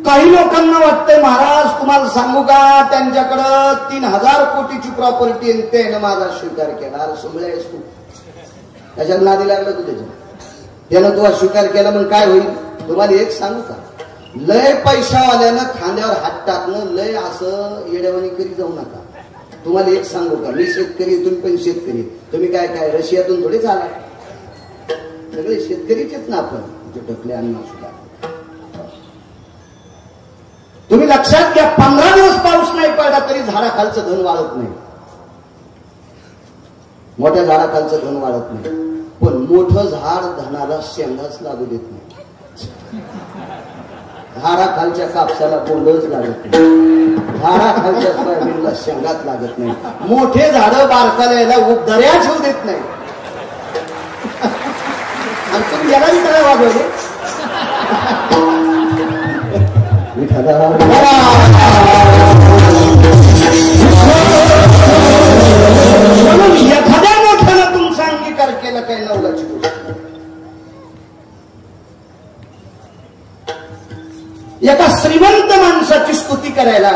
काही लोकांना वाटतंय महाराज तुम्हाला सांगू का त्यांच्याकडं 3000 कोटीची प्रॉपर्टी आहे त्यानं माझा स्वीकार केला. अरे सुमळे आहेस तू, त्याच्यात नादी लागलं तू त्यानं तुला स्वीकार केला मग काय होईल. तुम्हाला एक सांगू का, लय पैशावाल्यानं खांद्यावर हात टाकणं लय असं येड्यावानी करी जाऊ नका. तुम्हाला एक सांगू का, मी शेतकरी तुम्ही पण शेतकरी, तुम्ही काय काय रशियातून थोडेच आला, सगळे शेतकरीचेच ना आपण टकले अन्न सुद्धा. तुम्ही लक्षात घ्या 15 दिवस पाऊस नाही पडला तरी झाडाखालचं धन वाढत नाही, मोठ्या झाडाखालचं धन वाढत नाही. पण मोठं झाड धनाला शेंगाच लागू देत नाही. झाडाखालच्या कापसाला बोंडच लागत नाही, झाडाखालच्या सोयाबीनला शेंगाच लागत नाही. मोठे झाडं बारकाला याला उबदऱ्या ठेवू देत नाही. आणि तुम्ही यालाही काय वाजवले म्हणून एखाद्या मोठ्यानं तुमचा अंगीकार केला काही नवलाची गोष्ट. एका श्रीमंत माणसाची स्तुती करायला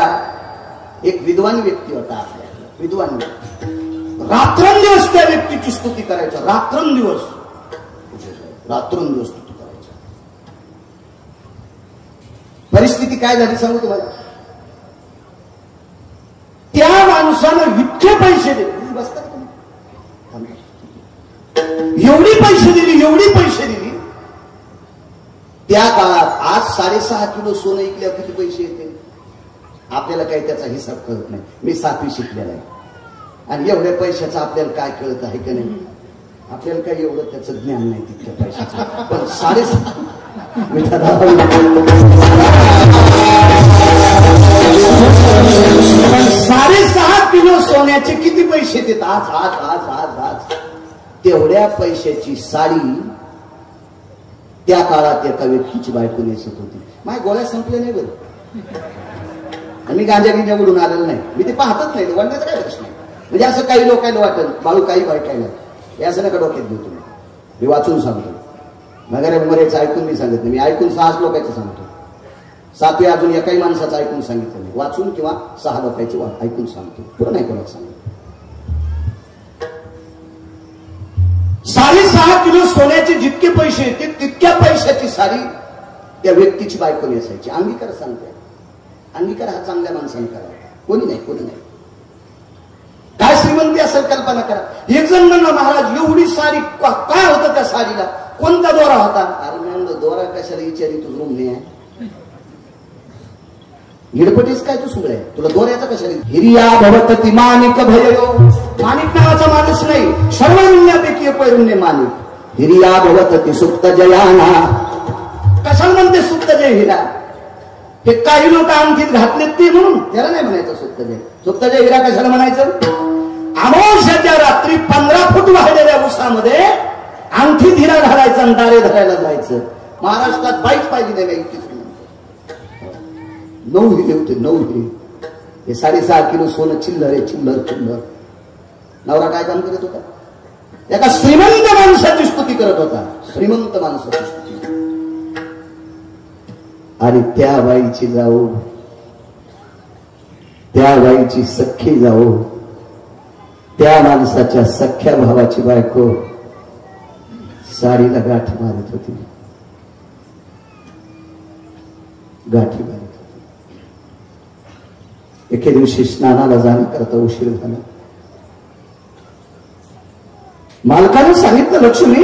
एक विद्वान व्यक्ती होता आपल्याला, विद्वान व्यक्ती. रात्रंदिवस त्या व्यक्तीची स्तुती करायचं, रात्रंदिवस स्तुती करायचं. परिस्थिती काय झाली सांगू तुम्हाला. त्या माणसानं इतके पैसे दिले, बसतात एवढी पैसे दिली. त्या काळात आज 6.5 किलो सोनं ऐकल्यावर किती पैसे येते आपल्याला काही त्याचा हिसाब कळत नाही. मी 7वी शिकलेला आहे आणि एवढ्या पैशाचं आपल्याला काय कळत आहे का नाही. आपल्याला काही एवढं त्याचं ज्ञान नाही तितक्या पैशाचं. पण 6.5 किलो सोन्याचे किती पैसे देत आज तेवढ्या पैशाची साडी त्या काळात एका व्यक्तीची बायको नेसत होती. माझ्या गोळ्या संपल्या नाही बरं, आणि गांजा गिंजा उडून आलेलं नाही, मी ते पाहतच नाही, वडण्याचा काय प्रश्न नाही. म्हणजे असं काही लोकांना वाटत बाळू काही बायकायला हे असं नका डोक्यात घेऊ तुम्ही. मी वाचून सांगतो, वगैरे मरेचं ऐकून मी सांगत नाही, मी ऐकून 6 लोकांचं सांगतो. 7वे अजून एकाही माणसाचं ऐकून सांगितलं नाही, वाचून किंवा 6 लोकांचे ऐकून सांगतो, पुढं नाही कोणाला सांगतो. 6.5 किलो सोन्याचे जितके पैसे येते तितक्या पैशाची साडी त्या व्यक्तीची बायको नेसायची. अंगीकार सांगते, अंगीकार हा चांगल्या माणसाने करा, कोणी नाही. काय श्रीमंती असेल कल्पना करा. एक जण म्हणला महाराज एवढी साडी काय होतं त्या साडीला, कोणता दोरा होता. अरे म्हणलं दोरा कशाला विचारी तू रूम नाही आहे, हिडपटीस काय तू सुगळे, तुला दोऱ्याचा कशाला. हिरिया भवतती माणिक भययो, माणिक नावाचा माणूस नाही, सर्वनिन्यापैकी पैरुण्य माणिक. हिरिया भवतती सुप्त जयाना, कशाला म्हणते सुप्त जय हिरा. हे काही लोक अंगठीत घातलेत ते म्हणून त्याला नाही म्हणायचं सुप्त जय. सुप्त जय हिरा कशाला म्हणायचं. अमावस्याच्या रात्री 15 फूट वाढलेल्या उसामध्ये अंगठीत हिरा घालायचा आणि दारे धरायला जायचं. महाराष्ट्रात बाईक पाहिजे नाही, इतकीच 9 हिरे होते, 9 हिरे. हे 6.5 किलो सोनं चिल्लर आहे, चिल्लर. नवरा काय काम करत होता, एका श्रीमंत माणसाची स्तुती करत होता, श्रीमंत माणसाची स्तुती. आणि त्या बाईची जाऊ, त्या बाईची सख्खी जाऊ, त्या माणसाच्या सख्या भावाची बायको साडीला गाठी मारत होती, गाठी मारत. एके दिवशी स्नानाला जाण्याकरता उशीर झाला. मालकाने सांगितलं लक्ष्मी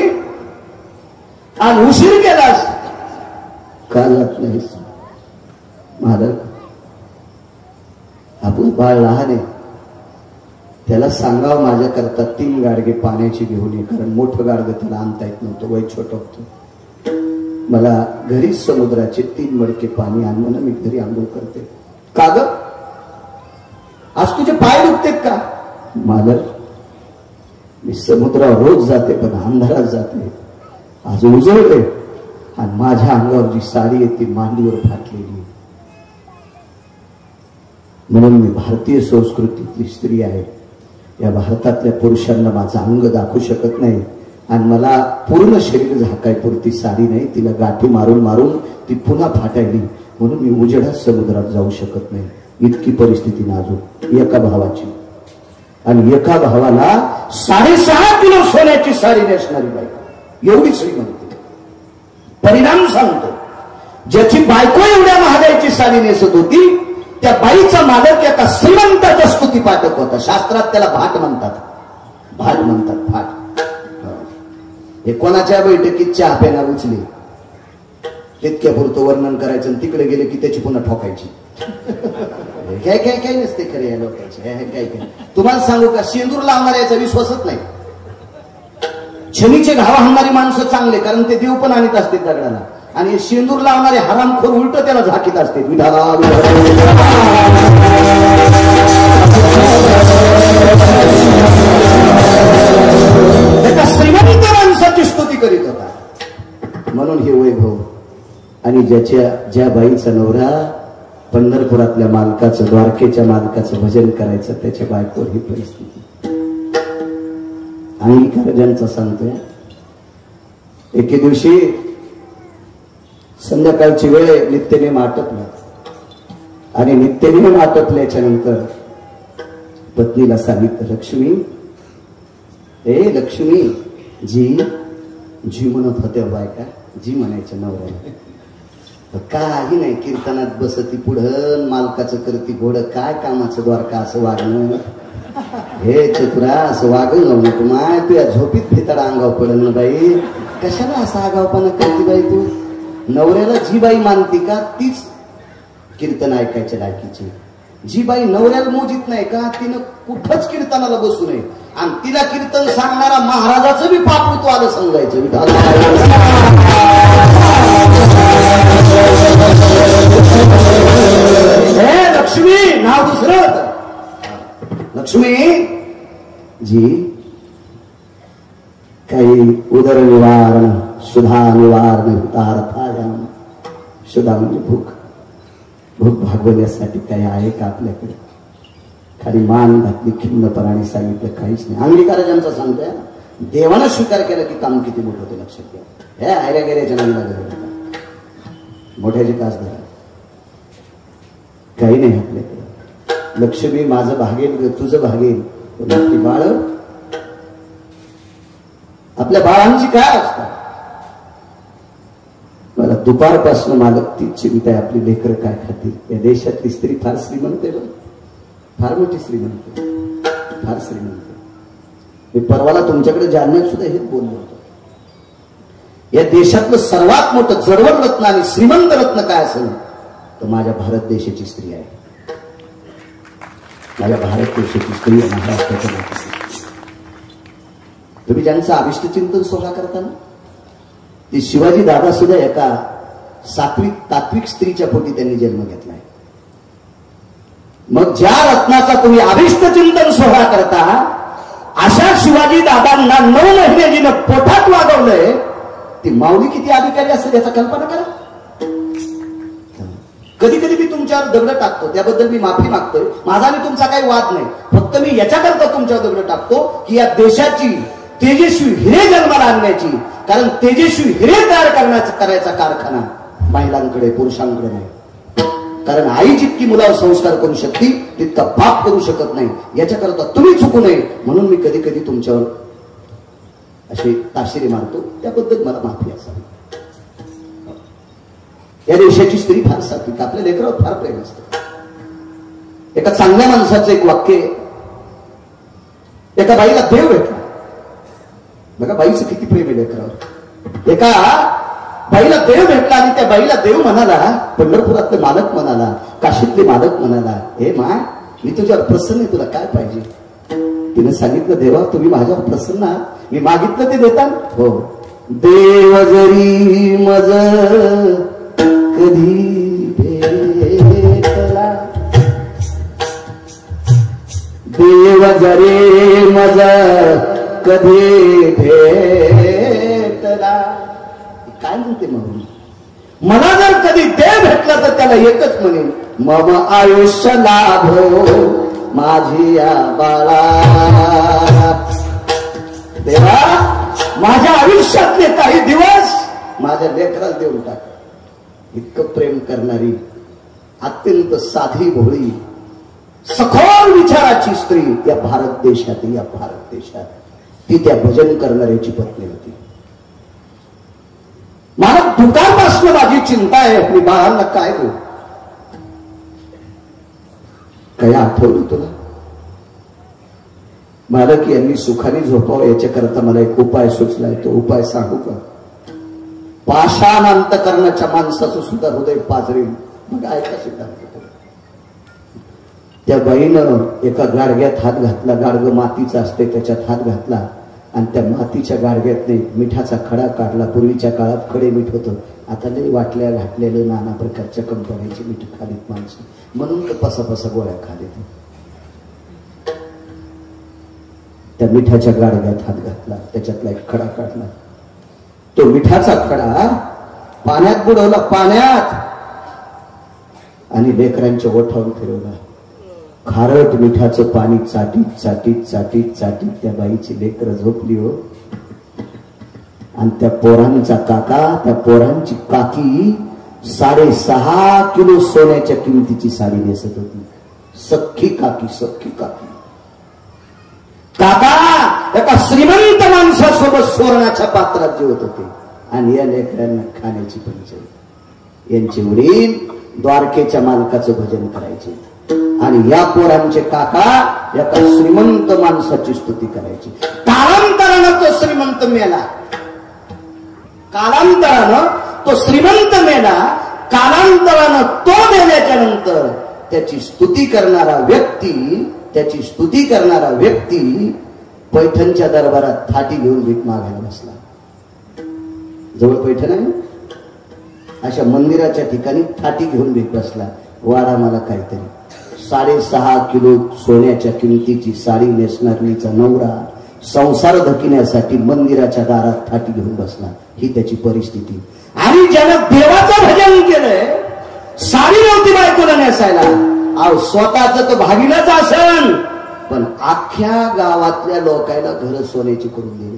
आज उशीर केलास, का जात नाहीस. मालक आपण बाळ लहान आहे, त्याला सांगावं माझ्याकरता 3 गाडगे पाण्याची घेऊन ये, कारण मोठं गाडगं त्याला आणता येत नव्हतं, वय छोटं होतं. मला घरी समुद्राचे 3 मडके पाणी आण म्हणून मी घरी आंघोळ करते. का ग आज तुझे पाय दुखतेत का. मालक मी समुद्रावर रोज जाते पण अंधारात जाते, आज उजळले आणि माझ्या अंगावर जी साडी आहे ती मांडीवर फाटलेली, म्हणून मी भारतीय संस्कृतीतली स्त्री आहे. या भारतातल्या पुरुषांना माझं अंग दाखवू शकत नाही आणि मला पूर्ण शरीर झाकायपुरती साडी नाही, तिला गाठी मारून मारून ती पुन्हा फाटायली म्हणून मी उजेडात समुद्रात जाऊ शकत नाही, इतकी परिस्थिती नाजूक एका भावाची. आणि एका भावाला 6.5 किलो सोन्याची साडी नेसणारी बायको, एवढी श्रीमंती. परिणाम सांगतो, ज्याची बायको एवढ्या महागाईची साडी नेसत होती त्या बाईचा मालक एका श्रीमंताचा स्तुती पाठक होता. शास्त्रात त्याला भाट म्हणतात, भाट म्हणतात, भाट. हे कोणाच्या बैठकीत चहा पेनार उचले तितक्या पुरतं वर्णन करायचं, तिकडे गेले की त्याची पुन्हा ठोकायची. काय काय काय नसते खरे या लोकांचे. काय काय तुम्हाला सांगू का, शेंदूर लावणाऱ्याचा विश्वासच नाही. शनीचे घाव हाणणारी माणसं चांगले, कारण ते देव पण आणत असते दगडाला. आणि शेंदूर लावणारे हरामखोर उलट त्याला झाकीत असते. एका श्रीमंत माणसाची स्तुती करीत होता. म्हणून हे वैभव. आणि ज्या बाईचा नवरा पंढरपुरातल्या मालकाचं, द्वारकेच्या मालकाचं भजन करायचं, त्याच्या बायकोवर ही परिस्थिती. अंगीकार ज्यांचा सांगतोय. एके दिवशी संध्याकाळची वेळ, नित्यनेम आटपला. आणि नित्यनेम आटपल्याच्या नंतर पत्नीला सांगितलं, लक्ष्मी, ए लक्ष्मी, जी म्हणत होत्या बायका, जी म्हणायच्या नवऱ्याला. काही नाही, कीर्तनात बसती पुढं, मालकाचं करती घोडं, काय कामाचं द्वारका असं वागणं. हे चतुरा, असं वागणं नको माय, तुझ्या झोपीत फिताडा अंगाव पडल ना बाई. कशाला असा आगावपणा करते बाई तू. नवऱ्याला जी बाई मानती का तीच कीर्तन ऐकायच्या लायकीची. जी बाई नवऱ्याला मोजित नाही का तिनं कुठंच कीर्तनाला बसू नये. आणि तिला कीर्तन सांगणारा महाराजाचं बी पापू तो आलं समजायचं. हे लक्ष्मी नाव दुसरं होतं. लक्ष्मी जी, काही उदरनिवारण, सुधा निवारण तार्थायाम. सुधा म्हणजे भूक. भूक भागवण्यासाठी काही आहे का आपल्याकडे? खाली मान घातली खिन्नपणाने, सांगितलं काहीच नाही. अंगीकाराजांचा सांगतोय, देवानं स्वीकार केला की काम किती मोठं होतं लक्षात घ्या. हे आयऱ्या गेऱ्याच्या नांगला गरज मोठ्याची कास धरा, काही नाही आपल्याकडे. लक्ष्मी माझं भागेल, तुझं भागेल. आपली बाळ, आपल्या बाळांची काय असतात. मला दुपारपासून मालक तीच चिंता आहे, आपली लेकरं काय खातील. या देशातली स्त्री फार श्रीमंत आहे, फार मोठी श्रीमंत, फार श्रीमंत. मी परवाला तुमच्याकडे जालन्यात सुद्धा हेच बोललो होतो. या देशातलं सर्वात मोठं जडवड रत्न आणि श्रीमंत रत्न काय असेल तर माझ्या भारत देशाची स्त्री आहे. माझ्या भारत देशाची स्त्री आहे, महाराष्ट्राच्या माती. तुम्ही ज्यांचं अभिष्ट चिंतन सोहळा करता ना, ते शिवाजी दादा सुद्धा एका तात्विक स्त्रीच्या पोटी त्यांनी जन्म घेतलाय. मग ज्या रत्नाचा तुम्ही अभिष्ट चिंतन सोहळा करता, अशा शिवाजी दादांना 9 महिने जिनं पोटात वागवलंय, ती माऊली किती अधिकारी असेल याचा कल्पना करा. कधी कधी मी तुमच्यावर दगड टाकतो, त्याबद्दल मी माफी मागतोय. माझा आणि तुमचा काही वाद नाही. फक्त मी याच्याकरता तुमच्यावर दगड टाकतो की या देशाची तेजस्वी हिरे जन्माला आणण्याची, कारण तेजस्वी हिरे तयार करायचा कारखाना महिलांकडे, पुरुषांकडे नाही. कारण आई जितकी मुलावर संस्कार करू शकते तितका बाप करू शकत नाही. याच्याकरता तुम्ही चुकू नये म्हणून मी कधी कधी तुमच्यावर अशी ताशिरी मारतो, त्याबद्दल मला माफी असावी. या देशाची स्त्री फार सात्विक, आपल्या लेकरावर फार प्रेम असतं. एका चांगल्या माणसाचं एक वाक्य, एका बाईला देव भेटला. बघा बाईचं किती प्रेम आहे लेकरावर. एका बाईला देव भेटला आणि त्या बाईला देव म्हणाला, पंढरपुरातले मालक म्हणाला, काशीतले मालक म्हणाला, हे माय मी तुझ्यावर प्रसन्न आहे, तुला काय पाहिजे. तिने सांगितलं, देवा तुम्ही माझ्यावर प्रसन्न आहात, मी मागितलं ते देता. हो. देव जरी मज कधी भेटला, देव जरी मज कधी भेटला. काय म्हणते म्हणून, मला जर कधी देव भेटला तर त्याला एकच म्हणेन, मम आयुष्य लाभो माझी या बाळा. देवा माझ्या आयुष्यातले काही दिवस माझ्या लेकराला देऊन टाक. इतकं प्रेम करणारी अत्यंत साधी भोळी सखोल विचाराची स्त्री या भारत देशात ती त्या भजन करणाऱ्याची पत्नी होती. मला दुकानपासून माझी चिंता आहे, मी बाळांना काय बोल काय आठवलं तुला? मालक यांनी सुखाने झोपावं याच्याकरता मला एक उपाय सुचलाय. तो उपाय सांगू का? पाषाण अंतकरणाच्या माणसाचं सुद्धा हृदय पाजरेल. मग ऐका सिद्धांत. त्या बाईनं एका गाडग्यात हात घातला. गाडगं मातीचं असते, त्याच्यात हात घातला आणि त्या मातीच्या गाडग्यातने मिठाचा खडा काढला. पूर्वीच्या काळात खडे मीठ होतं, आता लई वाटल्या घातलेलं नाना प्रकारच्या कंपन्यांची मीठ खालीत माणसं, म्हणून तर पसा गोळ्या खालीत. त्या मिठाच्या गाडग्यात हात घातला, त्याच्यातला एक खडा काढला. तो मिठाचा खडा पाण्यात बुडवला, पाण्यात, आणि लेकरांच्या ओठावर फिरवला. खारट मिठाचं पाणी चाटीत त्या बाईची लेकरं झोपली हो. आणि त्या पोरांचा काका, त्या पोरांची काकी 6.5 किलो सोन्याच्या किमतीची साडी नेसत होती. सख्खी काकी काका एका श्रीमंत माणसासोबत सुवर्णाच्या पात्रात जेवत होते. आणि या लेकरांना खाण्याची पंचायत. यांचे वडील द्वारकेच्या मालकाचं भजन करायचे आणि या पोरांचे काका एका श्रीमंत माणसाची स्तुती करायची. कालांतरानं तो श्रीमंत मेला. तो मेल्याच्या नंतर त्याची स्तुती करणारा व्यक्ती पैठणच्या दरबारात थाटी घेऊन भीक मागायला बसला. जवळ पैठण आहे, अशा मंदिराच्या ठिकाणी थाटी घेऊन भीक बसला. वाडा मला काहीतरी. 6.5 किलो सोन्याच्या किमतीची साडी नेसणारीचा नवरा संसार धकिण्यासाठी मंदिराच्या दारात थाटी घेऊन बसला. ही त्याची परिस्थिती. आणि ज्यानं देवाचं भजन केलंय, साडी नव्हती बायकोला नेसायला, स्वतःच तर भागीलाच असन, पण अख्ख्या गावातल्या लोकांना घर सोन्याची करून दिली.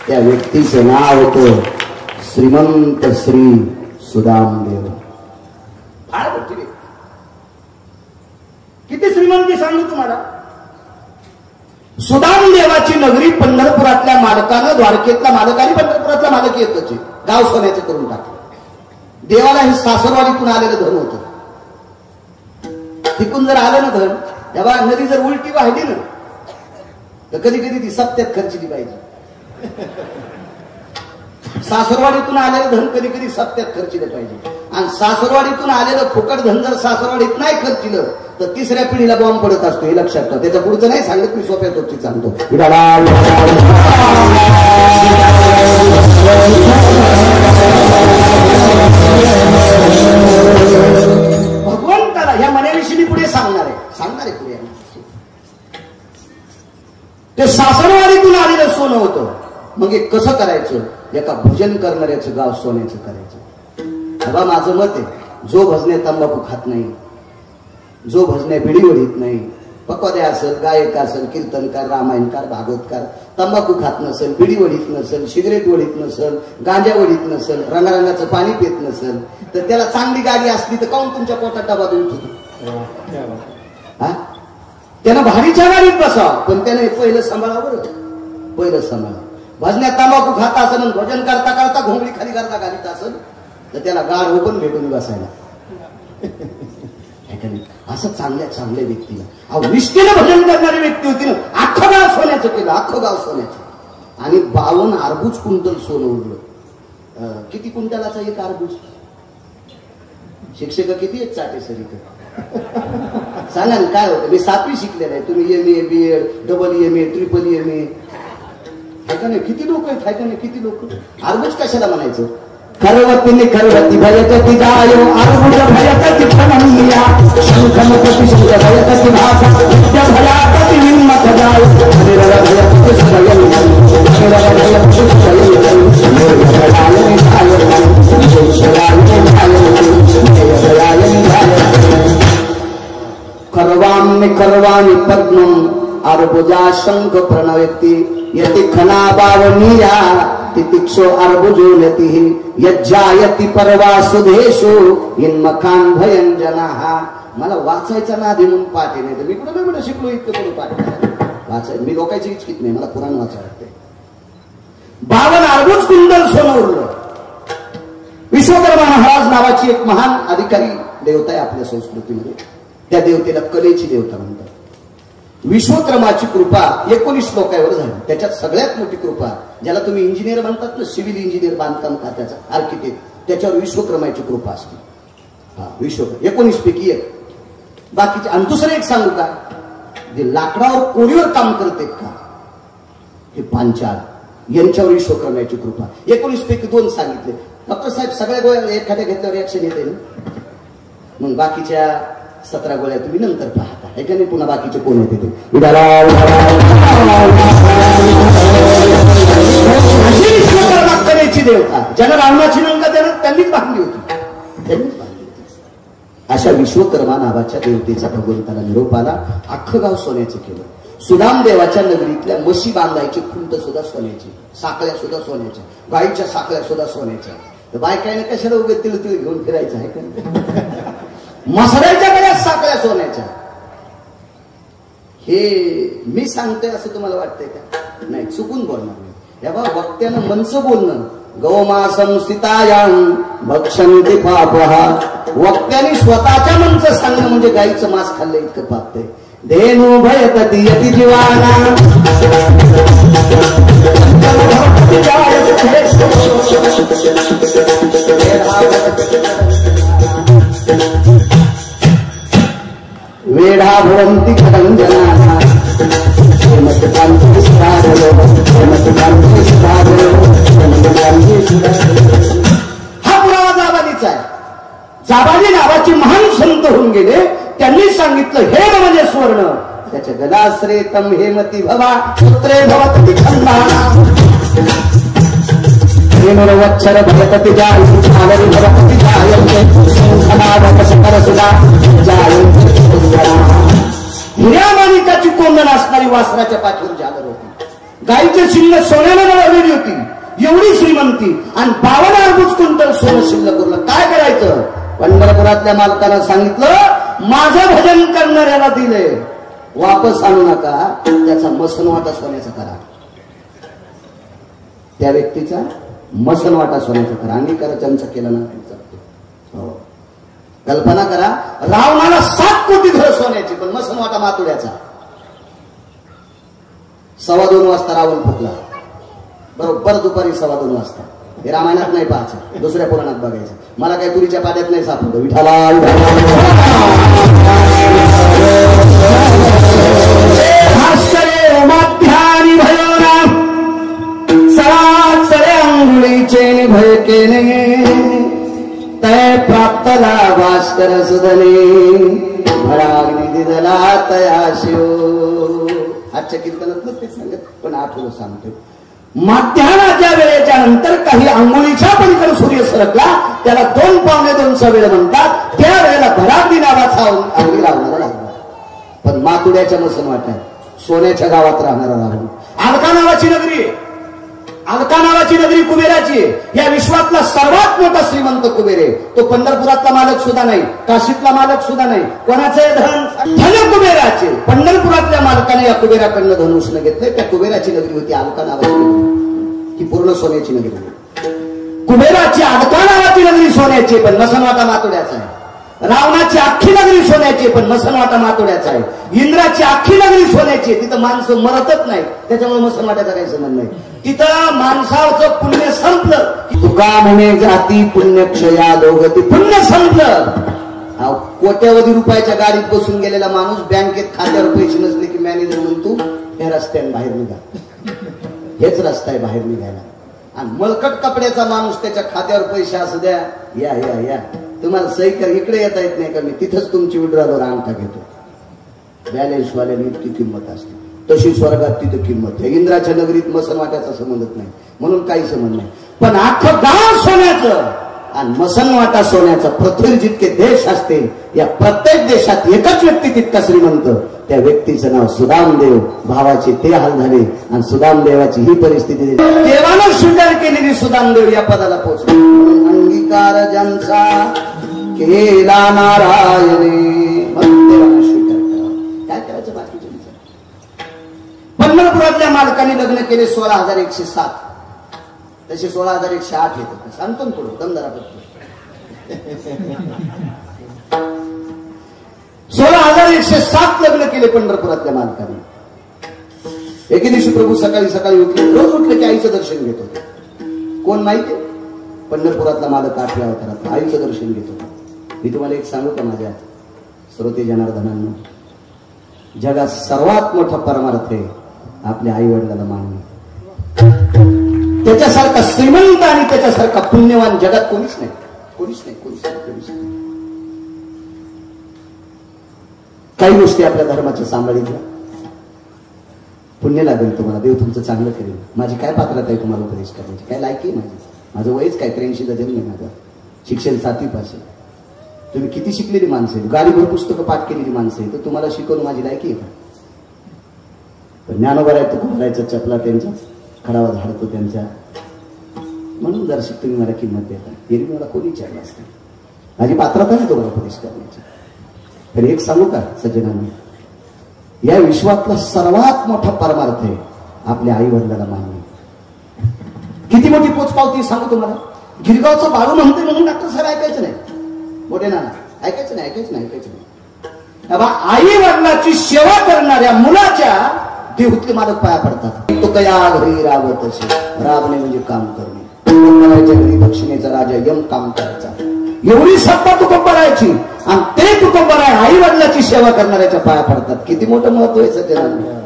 त्या व्यक्तीचं नाव होतं श्रीमंत श्री सुदामदेव. किती श्रीमंती सांगू तुम्हाला. सुदामदेवाची नगरी पंढरपुरातल्या मालकानं, द्वारकेतल्या मालकाने पंढरपुरातला मालक येतच गाव सोन्याचं करून टाकलं. देवाला हे सासरवाडीतून आलेलं धन होतं. तिकून जर आलं ना धन, तेव्हा नदी जर उलटी वाहिली ना, तर कधी कधी ती सप्त्यात खर्चली पाहिजे. सासरवाडीतून आलेलं धन कधी कधी सप्त्यात खर्चिलं पाहिजे. आणि सासरवाडीतून आलेलं फुकट धन जर सासरवाडीत नाही खर्चिलं तर तिसऱ्या पिढीला बॉम्ब पडत असतो. हे लक्षात ठेवा. त्याच्या पुढचं नाही सांगत मी, सोप्या गोष्टी सांगतो. भगवंताला ह्या मनाविषयी मी पुढे सांगणार आहे पुढे. ते सासरवाडीतून आलेलं सोनं होतं. मग हे कसं करायचं? एका भजन करणाऱ्याचं गाव सोन्याचं करायचं. बाबा माझं मत आहे, जो भजने तंबाखू खात नाही, जो भजने बिडी ओढीत नाही, पकवाद्या असेल, गायक असेल, कीर्तनकार, रामायणकार, भागवतकार, तंबाखू खात नसेल, बिडी ओढीत नसेल, सिगरेट ओढीत नसेल, गांजा ओढीत नसेल, रंगारंगाचं पाणी पित नसेल, तर त्याला चांगली गाडी असली तर काऊन तुमच्या पोटात डबा देऊन ठेवतो? त्यानं भारीच्या गाडीत बसावं, पण त्याने पहिलं सांभाळावं. पहिलं सांभाळा. भजण्यात तंबाखू खात असेल, भजन करता करता घोंगडी खाली करता घालीत असेल, तर त्याला गाड ओपन भेटून बसायला. असं चांगल्या व्यक्तीला निष्ठेनं भजन करणारी व्यक्ती होती ना. अख्खं गाव सोन्याचं केलं, अख्खं गाव सोन्याचं. आणि 52 अर्बुज क्विंटल सोनं उरलं. किती क्विंटलाचा एक अर्बुज? शिक्षक किती आहेत चाटे सर इथं? सांगा ना काय होतं. मी 7वी शिकलेलं आहे. तुम्ही MA, BEd, MA, MA. किती लोक आहेत? किती लोक? अर्बुज कशाला म्हणायचं? करवतीने करवती भयकती जायो, अर्बुज भयकती फणिया, शंखमकती शंख भयकती भाषा, विद्या भयाकती हिम्मत जायो, हरिहर भयकती सदयन, हरिहर भयकती सदयन, निर्भयायन धायन, करवानि पद्मम अर्बुजा शंख प्रणवती यति खना बावनिया तितिक्षो अर्बुजोलतिः यज्जायति परवासुदेशो इन्मखान भयंजनाः. मला वाचायचा नादी म्हणून पाठ नाही तर मी कुठं शिकलो इतकं करून पाठ वाचाय. मी लोकांची इच्छित नाही, मला पुराण वाचायला लागते. 52 अर्बुज कुंडल सोनं उरलं. विश्वकर्मा महाराज नावाची एक महान अधिकारी देवता आहे आपल्या संस्कृतीमध्ये. त्या देवतेला कलेची देवता म्हणतात. विश्वकर्माची कृपा 19 लोकांवर झाली. त्याच्यात सगळ्यात मोठी कृपा, ज्याला तुम्ही इंजिनियर म्हणतात ना, सिव्हिल इंजिनियर, बांधकाम खात्याचा आर्किटेक्ट, त्याच्यावर विश्वकर्माची कृपा असते. हा, विश्वकर्मा 19 पैकी एक. बाकीचे. आणि दुसरं एक सांगू का, जे लाकडावर कोरीवर काम करते का, हे पांचाळ, यांच्यावर विश्वकर्माची कृपा. 19 पैकी 2 सांगितले. डॉक्टर साहेब सगळ्या गोळ्या एखाद्या घेतल्यावर रिॲक्शन येते ना, मग बाकीच्या 17 गोळ्या तुम्ही नंतर पाहता. हे का नाही, पुन्हा बाकीचे कोण येते ते. विश्वकर्मा कलेची देवता, ज्याला रावणाची लंका त्यांनीच बांधली होती. अशा विश्वकर्मा नावाच्या देवतेचा भगवंताला निरोप आला. अख्खं गाव सोन्याचं केलं. सुदाम देवाच्या नगरीतल्या म्हशी बांधायची खुंट सुद्धा सोन्याची, साखळ्या सुद्धा सोन्याच्या, गाईच्या साखळ्या सुद्धा सोन्याच्या. तर बायकाने कशाला उभे तिळ घेऊन फिरायचं आहे का. मसरायच्या गळ्यात साखळ्या सोन्याच्या. हे मी सांगतोय असं तुम्हाला वाटतंय का? नाही, चुकून बोलणार नाही. या बा वक्त्यानं मनचं बोलणं. गौमासं स्थितायां भक्षन्ति पापहा. वक्त्याने स्वतःच्या मनचं सांगणं म्हणजे गाईचं मांस खाल्लं इतकं पाप आहे. धेनु भयतति यति जीवाना वेढा भवन्ति खडंजनाः. हा पुरावा जाबाजीचा आहे. जाबाजी नावाची महान संत होऊन गेले. त्यांनी सांगितलं हे म्हणजे स्वर्ण. त्याच्या गदाश्रेतम हेमती भवा पुत्रे भवती खंडाना. वच्छर भवती जायन्ति छावरी भवती जायन्ति समाधक सकल सुधा जायन्ति. हिऱ्यामाणिकाची कोंडण असणारी वासराच्या पाठीवर झालर होती. गाईचे शिंग सोन्याने बनवलेली होती. एवढी श्रीमंती. आणि 52 अर्बुज क्विंटल सोनं शिल्लक उरलं. काय करायचं? पंढरपुरातल्या मालकानं सांगितलं माझं भजन करणाऱ्याला दिले, वापस आणू नका, त्याचा मसनवाटा सोन्याचा करा. त्या व्यक्तीचा मसनवाटा सोन्याचा करा. अंगीकार त्यांचा केला ना. हो, कल्पना करा, रावणाला 7 कोटी घर सोन्याची, पण मसनवाटा मातुड्याचा. 2:15 वाजता रावण फुटला. बरोबर दुपारी 2:15 वाजता. हे रामायणात नाही पाहायचं, दुसऱ्या पुराणात बघायचं. मला काही तुरीच्या पाट्यात नाही सापडलं. विठाला भास्करे माध्यानी भयो नाम सरासरे अंगुळीचे भय केले. तय प्राप्तला भास्कर सुधने भराग्नी दिदला तया शिव. आजच्या कीर्तनात ते सांगत, पण आठवलं सांगतो. माध्यानाच्या वेळेच्या नंतर काही अंघोळीच्या पलीकडे सूर्य सरकला, त्याला 2 पावणे 2चा वेळ म्हणतात. त्या वेळेला भराग्नी नावाचा अंगी लावणारा लागला. पण मातुड्याच्या मसन वाटत सोन्याच्या गावात राहणारा राहून. अलका नावाची नगरी, अलका नावाची नगरी कुबेराची. या विश्वातला सर्वात मोठा श्रीमंत कुबेर आहे. तो पंढरपुरातला मालक सुद्धा नाही, काशीतला मालक सुद्धा नाही. कोणाचे धन? धन कुबेराचे. पंढरपुरातल्या मालकाने या कुबेराकडनं धन उसणं घेतलंय. त्या कुबेराची नगरी होती अलका नावाची नगरी. ही पूर्ण सोन्याची नगरी होती. कुबेराची अलका नावाची नगरी सोन्याची, पण मसनवाटा मातोड्याचा आहे. रावणाची अख्खी नगरी सोन्याची, पण मसनवाटा मातोड्याचा आहे. इंद्राची अख्खी नगरी सोन्याची, तिथं माणसं मरतच नाही, त्याच्यामुळे मसनवाट्याचा काही संबंध नाही. तिथं माणसाचं पुण्य संपलं. तुका म्हणे जाती पुण्यक्षया दोघती. पुण्य संपलं. कोट्यावधी रुपयाच्या गाडीत बसून गेलेला माणूस बँकेत खात्यावर पैसे नसले की मॅनेजर म्हणतो हे रस्त्याने बाहेर निघा. हेच रस्ता आहे बाहेर निघायला. आणि मलकट कपड्याचा माणूस त्याच्या खात्यावर पैसे असू द्या, या या या तुम्हाला सही कर, इकडे येता येत नाही का, मी तिथंच तुमची विड्रॉलवर अंगठा घेतो. बॅलन्स वाल्याने इतकी किंमत असते. तशी स्वर्गात तिथं किंमत आहे. इंद्राच्या नगरीत मसनवाट्याचा संबंधच नाही, म्हणून काही संबंध नाही. पण अख्खं गाव सोन्याचं आणि मसनवाटा सोन्याचा पृथ्वी जितके देश असतील या प्रत्येक देशात एकच व्यक्ती तितका श्रीमंत, त्या व्यक्तीचं नाव सुदामदेव. भावाचे ते हाल झाले आणि सुदामदेवाची ही परिस्थिती देवानं स्वीकार केलेली सुदामदेव या पदाला पोहोचले. अंगीकार ज्यांचा केला नारायणे म्हणून देवानं स्वीकार करा. काय करायचं बाकीच्या? पंढरपुरातल्या मालकाने लग्न केले 16,107, तसे 16,108 येतात. सांगतो ना थोडं दमदारापत्र. 16,107 लग्न केले पंढरपुरातल्या मालकाने. एके दिवशी प्रभू सकाळी सकाळी उठले, रोज उठले की आईचं दर्शन घेत होते. कोण माहिती? पंढरपुरातला मालक 8व्या अवतारात आईचं दर्शन घेत होता. मी तुम्हाला एक सांगू का माझ्या श्रोते जनार्दनांनो, जगात सर्वात मोठा परमार्थ आहे आपल्या आई वडिलांना मानणे. त्याच्यासारखा श्रीमंत आणि त्याच्यासारखा पुण्यवान जगात कोणीच नाही, कोणीच नाही, कोणीच नाही, कोणीच नाही. काही गोष्टी आपल्या धर्माच्या सांभाळीतल्या पुण्य लागेल तुम्हाला, देव तुमचं चांगलं करेल. माझी काय पात्रता आहे तुम्हाला उपदेश करण्याची? काय लायकी आहे माझी? माझं वयच काय 83 डझन नाही. माझं शिक्षण 7वी पास आहे. तुम्ही किती शिकलेली माणसं आहे, गाडीभर पुस्तकं पाठ केलेली माणसं आहे, तर तुम्हाला शिकवून माझी लायकी आहे का? पण ज्ञानोबा आहे तो भरायचा चपला त्यांच्या, खडावा झाडतो त्यांच्या. म्हणून जर तुम्ही मला किंमत देता, एरवी मला कोणी विचारलं असतं. माझी पात्रता नाही तुम्हाला उपदेश करण्याची. तर एक सांगू का सज्जनांनी, या विश्वातला सर्वात मोठा परमार्थ आहे आपल्या आई वडिलांना मानणे. किती मोठी पोचपावती सांगू तुम्हाला. गिरगावचं बाळू म्हणते म्हणून डॉक्टर साहेब ऐकायचं नाही, मोठे नाना ऐकायचं नाही, ऐकायचं नाही, ऐकायचं नाही. आई वडिलाची सेवा करणाऱ्या मुलाच्या देहूतले मालक पाया पडतात. तो कया घरी राबत असे, राबणे म्हणजे काम करणे. घरी दक्षिणेचा राजा यम काम करायचा, एवढी सत्ता कुटुंबाची. आणि ते कुटुंब आई वडिलाची सेवा करणाऱ्याच्या पाया पडतात. किती मोठं महत्व आहे सज्जनांना.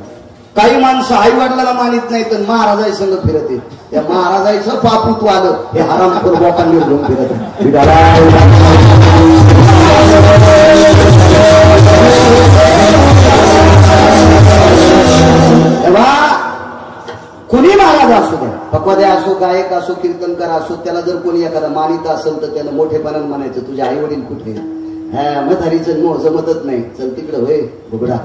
काही माणसं आई वडिलाला मानित नाही तर महाराजाई संग फिरत आहे. त्या महाराजाचं पापुत्व आलं हे हरामखोर लोकांनी घेऊन फिरत तेव्हा कोणी महाराज असो द्या, पक्वाद्या असो, गायक असो, कीर्तनकार असो, त्याला जर कोणी एखादा मानित असेल तर त्यानं मोठेपणानं म्हणायचं तुझे आई वडील कुठे? म्हातारीचं नो जमतच नाही, चल तिकडे होय बुगडा,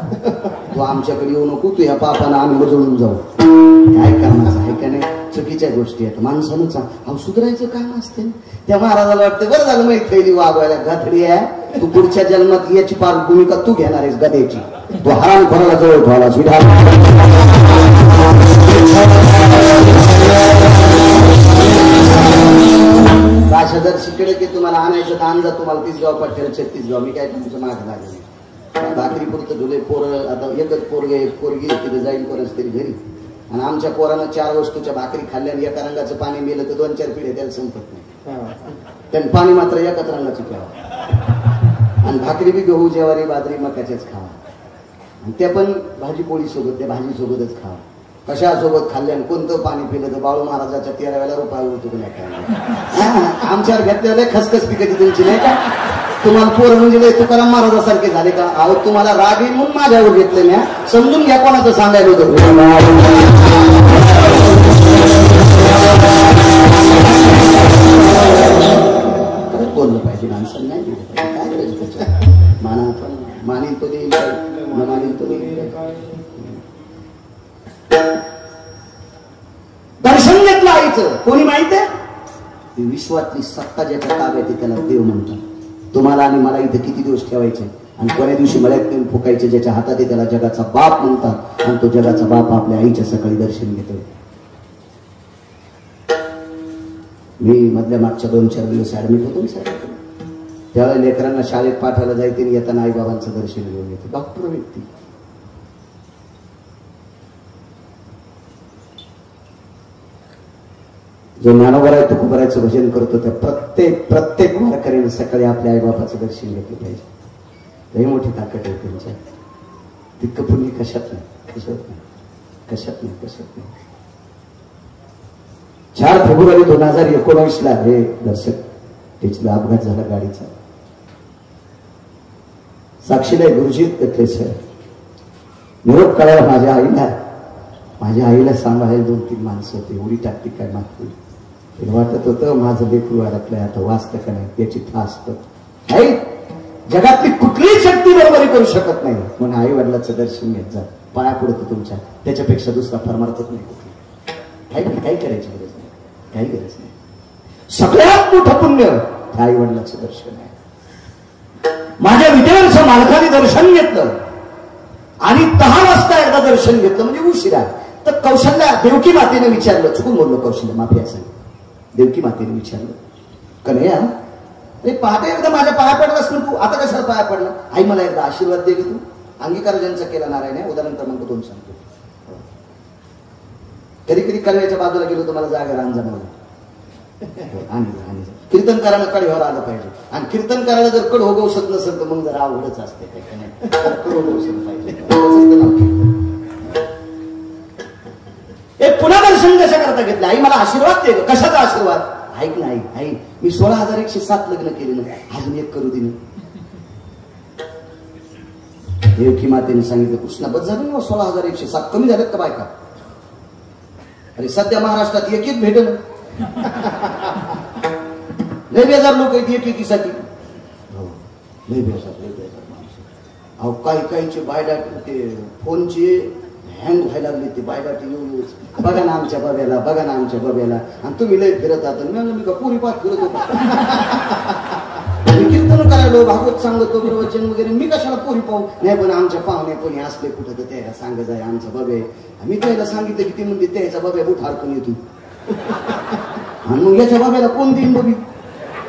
तू आमच्याकडे येऊ नको, तू ह्या पापानं आम्ही मजळून जाऊ. काय कामाचं आहे का नाही? चुकीच्या गोष्टी आहेत. माणसानं अहो सुधारायचं काम असते. त्या महाराजाला वाटतं बरं झालं माहिती थैली वागवायला, गाठडी आहे तू, पुढच्या जन्मात याची पार भूमिका तू घेणार आहेस गदेची. तू हराम खोराला जवळ ठेवला भाषा जर शिकले की तुम्हाला आणायचं तर आणजा, तुम्हाला 30 गाव पाठवलं 36 गाव. मी काय तुमचं माग लागले भाकरी पुरतं धुले. पोरं आता एकच पोरगे पोरगी तिथे जाईल कोणाच तरी घरी, आणि आमच्या पोरानं 4 वस्तूच्या भाकरी खाल्ल्याने एका रंगाचं पाणी मिळलं तर 2-4 पिढ्या त्याला संपत नाही. त्यांनी पाणी मात्र एकाच रंगाचं प्यावं, आणि भाकरी बी गहू ज्वारी बाजरी मकाच्याच खावा, आणि त्या पण भाजी पोळी सोबत, त्या भाजी सोबतच खावा. कशासोबत खाल्ल्याने कोणतं पाणी पिलं तर बाळू महाराजाच्या 13व्या रुपया होतो नाही काय. आमच्यावर घेतलेलं खसखस पिकती तुमची नाही का? तुम्हाला पोरं म्हणजे तुकाराम महाराजासारखे झाले का? अहो तुम्हाला राग येईल म्हणून माझ्यावर घेतले ना, समजून घ्या कोणाचं सांगायला होतं. खरंच बोललं पाहिजे माणसानं, नाही दिलं पाहिजे. काय करायचं त्याच्या मानील तो देईल, न मानील तो देईल. दर्शन घेतलं आईचं कोणी माहित आहे? विश्वातली सत्ता ज्याच्या ताब्यात आहे त्याला देव म्हणतात. तुम्हाला आणि मला इथे किती दिवस ठेवायचे आणि कोण्या दिवशी मळ्यात नेऊन फुकायचे, ज्याच्या हातात आहे त्याला जगाचा बाप म्हणतात. आणि तो जगाचा बाप आपल्या आईच्या सकाळी दर्शन घेतोय. मी मधल्या मागच्या 2-4 दिवस ऍडमिट होतो ना, त्यावेळेला लेकरांना शाळेत पाठवायला जायचे आणि येताना आई बाबांचं दर्शन घेऊन येतो. डॉक्टर व्यक्ती जो ज्ञानोबा आहे तुकोबारायचं भजन करतो, त्या प्रत्येक वारकऱ्याने सकाळी आपल्या आईबापाचं दर्शन घेतलं पाहिजे. लई मोठी ताकद आहे त्यांच्या. तितकं पुण्य कशात नाही, कशात नाही, कशात नाही, कशात नाही. 4 फेब्रुवारी 2019 हे दर्शक त्याचा अपघात झाला गाडीचा. साक्षीला गुरुजीत कथले सर निरोप कळाला माझ्या आईला सांभाळायला 2-3 माणसं होती. एवढी टाकती काय मागते. वाटत होतं माझं लेकरू अडकलंय, आता वाचतं का नाही त्याची ठासत नाही. जगातली कुठलीही शक्ती बरोबरी करू शकत नाही. म्हणून आई वडिलाचं दर्शन घेत जा, पाया पडतो तुमच्या, त्याच्यापेक्षा दुसरा फरमारतच नाही कुठली. काही करायची गरज नाही, काही गरज नाही. सगळ्यात मोठं पुण्य आई वडिलाचं दर्शन आहे. माझ्या विटेवरच्या मालकाने दर्शन घेतलं आणि 10 वाजता एकदा दर्शन घेतलं म्हणजे उशिरा. तर कौशल्या देवकी मातेने विचारलं, चुकून बोललो कौशल्य, माफी असेल. देवकी मातेने विचारलं, कन्हैया अरे पहाटे एकदा माझ्या पाया पडलास ना तू, आता कशाला पाया पडला? आई मला एकदा आशीर्वाद दे ग तू. अंगीकार ज्यांचा केला नारायण आहे. उदाहरण क्रमांक 2 सांगतो. कधी कधी कळव्याच्या बाजूला गेलो तर मला जागा रान जमवलं. आणि कीर्तन करायला कडेवर आलं पाहिजे. आणि कीर्तन करायला जर कड होगवसत नसेल तर मग जरा अवघडच असते. कड होगवसत पाहिजे. पुन्हा दर्शन कशा करता घेतलं? आई मला आशीर्वाद दे. कशाचा आशीर्वाद? ऐक ना आई, मी 16,107 लग्न केले ना, अजून एक करू दे. देवकी मातेने सांगितलं, कृष्णा बस झालं ना 16,107, कमी झालेत का बायका? अरे सध्या महाराष्ट्रात एक भेटल. लय बेजार लोक आहेत एकीसाठी. लय बेजार माणसं. अहो काहीचे बायडाट ते फोनचे हँग व्हायला लागले. ते बायडाट येऊ बघा ना आमच्या बब्याला, बघा ना आमच्या बब्याला. आणि तुम्ही लय फिरत आहात. मी का पुरी पाठ फिरत होता. कीर्तन करायलो, भागवत सांगतो, प्रवचन वगैरे. मी कशाला पोरी पाहू? नाही पण आमच्या पाहुणे कोणी असले कुठं तर त्याला सांगत आहे आमचा बबे. मी त्याला सांगितलं की ती म्हणते त्याचा बब्या बुट हरकून येतो. आणि मग याच्या बाब्याला कोण देईन बबी?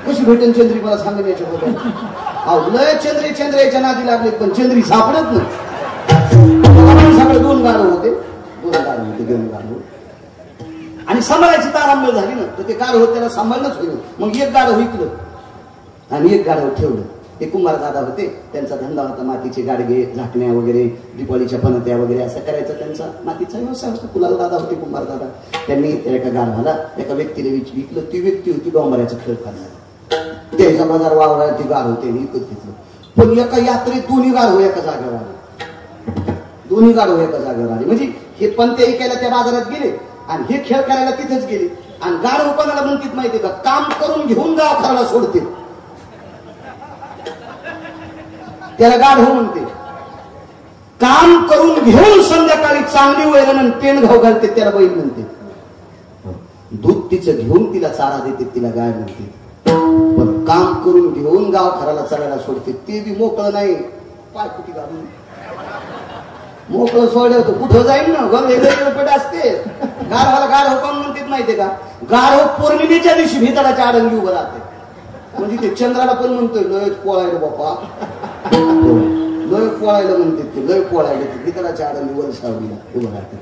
कशी भेटेन चंद्री? मला सांगेल याच्या बाब्याला. अहो लय चंद्रेच्या नादी लागले पण चंद्री सापडत नाही. सगळे 2 गाडं होते. 2 गाडं आणि सांभाळायची तारांबळ झाली ना तर ते गाडं होत त्याला सांभाळणंच होईल. मग एक गाडं विकलं आणि एक गाडं ठेवलं. ते कुंभार दादा होते, त्यांचा धंदा होता मातीचे गाडगे, झाकण्या वगैरे, दिपाळीच्या पणत्या वगैरे असं करायचं. त्यांचा मातीचा व्यवसाय होता. कुलाल दादा होते, कुंभार दादा. त्यांनी एका गाढवाला एका व्यक्तीने विकलं. ती व्यक्ती होती डोंबऱ्याचा खेळ करणार. त्याचा बाजार वावराला ती गाढ होते विकत घेतलं. पण एका यात्रेत दोन्ही गाढव एका जागेवर आले. दोन्ही गाढव एका जागेवर आले म्हणजे हे पणत्या ऐकायला त्या बाजारात गेले आणि हे खेळ करायला तिथेच गेले. आणि गाढव कोणाला म्हणतात माहितीये का? काम करून घेऊन गाव खराला सोडते त्याला गाढव म्हणते. काम करून घेऊन संध्याकाळी चांगली वैरण पेन घाव घालते त्याला बैल म्हणते. दूध तिचं घेऊन तिला चारा देते तिला गाय म्हणते. पण काम करून घेऊन गाव खराला चरायला सोडते ते बी मोकळं नाही. पाय कुठे घालून मोकळं सोडलं होतं कुठं जाईल ना. गण असते. गाढवाला गाढव कोण म्हणतात माहितीये का? गाढव पौर्णिमेच्या दिवशी भितडाच्या आडंगी उभं राहते. म्हणजे ते चंद्राला पण म्हणतोय लय पोळायला बापा. लय पोळायला म्हणते ते, लय पोळायला ते भितडाच्या आडंगी वर सावलीला उभं राहते.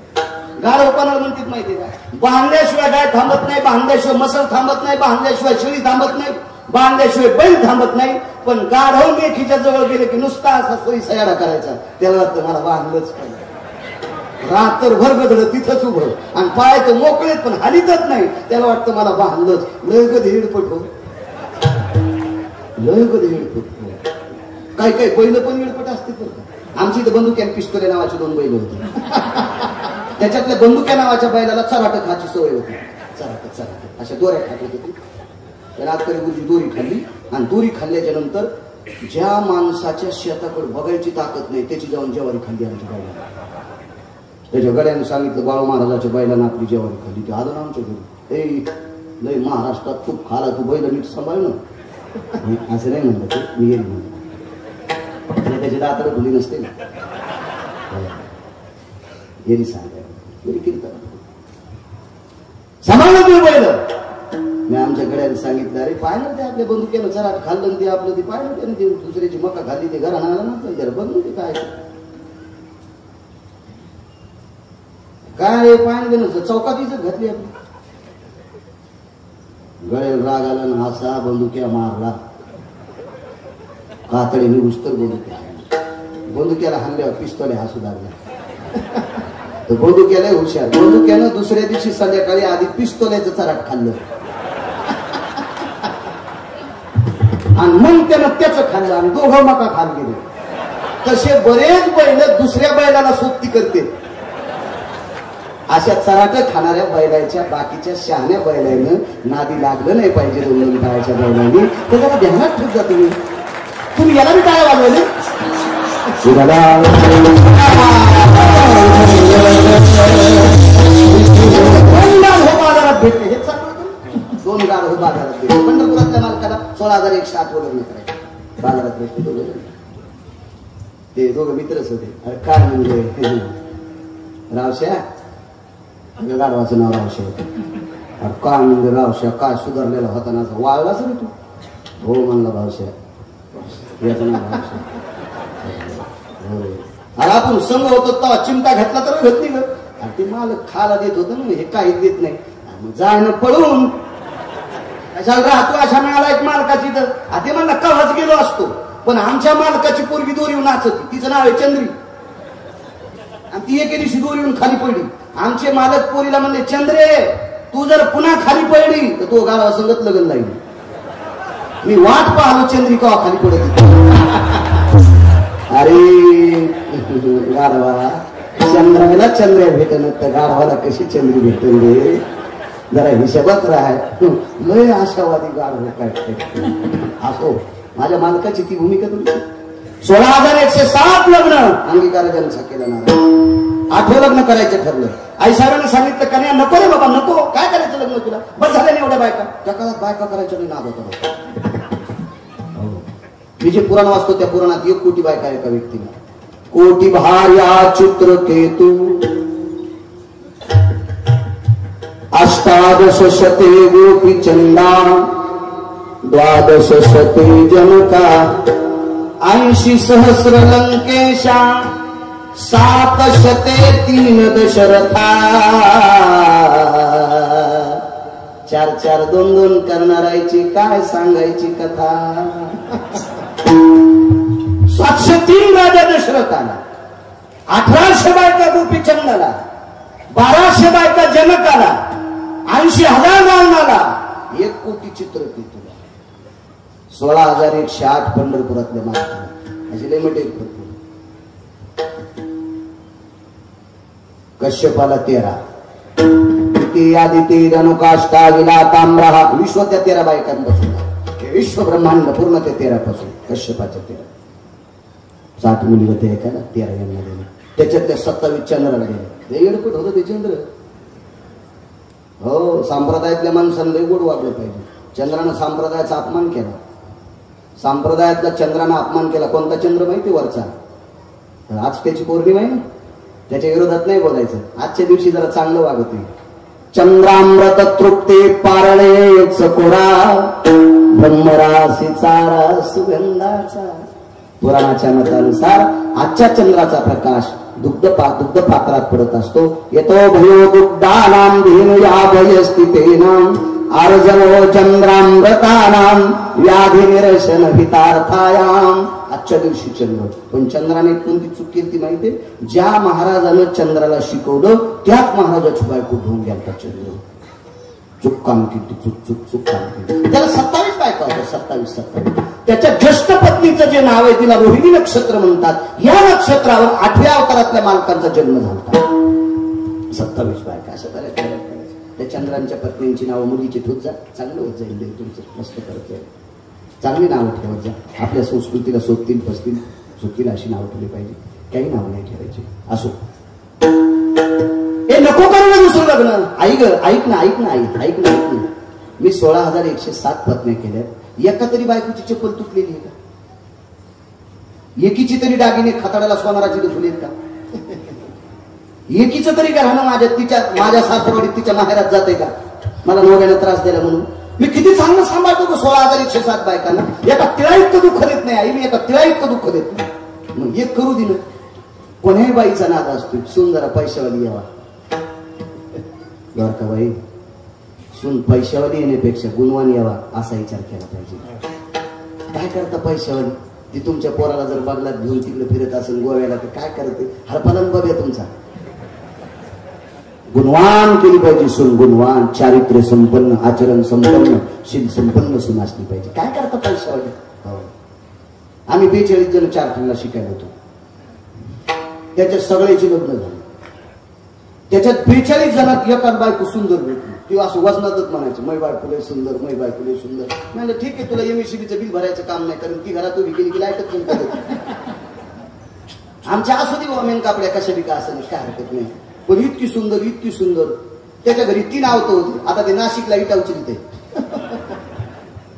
गाढव कोणाला म्हणतात माहितीये का? बांधल्याशिवाय गाय थांबत नाही, बांधल्याशिवाय मसळ थांबत नाही, बांधल्याशिवाय शेळी थांबत नाही, बांधल्याशिवाय बैल थांबत नाही. पण गाढव लेखीच्या जवळ गेले की नुसता असा सोयी सयाडा करायचा. त्याला वाटतं मला बांधलंच पाहिजे. रात्रभर गदड तिथंच उभं आणि पाय तर मोकळेत पण हलितच नाही. त्याला वाटतं मला बांधलंच. लय कधी हिडपट हो, लय कधी हिडपट हो. काही काही बैल पण हिडपट असते. आमची इथं बंदुक्या पिस्तोले नावाची 2 बैल होती. त्याच्यातल्या बंदुक्या नावाच्या बैलाला चराट खायची सवय होती. चराट अशा दोऱ्या खात होती. रात्री गुरुजी दोरी खाल्ली आणि दोरी खाल्ल्याच्या नंतर ज्या माणसाच्या शेताकडे बघायची ताकद नाही त्याची जाऊन जेवारी खाल्ली आमच्या बैलाला. त्याच्या गड्याने सांगितलं बाळू महाराजाच्या बैलानं आपली जेवारी खाल्ली. ते आलं ना आमच्या घरी. ए लय महाराष्ट्रात खूप खाला तू बैल नीट सांभाळ ना. असं नाही म्हणलं ते, मी येईल म्हणलं. त्याची दातड खुली नसते ना. येरी सांगायला कीर्तन सांभाळलं तुम्ही बैल. मी आमच्या गड्याने सांगितलं अरे पाहिलं ते आपल्या बंदुक्यानं चरा खाल्लं ते आपलं ते पाहिलं त्याने ते दुसऱ्याची मका खाल्ली ते घरानं आलं ना त्याला बघ ते काय काय पाहिलं नसतं चौकातीच घातली आपली. गळ्याला राग आला ना असा बंदुक्या मारला. कातडीने उस्तर बंदुक्याला हाणल्यावर पिस्तोले हसू लागला. तर बंदुक्याला हुशार. बंदुक्यानं दुसऱ्या दिवशी संध्याकाळी आधी पिस्तोल्याचं चराट खाल्लं आणि मग त्यानं त्याचं खाल्लं आणि दोघं मका खाल गेले. तसे बरेच बैल दुसऱ्या बैलाला सोबती करते. अशा चराट खाणाऱ्या बैलाच्या बाकीच्या शहाण्या बैलानं नादी लागलं नाही पाहिजे 2 पायाच्या बैलांनी. तर जरा ध्यानात ठेवत जा तुम्ही याला बी काय वाजवले बाजारात भेटले हे चालू 2 गाढव बाजारात भेटले. पंढरपुरातल्या मालकाला 16,108 वगैरे करायचे बाजारात भेटले दोघं. ते दोघं मित्रच होते. अरे काय म्हणजे रावश्या गाढवाचं नाव रावश्या होतं. अरे काय म्हणजे रावश्या काय सुधारलेला होता ना वाळलाच रे तू. हो म्हणला भावश्या याचं नाव रावश्या. अरे आपण संघ होतो तेव्हा चिमटा घेतला तर घेत नाही. अरे ते मालक खाला देत होत ना हे काही देत नाही. जाय ना पळून कशाला राहतो अशा मिळाला एक मालकाची. तर ते म्हणला कवाच गेलो असतो पण आमच्या मालकाची पोरगी दोरीवर नाचत तिचं नाव आहे चंद्री आणि ती एके दिवशी दोरीवरून खाली पडली. आमचे मालक पोरीला म्हणले चंद्रे तू जर पुन्हा खाली पडली तर तो गाडवा संगत लगन लागली. मी वाट पाहलो चंद्री कवा खाली पडत. अरे गाढवा चंद्राला चंद्र भेटन तर गाढवाला कशी चंद्री भेटल रे. जरा हिशोबात राहाय. लय आशावादी गाढव काय असो. माझ्या मालकाची ती भूमिका तुमची. 16,107 लग्न अंगीकार ज्यांचा केला ना. 8वं लग्न करायचं ठरलं. आई साहेबांनी सांगितलं कन्या नको रे बाबा नको. काय करायचं लग्न तुला बस झालं नाही एवढ्या बायका. त्या काळात बायका करायचं नाही नाद होता. मी जे पुराण वाचतो त्या पुराणात 1 कोटी बायका एका व्यक्तीला. कोटी भार्या चित्रकेतू 18 शते गोपी चंदा 12 शते जनका 80 सहस्र लंकेशा 7 शते 3 दशरथा 4 2 करणारायची काय सांगायची कथा. 703 राजा दशरथाला 1800 बायका गोपीचंदाला 1200 बायका जनकाला 80,000 वाहनाला 1 कोटी चित्रकेतूला 16,108 पंढरपुरातल्या मालकाला असे लिमिटेड भरपूर. कश्यपाला 13 किती आदिती धनुकाष्टा विला ताम्रहा विश्व त्या 13 बायकांपासून. विश्व ब्रह्मांड पूर्ण ते 13 पासून. कश्यपाच्या 13 60 मुली होते एकाला 13 यांना दिले. त्याच्यातल्या 27 चंद्राला दिले. ते एडपट होतं ते चंद्र. हो संप्रदायातल्या माणसांना लय गोड वागलं पाहिजे. चंद्रानं संप्रदायाचा अपमान केला. संप्रदायातला चंद्रानं अपमान केला. कोणता चंद्र माहिती वरचा. आज त्याची पौर्णिमा आहे ना त्याच्या विरोधात नाही बोलायचं. आजच्या दिवशी जरा चांगलं वागत नाही. चंद्रामृत तृप्ते पारळे चकोरा ब्रह्मरासी चारा सुगंधाचा. पुराणाच्या मतानुसार आजच्या चंद्राचा प्रकाश दुग्ध पात्रात पडत असतो. येतो भयो दुग्धानां धेनुयाभयस्थितेनां अर्जवो चंद्रामृतानां व्याधी निरसन हितार्थायाम. आजच्या दिवशी चंद्र. पण चंद्राने कोणती चूक केली ती माहितीये. ज्या महाराजानं चंद्राला शिकवलं त्याच महाराजाची बायको घेऊन गेलता चंद्र. चूक काम केली चूक काम केली. त्याला 27 बायका होत्या. 27. त्याच्या ज्येष्ठ पत्नीचं जे नाव आहे तिला रोहिणी नक्षत्र म्हणतात. या नक्षत्रावर 8व्या अवतारातल्या मालकांचा जन्म झाला. 27 बायका असं करायचं. त्या चंद्रांच्या पत्नींची नावं मुलीची ठेवत जा. चांगलं होत जाईल देव तुमचं मस्त करत जाईल. चांगली नावं ठेवत जा. आपल्या संस्कृतीला सोबतील फसतील चुकीला अशी नावं ठेवली पाहिजे. काही नावं नाही ठेवायची. असो हे नको करू ना दुसरं लग्न. ऐक ना मी 16,107 पत्न्या केल्या. एका तरी बायकोची चप्पल तुटलेली आहे का? एकीची तरी दागिने खताडाला सोनाराची दुखलेत का? एकीच तरी का राहणं माझ्या सासरवाडीत तिच्या माहेरात जाते का मला नवऱ्याला त्रास दिला म्हणून? मी किती चांगलं सांभाळतो का 16,107 बायकांना. एका तिळा इतकं दुःख देत नाही आई. मी एका तिळा इतकं दुःख देत नाही. मग एक करू दिलं. कोण्याही बाईचा नाद असतो सून जरा पैशावाली यावा. का बाई सून पैशावाली येण्यापेक्षा गुणवान यावा असा विचार केला पाहिजे. काय करता पैशावाली ती तुमच्या पोराला जर बगलात घेऊन तिकडे फिरत असेल गोव्याला तर काय करते? हरपालन बघ्या तुमचा. गुणवान केली पाहिजे सून. गुणवान चारित्र्य संपन्न आचरण संपन्न शील संपन्न सून असली पाहिजे. काय करता पैशावाली? आम्ही 42 जण 4 ठिकाणी शिकायला होतो. त्याच्यात सगळ्याची लग्न झाली. त्याच्यात 42 जणात एका बायको सुंदर भेटली. ती असं वजनातच म्हणायचं, मै बायकोले सुंदर, मै बायकोले सुंदर. म्हणलं ठीक आहे, तुला एमएससीबीचं बिल भरायचं काम नाही, कारण ती घरात उभी गेली की लाईटच बंद करत. आमच्या असू दे बाबा मेन कापड्या कशा बी का असं काय हरकत नाही, पण इतकी सुंदर इतकी सुंदर. त्याच्या घरी 3 आवतं होती. आता ते नाशिकला इटा उचलते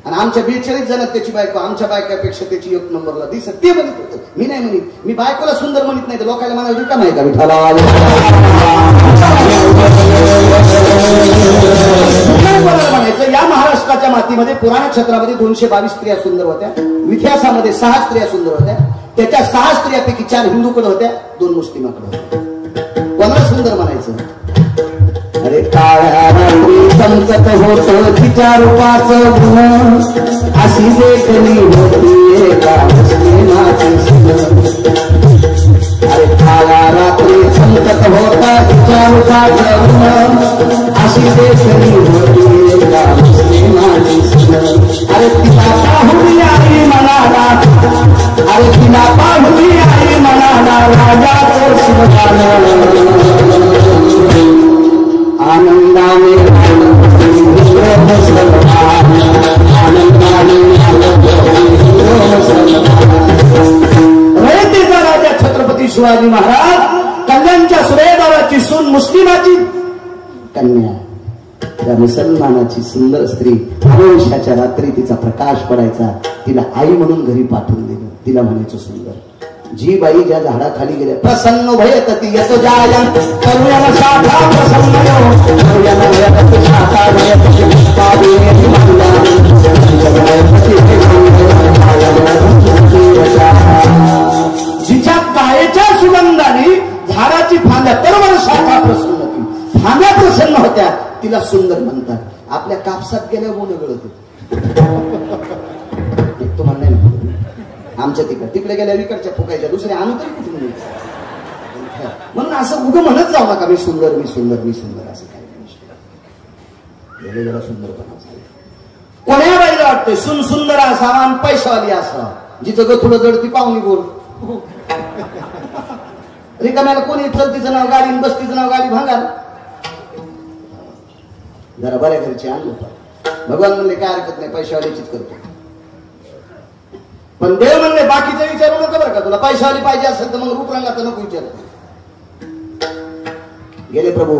आणि आमच्या 42 जणात त्याची बायको आमच्या बायकापेक्षा त्याची 1 नंबरला दिसत. ते म्हणत होतं, मी नाही म्हणत, मी बायकोला सुंदर म्हणत नाही तर लोकांना म्हणायचं का नाही का विठाला म्हणायचं. या महाराष्ट्राच्या मातीमध्ये पुराण क्षेत्रामध्ये 222 स्त्रिया सुंदर होत्या. इतिहासामध्ये 6 स्त्रिया सुंदर होत्या. त्याच्या 6 स्त्रियापैकी 4 हिंदूकडे होत्या, 2 मुस्लिमाकडे होत्या. कोणाला सुंदर म्हणायचं? अरे काळ्या रात्री चमकत होत तिच्या रूपाचं गुण, अशी देखणी होती एका मुस्लिमाची सुन. अरे काळ्या रात्री चमकत होता तिच्या रूपाचं गुण, अशी देखणी होती एका मुस्लिमाची सुन. अरे तिला पाहुणी आई म्हणाला, अरे तिला पाहुणी आई म्हणाला राजाचं शिवगान. आनंदाने रयतेचा राजा छत्रपती शिवाजी महाराज, कल्याणच्या सुभेदाराची सून मुस्लिमाची कन्या, त्या मुसलमानाची सुंदर स्त्री. अमावस्याच्या रात्री तिचा प्रकाश पडायचा, तिला आई म्हणून घरी पाठवून दिलं. तिला म्हणायचं सुंदर. जी बाई ज्या झाडाखाली गेल्या, प्रसन्न भयतती यतो जायं करुयान शाखा प्रसन्नयो करुयान भयतती शाखा भयतती पुष्पादेवी मंगला जिच्या गायेच्या सुगंधाने झाडाची फांद्या बरोबर शाखा प्रसन्न होती, फांद्या प्रसन्न होत्या, तिला सुंदर म्हणतात. आपल्या कापसात गेल्या मुलं गळत तुम्हाला नाही, आमच्या तिकडे गेल्या विकडच्या फुकायच्या, दुसरे आणू तरी कुठून नाही. म्हणून असं उगं म्हणत जाऊ नका मी सुंदर मी सुंदर मी सुंदर, असं काही नाही. सुंदरपणा कोण्या बाईला वाटतंय सुन सुंदर असावा आणि पैशावाली असावा, जिचं गथुडं जड ती पाहुणी बोल. रिकाम्याला कोणी चलतीचं नाव गाडी, बस्तीचं नाव गाडी भांगाल. जरा बऱ्या घरची आणलो भगवान म्हणले काय हरकत नाही, पैशावालीचीच करतो. पण देव म्हणले बाकीचं विचारू नका बरं का, तुला पैशावाली पाहिजे असेल तर मग रूपरंगाचं नको विचार. गेले प्रभू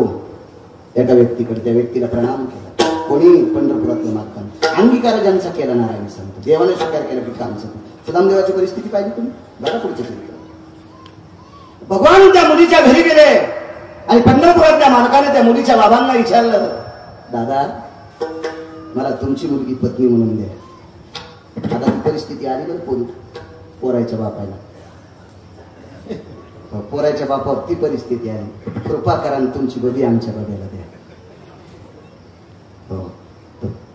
एका व्यक्तीकडे, त्या व्यक्तीला प्रणाम केला. कोणी पंढरपुरातल्या मार्गाने अंगीकार ज्यांचा केला नारायण सांगतो, देवाने स्वीकार केला की काम सांगतो. सदामदेवाची परिस्थिती पाहिजे तुम्ही बघा पुढचं चरित्र. भगवान त्या मुलीच्या घरी गेले आणि पंढरपुरातल्या मालकाने त्या मुलीच्या बाबांना विचारलं, दादा मला तुमची मुलगी पत्नी म्हणून द्या. आता ती परिस्थिती आली बरं पोरायच्या बापाला, पोरायच्या बापावर ती परिस्थिती आली. कृपा करा तुमची बबी आमच्या बब्याला द्या. हो,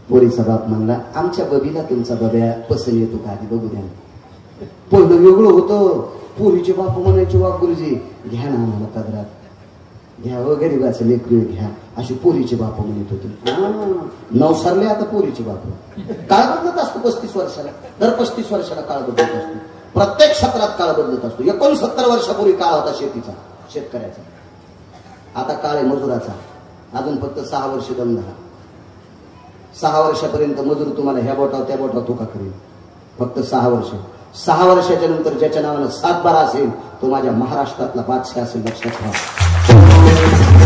पोरीचा बाप म्हणला आमच्या बबीला तुमचा बब्या पसंत येतो का आधी बघू द्या. पहिलं वेगळं होतं, पोरीचे बाप म्हणायचे वा गुरुजी घ्या ना आम्हाला कदरात घ्या, वगैरे गरीबाचं लेकरू घ्या, अशी पोरीचे बाप म्हणत होते. नवसारले आता पोरीचे बाप. काळ बदलत असतो 35 वर्षाला, दर 35 वर्षाला काळ बदलत असतो. प्रत्येक सत्रात काळ बदलत असतो. 69 वर्षापूर्वी काळ होता शेतीचा, शेतकऱ्याचा. आता काळ आहे मजुराचा. अजून फक्त 6 वर्ष दम झाला. 6 वर्षापर्यंत मजूर तुम्हाला ह्या बोटाव त्या बोटाव धोका करेल. फक्त 6 वर्ष. 6 वर्षाच्या नंतर ज्याच्या नावानं 7-12 असेल तो माझ्या महाराष्ट्रातला बादशाह असेल. लक्षात ठेवा.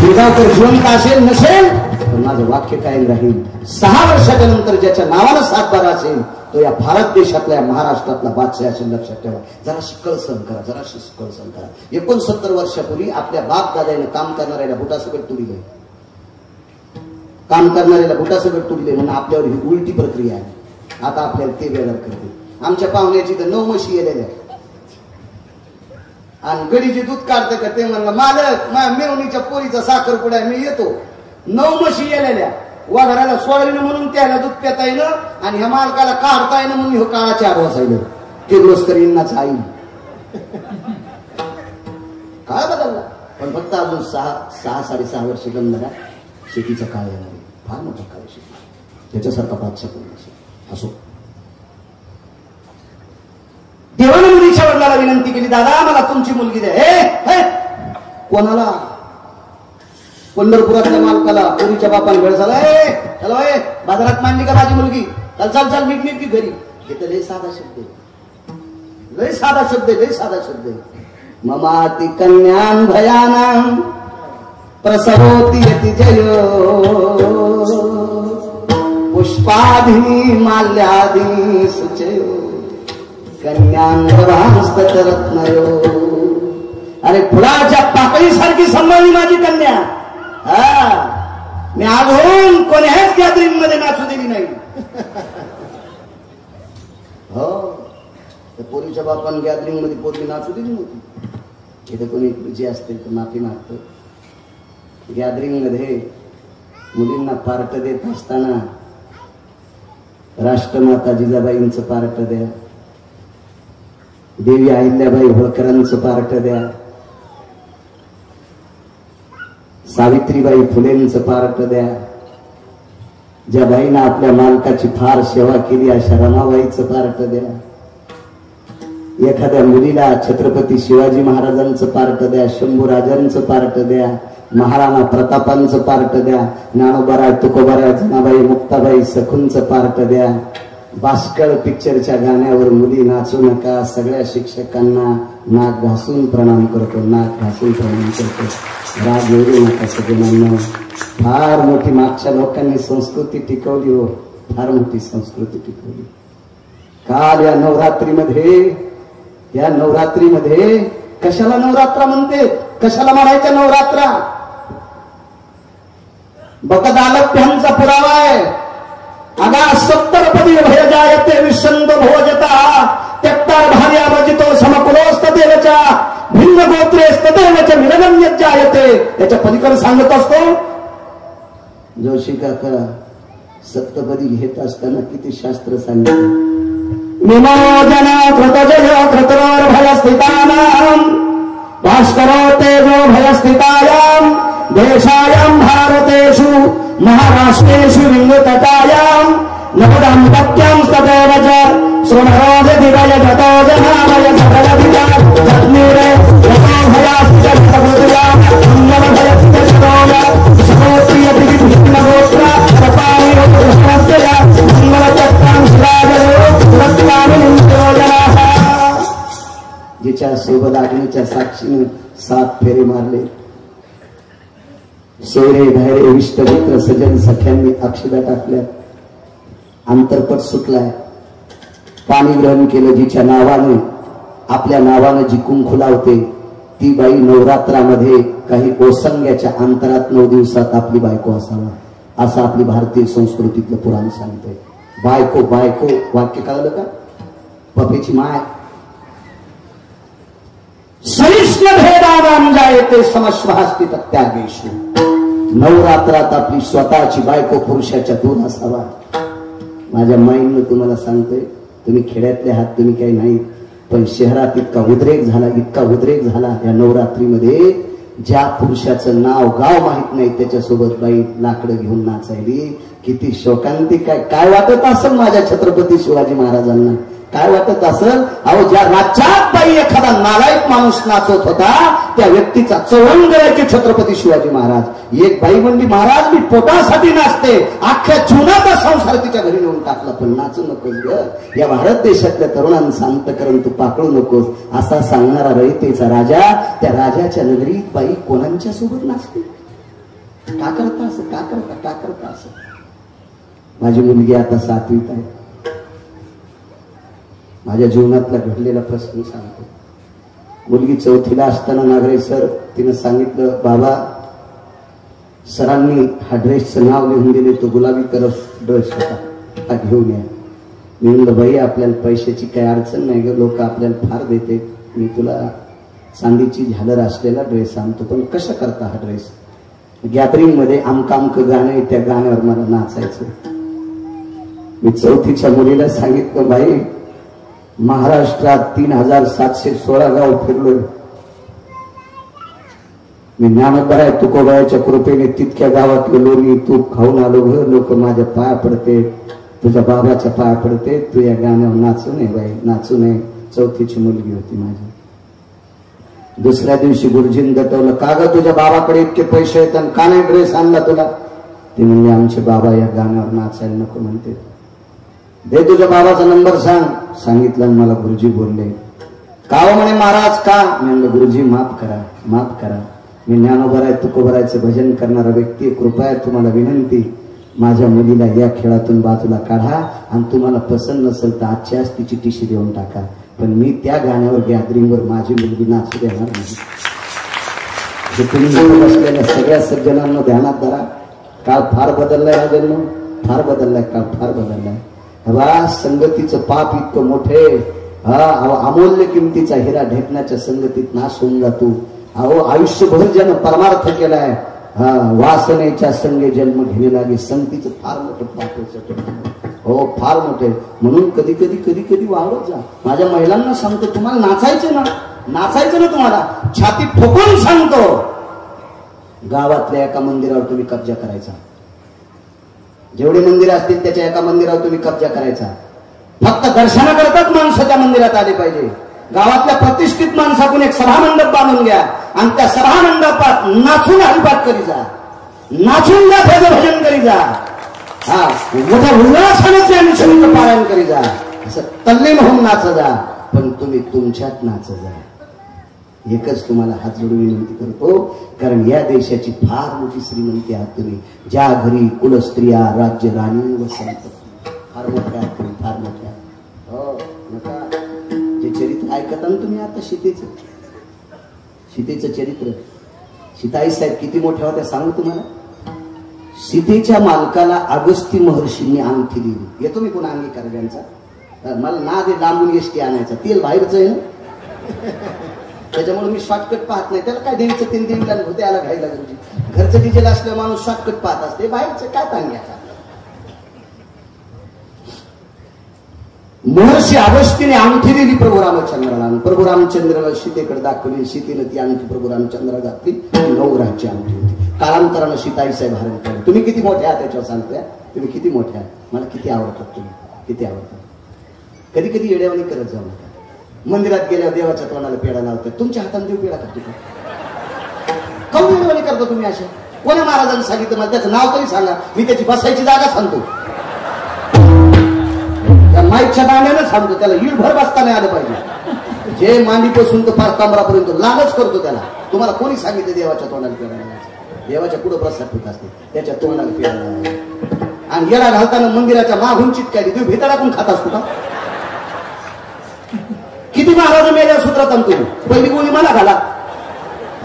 जिवंत असेल नसेल तर माझं वाक्य कायम राहील. 6 वर्षाच्या नंतर ज्याच्या नावानं 7-12 असेल तो या भारत देशातल्या महाराष्ट्रातला बादशाह असेल. लक्षात ठेवा. जरा शिकळ सहन करा, जरा शिकळ सहन करा. 69 वर्षापूर्वी आपल्या बाप दादाने काम करणाऱ्याला बुटासकट तुडीले, काम करणाऱ्याला बुटासकट तुडले म्हणून आपल्यावर ही उलटी प्रक्रिया आहे. आता आपल्याला ते बेदार करते. आमच्या पाहुण्याची तर 9 म्हशी येलेल्या आणि गडीचे दूध काढते का ते म्हणलं मालक माझ्या मेवणीच्या पोरीचा साखरपुडा आहे मी येतो. 9 म्हशी येलेल्या वाघराला सोडलीनं म्हणून त्याला दूध पिता येणं आणि ह्या मालकाला काढता येणं म्हणून काळाच्या आडवासायला किर्लोस्कर इंनाचा आई. काळ बदलला पण फक्त अजून 6-6.5 वर्ष गंधरा शेतीचा काळ येणार आहे. फार मोठा काळ शेती, त्याच्यासारखा बादशाह कोण नसेल. असो, देवानं मुलीच्या वडिलाला विनंती केली, दादा मला तुमची मुलगी द्या. हे कोणाला? पंढरपुरातल्या मालकाला पोरीच्या बापाने वेळ झाला, चला बाजारात मांडली का माझी मुलगी, चल चल चल नीट की घरी. हे तर लय साधा शब्द आहे, लय साधा शब्द आहे, लय साधा शब्द आहे. ममाति कन्यान भयानां प्रसवोति यति जयो पुष्पाधिनी माल्यादिनी सुचयो कन्यांस्तरत्नयो. अरे फुलाच्या पाकळीसारखी सांभाळली माझी कन्या. मी अजून कोण्याच गॅदरिंग मध्ये नाचू दिली नाही. हो, पोरीच्या बापान गॅदरिंग मध्ये पोरगी नाचू दिली नव्हती. इथे कोणी जे असतील तर माफी मागतो. गॅदरिंग मध्ये मुलींना पार्ट देत असताना राष्ट्रमाता जिजाबाईंचं पार्ट द्या, देवी अहिल्याबाई होळकरांचं पार्ट द्या, सावित्रीबाई फुलेंचं पार्ट द्या, ज्या बाईनं आपल्या मालकाची फार सेवा केली अशा रमाबाईचं पार्ट द्या, एखाद्या मुलीला छत्रपती शिवाजी महाराजांचं पार्ट द्या, शंभूराजांचं पार्ट द्या, महाराणा प्रतापांचं पार्ट द्या, ज्ञानोबराय तुकोबराय जनाबाई मुक्ताबाई सखूंचं पार्ट द्या. बास्कळ पिक्चरच्या गाण्यावर मुली नाचू नका. सगळ्या शिक्षकांना नाक घासून प्रणाम करतो, नाक घासून प्रणाम करतो. राग येऊ नका सगळ्यांना. फार मोठी मागच्या लोकांनी संस्कृती टिकवली हो, फार मोठी संस्कृती टिकवली. काल या नवरात्रीमध्ये कशाला नवरात्रा म्हणते, कशाला म्हणायच्या नवरात्रा? बकत आलभ्यांचा पुरावा आहे. अगा 70 पदी भय जायते विसंद भोजता त्यक्तार भार्या भजितो समकुलोस्तदेवचा भिन्न गोत्रेस्तदेवच निरगम्य जायते. याच्या पलीकडे सांगत असतो जोशी काका. सप्तपदी घेत असताना किती शास्त्र सांगितले. विमोचन कृतजय कृतरोर भयस्थितानां भास्करो तेजो भयस्थितायां देशायां भारतेषु महाराष्ट्रेषु विंगतटायां नवदाम्पत्यं तदेव च श्रृणरोदधिवय जतो जनामय सकलभिजा जग्निरे यतो भयास्य जगतगुरुया मंगलभयस्य जतोया सहोत्रियति विष्णुगोत्रा तपानि कृष्णस्य मंगलचक्रां शिराजयो रत्नामिनिंद्रोजनाः. जिच्या सोबत अग्नीच्या साक्षीने 7 फेरे मारले. सोयरे धायरे इष्टमित्र सजन सख्यांनी अक्षदा टाकल्या. अंतरपट सुटलाय. पाणी ग्रहण केलं. जिच्या नावाने आपल्या नावानं जी कुंकू लावते ती बाई नवरात्रामध्ये काही ओसंग्याच्या अंतरात 9 दिवसात आपली बायको असावा, असं आपली भारतीय संस्कृतीतलं पुराण सांगतंय. बायको बायको वाक्य कळलं का? पपेची माय. सहिष्ण भेदानां जायते समश्वास्ति त्यागेषु. नवरात्रात आपली स्वतःची बायको पुरुषाच्या दूर असावा. माझ्या माईंना तुम्हाला सांगतोय, तुम्ही खेड्यातले आहात, तुम्ही काही नाही, पण शहरात इतका उद्रेक झाला या नवरात्रीमध्ये. ज्या पुरुषाचं नाव गाव माहित नाही त्याच्यासोबत बाई लाकडं घेऊन नाचायली. किती शोकांतिक. काय वाटत असेल माझ्या छत्रपती शिवाजी महाराजांना? काय वाटत असेल? अहो, ज्या राज्यात बाई एखादा नालायक माणूस नाचत होता त्या व्यक्तीचा चवण करायचे छत्रपती शिवाजी महाराज. एक बाई म्हणली, महाराज मी पोटासाठी नाचते, अख्ख्या जीवनाचा संसार तिच्या घरी नेऊन टाकला, पण नाचू नकोस ग. या भारत देशातल्या तरुणांचं अंतकरण तू पाकळू नकोस. असा सांगणारा रयतेचा राजा, त्या राजाच्या नगरीत बाई कोणाच्या सोबत नाचते? का करता असं? माझी मुलगी आता 7वीत आहे. माझ्या जीवनातला घडलेला प्रश्न सांगतो. मुलगी 4थीला असताना नागरे सर तिने सांगितलं, बाबा सरांनी हा ड्रेसचं नाव लिहून दिले, तो गुलाबी कलर ड्रेस होता, हा घेऊन या. मी म्हणलं, बाई आपल्याला पैशाची काही अडचण नाही ग, लोक आपल्याला फार देते, मी तुला चांदीची झालर असलेला ड्रेस आणतो, पण कसं करता हा ड्रेस? गॅदरिंग मध्ये आमकामक गाणं, त्या गाण्यावर मला नाचायचं. मी 4थीच्या मुलीला सांगितलं, बाई महाराष्ट्रात 3716 गाव फिरलोय मी. ज्ञानोबराय तुकोबाच्या कृपेने तितक्या गावातले लोणी तूप खाऊन आलो. लोक माझ्या पाया पडते, तुझ्या बाबाच्या पाया पडते, तू या गाण्यावर नाचू नये बाई, नाचू नये. 4थीची मुलगी होती माझी. दुसऱ्या दिवशी गुरुजींनी दटवलं, का ग तुझ्या बाबाकडे इतके पैसे आहेत आणि का नाही ड्रेस आणला तुला? ते म्हणजे आमचे बाबा या गाण्यावर नाचायला नको म्हणते. दे तुझ्या बाबाचा नंबर सांग. सांगितलं मला गुरुजी बोलले, का हो म्हणे महाराज का? मी म्हणलं गुरुजी माफ करा, माफ करा. मी ज्ञानोबराय तुकोबरायचं भजन करणारा व्यक्ती, कृपया तुम्हाला विनंती, माझ्या मुलीला या खेळातून बाजूला काढा आणि तुम्हाला पसंत नसेल तर आजच्याच तिची टीशी देऊन टाका, पण मी त्या गाण्यावर गॅदरिंगवर माझी मुलगी नाचू देणार नाही. हे तुम्ही बसलेल्या सगळ्या सज्जनांना ध्यानात धरा. काळ फार बदललाय राजांनो, फार बदललाय, काळ फार बदललाय. बा संगतीचं पाप इतकं मोठे, अमूल्य किमतीचा हिरा ढेकण्याच्या संगतीत नाश होऊन जातो. अहो आयुष्यभर ज्यानं परमार्थ केलाय, वासनेच्या संगे जन्म घ्यावे लागे, संगतीचं फार मोठं पाप होतं. हो फार मोठे. म्हणून कधी कधी कधी कधी वावरत जा. माझ्या महिलांना सांगतो, तुम्हाला नाचायचं ना, नाचायचं ना, तुम्हाला छाती ठोकून सांगतो, गावातल्या एका मंदिरावर तुम्ही कब्जा करायचा. जेवढे मंदिर असतील त्याच्या एका मंदिरावर तुम्ही कब्जा करायचा. फक्त दर्शनाकरताच माणसं त्या मंदिरात आले पाहिजे. गावातल्या प्रतिष्ठित माणसाकडून एक सभामंडप बांधून घ्या आणि त्या सभामंडपात नाचून हरिपाठ करी जा, नाचून त्याचं भजन करी जा. हा मोठ्या उल्हासाने त्या मिशनीचं पारायण करी जा. असं तल्लीन होऊन नाच जा, पण तुम्ही तुमच्यात नाच जा. एकच तुम्हाला हात जोडून विनंती करतो, कारण या देशाची फार मोठी श्रीमंती आहात तुम्ही. ज्या घरी कुलस्त्रिया राज्य राणी व संत, फार मोठ्या आहात तुम्ही, फार मोठ्या. हो नका. जे चरित्र ऐकता ना तुम्ही आता सीतेचं चरित्र, सीताई साहेब किती मोठ्या होत्या सांगू तुम्हाला. सीतेच्या मालकाला अगस्ती महर्षींनी अंगठी दिली. येतो मी पुन्हा अंगीकार यांचा, मला ना दे लांबून एसटी आणायचा, तेल बाहेरचं आहे ना, त्याच्यामुळे मी शॉर्टकट पाहत नाही. त्याला काय द्यायचं, 3 दिन होते याला घ्यायला गुरुजी. घरचं डिझेल असलं माणूस शॉर्टकट पाहत असते, बाहेरचं काय सांगायचं. महर्षी अगस्तीने अंगठी दिली प्रभू रामचंद्राला. प्रभू रामचंद्राला सीतेकडे दाखवली. सीतेने ती अंगठी प्रभू रामचंद्राला घातली. 9 ग्रहाची अंगठी होती. कालांतरानं सीताई साहेब हरण केलं. तुम्ही किती मोठे आहात त्याच्यावर सांगतोय, तुम्ही किती मोठे आहात. मला किती आवडतात तुम्ही, किती आवडतात. कधी कधी येड्यावानी करत जाऊ नका. मंदिरात गेल्यावर देवाच्या तोंडाला पेढा लावतात, तुमच्या हाताने देव पेढा करतो का? काऊन येड्यावानी करता तुम्ही अशा? कोणा महाराजांनी सांगितलं मला त्याचं नाव तरी सांगा, मी त्याची बसायची जागा सांगतो. त्या माईकच्या दाण्यानं सांगतो, त्याला इळभर बसता नाही आलं पाहिजे. जे मांडीपासून तर फार कमरापर्यंत लालच करतो त्याला. तुम्हाला कोणी सांगितलं देवाच्या तोंडाला पेढा लावायचा? देवाच्या पुढे प्रसाद ठेवत असते, त्याच्या तोंडाला पेढा लावायचा. आणि येडा घालताना मंदिराच्या मागून चिटकायली, तुम्ही भितडा पण खात असतो का? किती महाराज मेल्या सूत्रात आणतो, पहिली गोळी मला घाला.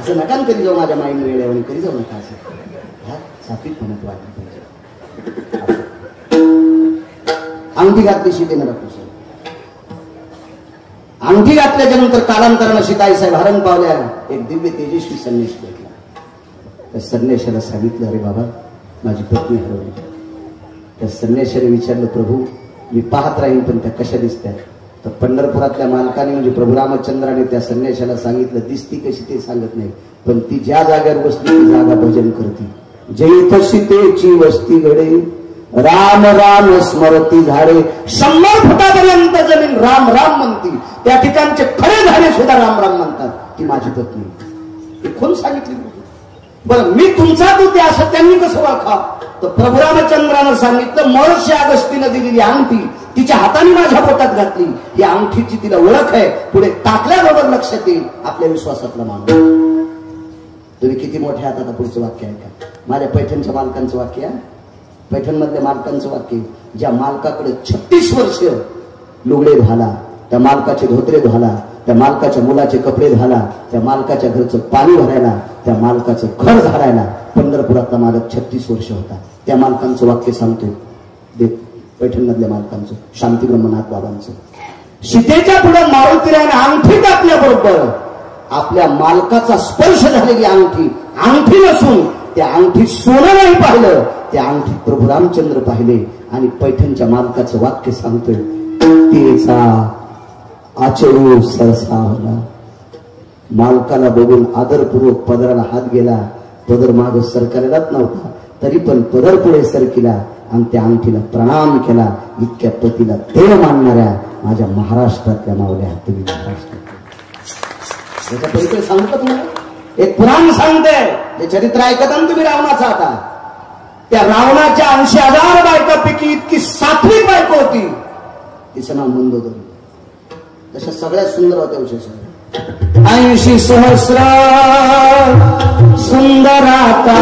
असं नका करी जाऊ, माझ्या माईने वेळेवर करी जाऊ नका. असं सात्विक म्हणत वाटलं पाहिजे. अंगठी घातली सीतेनं राखून. अंगठी घातल्याच्या नंतर कालांतरानं सीताई साहेब हरण पावल्या. एक दिव्य तेजस्वी संन्यास भेटला. त्या संन्याशाला सांगितलं, अरे बाबा माझी पत्नी हरवली. त्या संन्याशाने विचारलं, प्रभू मी पाहत राहीन पण त्या कशा दिसत्या? तर पंढरपुरातल्या मालकाने म्हणजे प्रभू रामचंद्राने त्या संन्याशाला सांगितलं, दिसती कशी ते सांगत नाही, पण ती ज्या जागेवर बसली ती जागा भजन करती. जैथ सीतेची वस्ती घडे, राम राम स्मरती झाडे, 100 फुटापर्यंत जमीन राम राम म्हणती. त्या ठिकाणचे खरे झाडे सुद्धा राम राम म्हणतात. ती माझी पत्नी. ती कोण सांगितली? बरं मी तुमचा तू ते असं त्यांनी कसं ओळखा? तर प्रभू रामचंद्रानं सांगितलं, महर्षी अगस्तीनं दिलेली अंगठी तिच्या हाताने माझ्या पोटात घातली. या अंगठीची तिला ओळख आहे. पुढे टाकल्याबरोबर लक्षात येईल आपल्या विश्वासातला माणूस. तुम्ही किती मोठे आहात. आता पुढचं वाक्य आहे का? माझ्या पैठणच्या मालकांचं वाक्य आहे, पैठण मधल्या मालकांचं वाक्य. ज्या मालकाकडे 36 वर्ष लुगडे घाला, त्या मालकाचे धोत्रे घाला, त्या मालकाच्या मुलाचे कपडे घाला, त्या मालकाच्या घरचं पाणी भरायला, त्या मालकाचं घर झाडायला पंढरपुरातला मालक 36 वर्ष होता. त्या मालकांचं वाक्य सांगतोय, पैठण मधल्या मालकांचं, शांती ब्रह्मनाथ बाबांचं. सीतेच्या पुढे मारुतीरायाने अंगठी घातल्याबरोबर आपल्या मालकाचा स्पर्श झालेली अंगठी, अंगठी नसून त्या अंगठीत सोनं नाही पाहिलं, त्या अंगठीत प्रभू रामचंद्र पाहिले. आणि पैठणच्या मालकाचं वाक्य सांगतोय, तिचा आचरू सरसावला. मालकाला बघून आदरपूर्वक पदराला हात गेला. पदर माग सरकारलाच नव्हता, तरी पण पदर पुढे सरकिला आणि त्या अंगठीला प्रणाम केला. इतक्या पतीला देव मानणाऱ्या माझ्या महाराष्ट्रातल्या मावल्या, तुम्ही महाराष्ट्रात याच्या पलीकडे सांगू का तुम्हाला? एक पुराण सांगते, हे चरित्र ऐकता ना तुम्ही रावणाचं. आता त्या रावणाच्या 80,000 बायकापैकी इतकी सात्विक बायको होती, तिचं नाव मंदोदरी. तशा सगळ्यात सुंदर होत्या विशेष. 80 सहस्र सुंदराता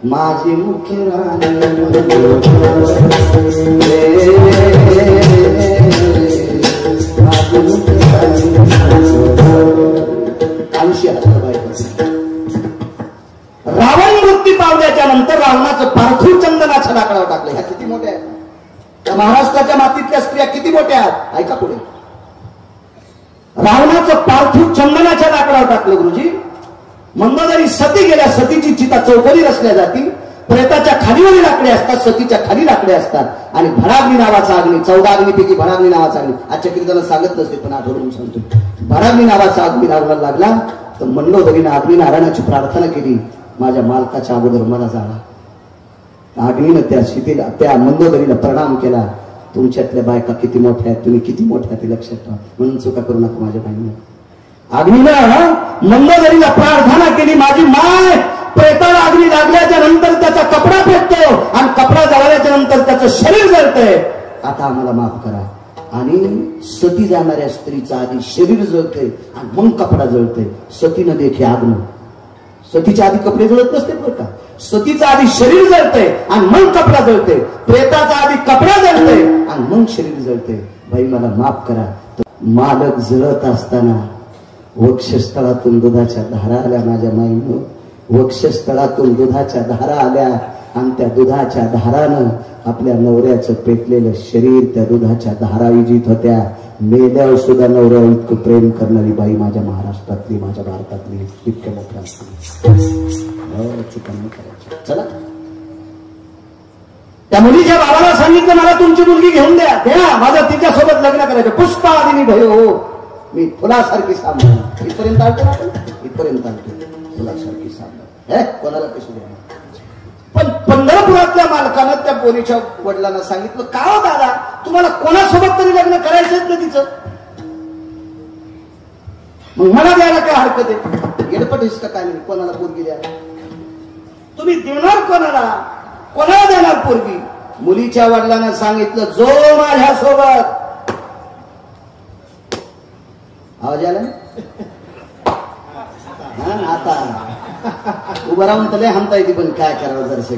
माझी मुख्य राणी 80,000 बायका. रावण मृत्यू पावल्याच्या नंतर रावणाचं पार्थिव चंदनाच्या लाकडावर टाकलं. ह्या किती मोठ्या आहेत? त्या महाराष्ट्राच्या मातीतल्या स्त्रिया किती मोठ्या आहेत? ऐका पुढे. रावणाचं पार्थिव चंदनाच्या लाकडावर टाकलं गुरुजी. मंदोदरी सती गेल्या, सतीची चिता चौकोनी रचल्या जाती. प्रेताच्या खालीवरील लाकडे असतात, सतीच्या खाली लाकडे असतात. आणि भडाग्नी नावाचा अग्नी, 14 अग्नीपैकी भडाग्नी नावाचा अग्नी, आजच्या कीर्तनात सांगत नसते पण आठवडून सांगतो. भडाग्नी नावाचा अग्नी रावणाला लागला तर मंदोदरीनं अग्निनारायणाची प्रार्थना केली, माझ्या मालकाच्या अगोदर मला जाळा. अग्नीनं त्या मंदोदरीला प्रणाम केला, तुमच्यातल्या बायका किती मोठ्या आहेत, तुम्ही किती मोठ्या आहेत ते लक्षात ठेवा, म्हणून चुका करू नका माझ्या बहिणी. अग्नीनं मंदोदरीला प्रार्थना केली, माझी माय प्रेताला अग्नी लागल्याच्या नंतर त्याचा कपडा पेटतो आणि कपडा जळाल्याच्या नंतर त्याचं शरीर जळतंय, आता आम्हाला माफ करा. आणि सती जाणाऱ्या स्त्रीचा आधी शरीर जळतंय आणि मग कपडा जळतंय. सतीनं देखील आग्न, सतीच्या आधी कपडे जळत नसते बरं का, सतीचा आधी शरीर जळतंय आणि मग कपडा जळतंय. प्रेताचा आधी कपडा जळतंय आणि मग शरीर जळतंय. बाई मला माफ करा. मालक जळत असताना वक्षस्थळातून दुधाच्या धारा आल्या माझ्या माईनं, वक्षस्थळातून दुधाच्या धारा आल्या आणि त्या दुधाच्या धारानं आपल्या नवऱ्याचं पेटलेलं शरीर त्या दुधाच्या धारा विजित होत्या. मेल्यावर सुद्धा नवऱ्यावर इतकं प्रेम करणारी बाई माझ्या महाराष्ट्रातली, माझ्या भारतातली इतक्या मोठ्या चुका नाही करायच्या. चला, त्या मुलीच्या बाबाला सांगितलं, मला तुमची मुलगी घेऊन द्या, द्या, माझं तिच्यासोबत लग्न करायचं. पुष्पादिनी भयो हो, मी फुलासारखी सांभाळ. इथपर्यंत आलतो ना आपण, इथपर्यंत आलतो. फुलासारखी सांभाळ, कोणाला कशी द्या. पण पंढरपुरातल्या मालकानं त्या पोरीच्या वडिलांना सांगितलं, का हो दादा, तुम्हाला कोणासोबत तरी लग्न करायचंच ना तिचं, मग मला द्यायला काय हरकत आहे? येडपटीस का काय नाही, कोणाला पोरगी द्या, तुम्ही देणार कोणाला, कोणाला देणार पोरगी? मुलीच्या वडिलांना सांगितलं, जो माझ्यासोबत, आवाज आला आता उभं राहून तर लय हाणता येते, पण काय करावं जरासं.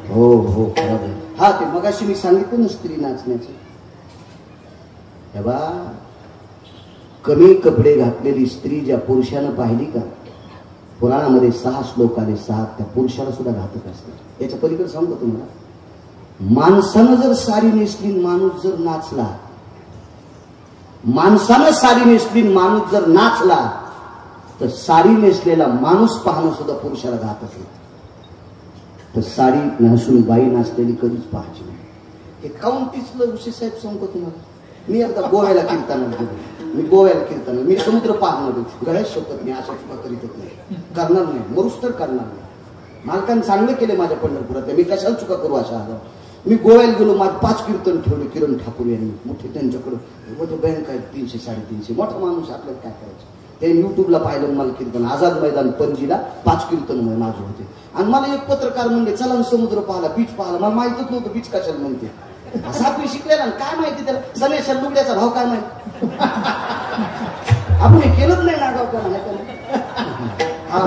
हो हो खरं. हा, ते मगाशी मी सांगितलं ना स्त्री नाचण्याचं. हे बा, कमी कपडे घातलेली स्त्री ज्या पुरुषानं पाहिली का, पुराणामध्ये 6 श्लोक आले, 6 त्या पुरुषाला सुद्धा घातक असते. याच्या पलीकडे सांगतो तुम्हाला, माणसानं जर साडी नेसली, माणूस जर नाचला, माणसानं साडी नेसली, माणूस जर नाचला, तर साडी नेसलेला माणूस पाहणं सुद्धा पुरुषाला घातक आहे. तर साडी नेसून बाई नाचलेली कधीच पाहायची नाही. हे काऊन तिथलं ऋषी साहेब सांगतो तुम्हाला. मी आता गोव्याला कीर्तनाला गेलो, मी गोव्याला कीर्तन, मी समुद्र पाहणार गळ्यात शकत नाही, अशा चुका करीतच नाही, करणार नाही, मरुस तर करणार नाही. मालकाने चांगलं केलं माझ्या पंढरपुरात, मी कशाला चुका करू अशा आलो. मी गोव्याला गेलो, माझे 5 कीर्तन ठेवले किरण ठाकूर यांनी, मोठे त्यांच्याकडे मोठे बँक आहेत, 300 350, मोठा माणूस, आपल्याला काय करायचं. ते युट्यूबला पाहिलं मला कीर्तन, आझाद मैदान पणजीला 5 कीर्तन माझे होते. आणि मला एक पत्रकार म्हणले, चला समुद्र पाहिला, बीच पाहिला. मला माहितच नव्हतं बीच कशाला म्हणते. 7वी शिकलेला, काय माहिती त्याला सनेशा लुगड्याचा भाव काय माहिती. आपण हे केलंच नाही ना गावकाला,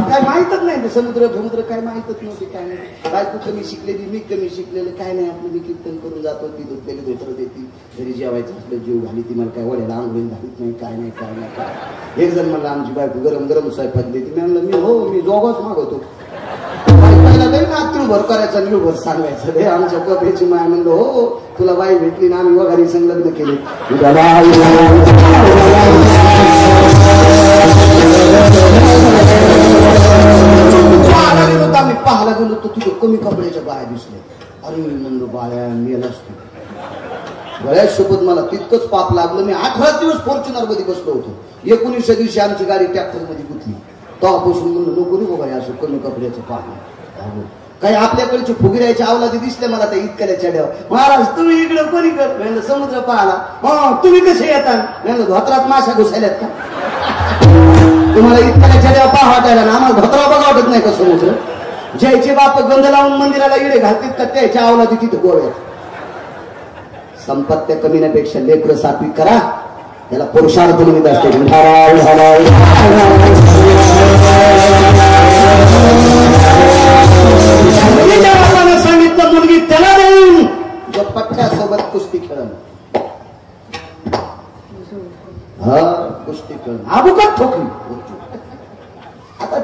काय माहितच नाही. ते समुद्र काय माहितच नव्हते, काय नाही. बायको कमी शिकलेली, मी कमी शिकलेलं, काय नाही. आपलं मी कीर्तन करून जातो, ती धुतलेली धोतर देते, घरी जेवायचं आपलं जीव घाली, ती मला काय वड्याला आंघोळी घालीत नाही, काय नाही काय नाही काय. एक जण म्हणलं, आमची बायको गरम गरम स्वयंपाक देते. मी म्हणलं, मी जोगच मागवतो. बायकाला काही रात्रीभर करायचा, निवभर सांगायचं, रे आमच्या कपेची माय. म्हणलं, हो तुला बाई भेटली ना, आम्ही वगैरे संलग्न केले. आम्ही पाहायला गेलो तर तुझे कमी कपड्याच्या बाया दिसले. अरे म्हणलो, बाळ्या मेलाच तू. गळ्यात सोबत मला तितकंच पाप लागलं. मी 18 दिवस फॉर्च्युनर मध्ये बसलो होतो. 19व्या दिवशी आमची गाडी ट्रॅक्टर मध्ये गुंतली. तेव्हापासून म्हणलं, नको रे बाबा असं कमी कपड्याचं पाहणं. काही आपल्याकडचे फुगिरायचे आवलादी दिसले मला त्या इतक्याला चढ्यावर. महाराज तुम्ही इकडे कोणी कर म्हणलं समुद्र पाहला. तुम्ही कसे येता म्हणलं धोत्रात माशा घुसायल्यात का तुम्हाला इतक्याला चढ्यावर पाहा वाटायला ना आम्हाला धोत्रा बघा वाटत नाही का समुद्र. ज्याचे बाप गंध लावून मंदिराला इडे घालतील का त्याच्या आवलादी तिथे गोव्यात. संपत्त्या कमीण्यापेक्षा लेकर सात्विक करा त्याला पुरुषार्थ म्हणत असते. सांगितलं मुलगी त्याला देऊन जो पट्ट्यासोबत कुस्ती खेळण. कुस्ती खेळण अबुकट ठोकली. आता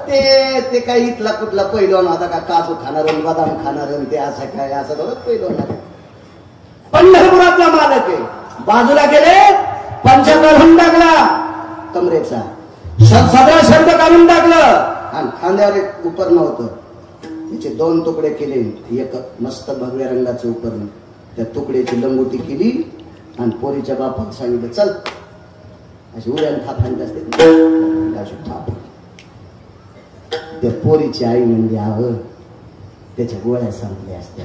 ते काही इथला कुठला पहिलवान होता का काजू खाणार बदाम खाणार ते असं काय असं थोडंच पहिलवान. पंढरपुरातला मालक आहे. बाजूला गेले पंचा काढून टाकला कमरेचा सगळा शब्द काढून टाकलं आणि खांद्यावर एक उपरण होतं त्याचे 2 तुकडे केले. एक मस्त भगव्या रंगाचं उपरण त्या तुकड्याची लंगोटी केली आणि पोरीच्या बापाला सांगितलं चल अशी उड्यान थाप हाणत असते थाप. त्या पोरीची आई म्हणजे आव त्याच्या गोळ्या संपल्या असत्या.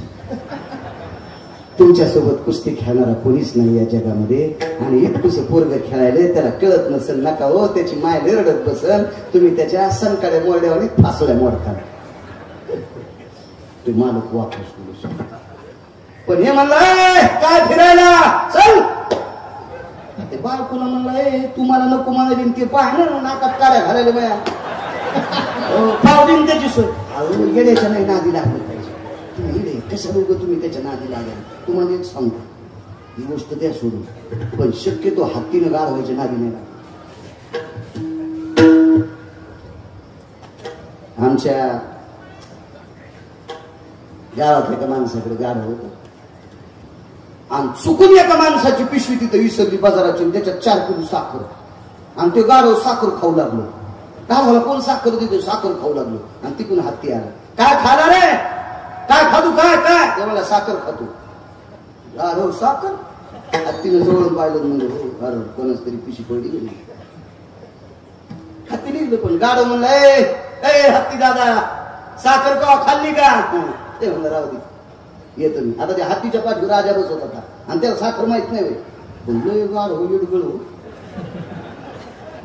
तुमच्यासोबत कुस्ती खेळणारा कोणीच नाही या जगामध्ये. आणि इतकुसे पोरग खेळायले त्याला कळत नसेल नका हो त्याची माय रडत बसल तुम्ही त्याच्या सणकाड्या मोरड्यावर फासोड्या मोडता. ते मालक वापस पण हे म्हणलं काय फिरायला चल. ते बाळकुला म्हणलं तुम्हाला नको म्हणाली ते पाहणं नाकात काड्या घालायला बाया पावडीन त्याची सोय येण्याच्या नाही नादी लागली पाहिजे. तुम्ही इडे कशा लोक तुम्ही त्याच्या नादी लागल्या. तुम्हाला एक सांगतो ही गोष्ट द्या सोडून पण शक्यतो हत्तीनं गाड व्हायच्या नादी नाही लागली. आमच्या गावात एका माणसाकडे गाड होत आणि चुकून एका माणसाची पिशवी तिथं विसरली बाजाराची त्याच्यात 4 किलो साखर आणि ते गाढव साखर खाऊ लागलो. गावाला कोण साखर देतो साखर खाऊ लागलो आणि तिकडून हत्ती आला. काय खाला रे काय खातो काय काय ते मला साखर खातो. गाढव साखर हत्तीनं जवळून पाहिलं म्हणजे हो कोणाच तरी पिशवी पडली गेली. हत्ती निघलं पण गाढव म्हणलं ए हत्ती दादा साखर कवा खाल्ली का ते म्हणलं राहू दे येतो मी. आता त्या हत्तीच्या पाठी राजा बसत होता आणि त्याला साखर माहित नाही पण लय गाढव येडगळ हो.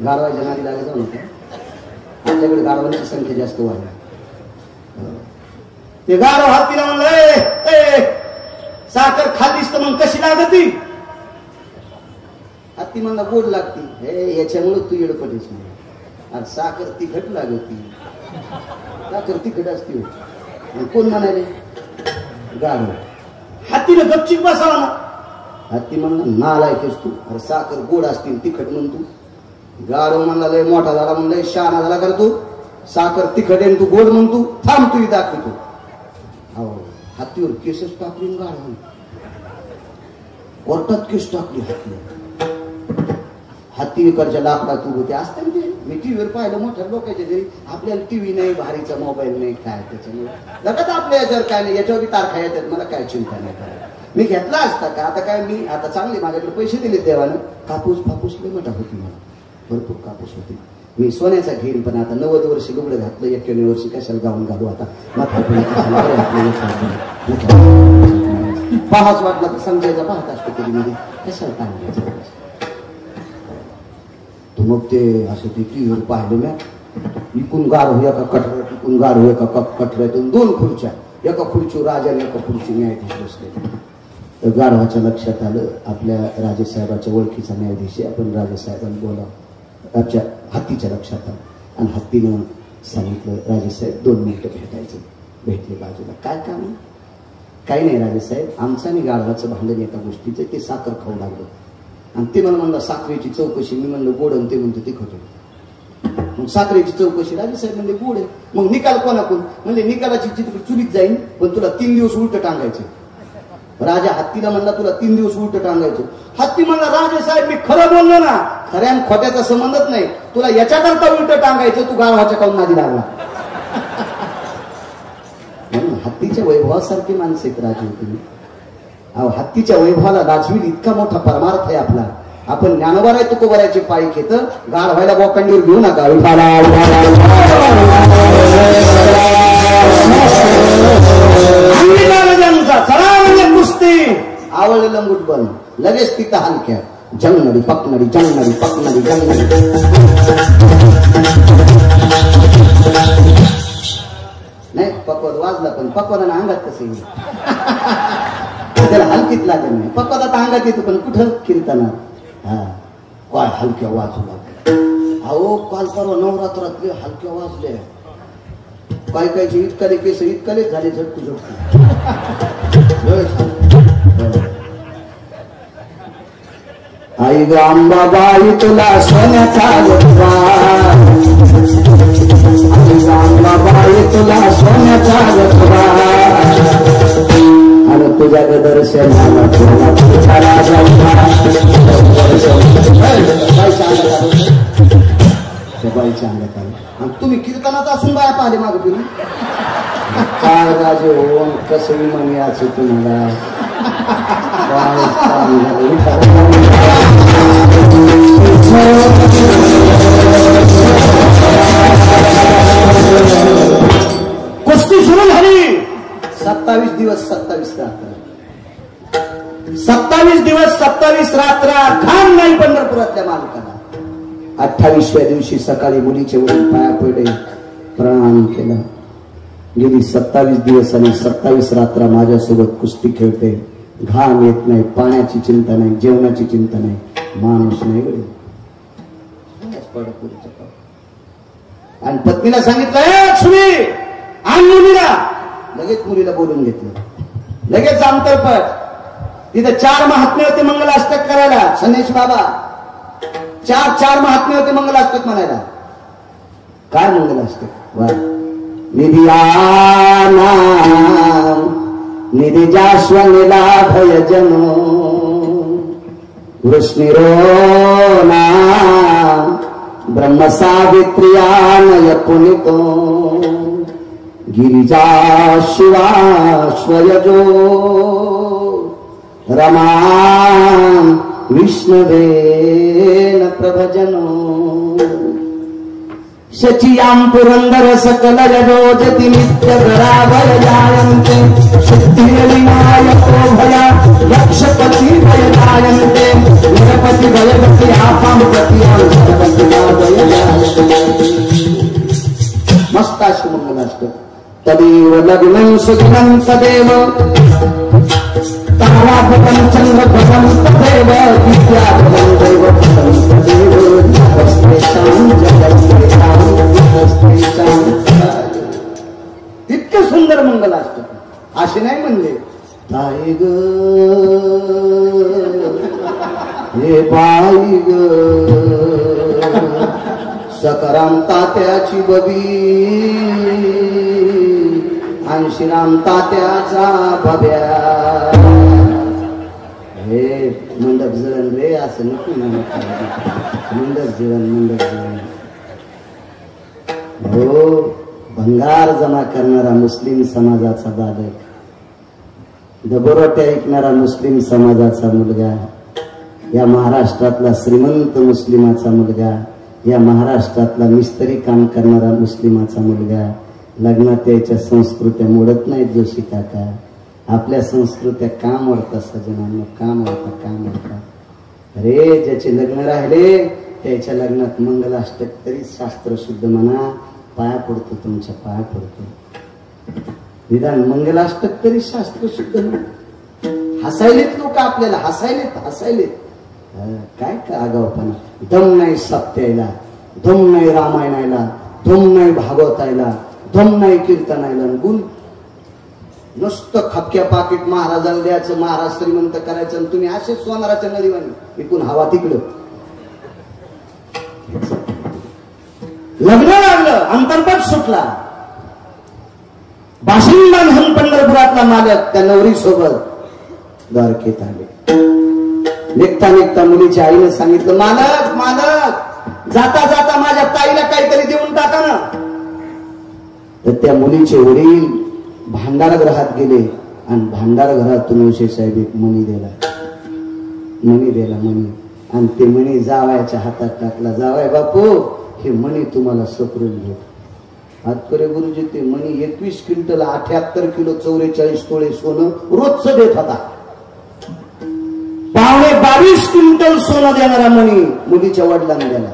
गाढवाच्या नादी लागायचं नव्हतं. आपल्याकडे गाढवांची संख्या जास्त वाढली. ते गाढव हत्तीला म्हणलं साखर खाल्लीस तर मग कशी लागती. हत्ती म्हणला गोड लागती. हे याच्यामुळे तू येडपटीस नाही. साखर तिखट लागती. साखर तिखट असती. कोण म्हणाले गाढव. हत्तीनं गपचीप बसावा ना. हत्ती म्हणला नालायकच तू. अरे साखर गोड असतील तिखट म्हणतो. गाढव म्हणला लय मोठा झाला म्हणलं शहाणा झाला कर तू. साखर तिखट आहे तू गोड म्हणतो. थांब तू दाखवतो. हो हत्तीवर केसच टाकली गाढव. कोर्टात केस टाकली हत्तीवर. हत्तीकडच्या लाकडात उभं ते असतं ते मी टीव्हीवर पाहिलं मोठ्या लोकांच्या घरी. आपल्याला टीव्ही नाही भारीचा मोबाईल नाही काय त्याच्यामुळे लगत आपल्या याच्यावर काय नाही याच्यावर तारखा येतात. मला काय चिंता नाही करायला. मी घेतला असता का आता काय मी आता चांगले माझ्याकडे पैसे दिले देवानं. कापूस लय मोठा होती मला भरपूर कापूस होती. मी सोन्याचा घेईन पण आता 90 वर्ष लुगडं घातलं 91 वर्षी कशाला गाऊन घालू आता पाहाच वाटला तर समजायचा पाहत असतो कधी मध्ये कशाला काय तो. मग ते असं ते टीव्हीवर पाहिलं मी इकून गार होया का कटऱ्यात इकून गार होया का कटऱ्यातून 2 खुर्च्या एका खुर्चीवर राजा आणि एका खुर्ची न्यायाधीश बसले. तर गाढवाच्या लक्षात आलं आपल्या राजेसाहेबाच्या ओळखीचा न्यायाधीश आपण राजेसाहेबांनी बोलावं. आमच्या हत्तीच्या लक्षात आलं आणि हत्तीनं सांगितलं राजेसाहेब 2 मिनिटं भेटायचं. भेटले बाजूला काय काम. काही नाही राजेसाहेब आमचं आणि गाढवाचं भांडण एका गोष्टीचं ते साखर खाऊ लागलं आणि ते मला म्हणलं साखरेची चौकशी. मी म्हणलं गोड आणि ते म्हणतो तिखट. मग साखरेची चौकशी राजेसाहेब म्हणजे गोड आहे. मग निकाल कोणाकोण म्हणजे निकालाची चित्र चुलीत जाईन पण तुला 3 दिवस उलट टांगायचे. राजा हत्तीला म्हणला तुला 3 दिवस उलट टांगायचं. हत्ती म्हणला राजेसाहेब मी खरं बोललो ना. खऱ्या खोट्याचा संबंधच नाही. तुला याच्याकरता उलट टांगायचं तू गाढवाच्या काऊन नादी लागला. म्हणून हत्तीच्या वैभवासारखी माणसं आहेत राजू तुम्ही. अहो हत्तीच्या वैभवाला राजवीर इतका मोठा परमार्थ आहे आपला. आपण ज्ञानोबाराय तुकोबारायचे पायी घेत गाढ व्हायला बोकांडीवर घेऊ नका. चला म्हणजे कुस्ती आवडलं लंगूट बन लगेच तिथं हलक्या जंगनडी पकनडी जंगनडी पकनडी जंगनडी नाही पकवत वाजला पण पकवादानं अंगात कसं येईल त्याला हलकीत लागेल नाही पकवादात अंगात येतो पण कुठं कीर्तनात हा काय हलक्या वाजू लागले अहो काल परवा नवरात्रातले हलक्या वाजले काय कायचे इतकाले केस इतकालेच झाले झटकू झटकू आई ग अंबाबाई तुला सोन्याचा गजरा आई ग अंबाबाई तुला सोन्याचा गजरा आणि तुझ्या ग दर्शनाला तुला तुझ्या बाईच्या अंगात आलं आणि तुम्ही कीर्तनात असून बाया पाहिले माग तुम्ही काय राजे हो कसं म्हणे याच तुम्हाला कुस्ती सुरू झाली 27 दिवस 27 रात्र 27 दिवस 27 रात्र घाम नाही पंढरपुरातल्या मालकाला 28व्या दिवशी सकाळी मुलीचे वडील पाया पडले प्रणाम केला गेली 27 दिवस आणि 27 रात्र माझ्यासोबत कुस्ती खेळते घाम येत नाही पाण्याची चिंता नाही जेवणाची चिंता नाही माणूस नाही गडे आणि पत्नीला सांगितलं लक्ष्मी आण मुलीला लगेच मुलीला बोलून घेतलं लगेच अंतरपट तिथे 4 महात्मे होते मंगलाष्टक करायला संन्यासी बाबा 4 महात्मे होते मंगलाष्टक म्हणायला काय मंगलाष्टक वा निधियाना निधि जास्वनिला भयजनो वृष्णिरोना ब्रह्म सावित्र्यानय पुनितो गिरिजा शिवा स्वयजो रमा विष्णुवेन प्रभजनो शचियां पुरंदर सकल रजोजति नित्य धराभय जायन्ते सिद्धिर्विनायको भया यक्षपति भय जायन्ते निरपति भयपति आपां प्रतियां सरपति भय जायन्ते मस्ताश्र मंगलाष्टक तदेव लग्नं सुग्नं तदेव तारापतं चन्द्रपतं तदेव विद्यापतं दैवपतं तदेव इतकं सुंदर मंगलाष्टक असे नाही म्हणले ताई ग हे बाई ग सकाराम तात्याची बबी अंशीराम तात्याचा बब्या हे मंडप जळण रे असं नको मंडप जळण हो भंगार जमा करणारा मुस्लिम समाजाचा बालक दबरोट्या ऐकणारा मुस्लिम समाजाचा मुलगा या महाराष्ट्रातला श्रीमंत मुस्लिमाचा मुलगा या महाराष्ट्रातला मिस्त्री काम करणारा मुस्लिमाचा मुलगा लग्नात याच्या संस्कृत्या मोडत नाहीत जोशी काका आपल्या संस्कृत्या का मोडतात सजनांना का मोडतात अरे ज्याचे लग्न राहिले त्याच्या लग्नात मंगलाष्टक तरी शास्त्र शुद्ध म्हणा पाया पडतो तुमच्या पाया पडतो निदान मंगलाष्टक तरी शास्त्र शुद्ध म्हणा हसायलेत लोक आपल्याला हसायलेत काय का आगावपणा दम नाही सत्यायला दम नाही रामायणाला दम नाही भागवतायला दम नाही कीर्तनायला गुण नुसतं खपक्या पाकिट महाराजाला द्यायचं महाराज श्रीमंत करायचं आणि तुम्ही असेच सोनाराच्या नदीवानी इकून हवा तिकडं लग्न लागलं अंतर्पट सुटला बाशिंदा म्हणून पंढरपुरातला मालक त्या नवरी सोबत द्वारकेत आले निघता मुलीच्या आईने सांगितलं मालक जाता जाता माझ्या ताईला काहीतरी देऊन टाका ना तर त्या मुलीचे वडील भांडारगृहात गेले आणि भांडारगृहातून उशे साहेब एक मणी दिला आणि ते मणी जावयाच्या हातात टाकला जावाय बापू हे मणी तुम्हाला सपरून घेऊ हातकरे गुरुजी ते म्हणे 21 क्विंटल 78 किलो 44 तोळे सोनं रोजचं देत होता. 22 क्विंटल सोनं देणारा म्हणे मुलीच्या वडिलांना दिला.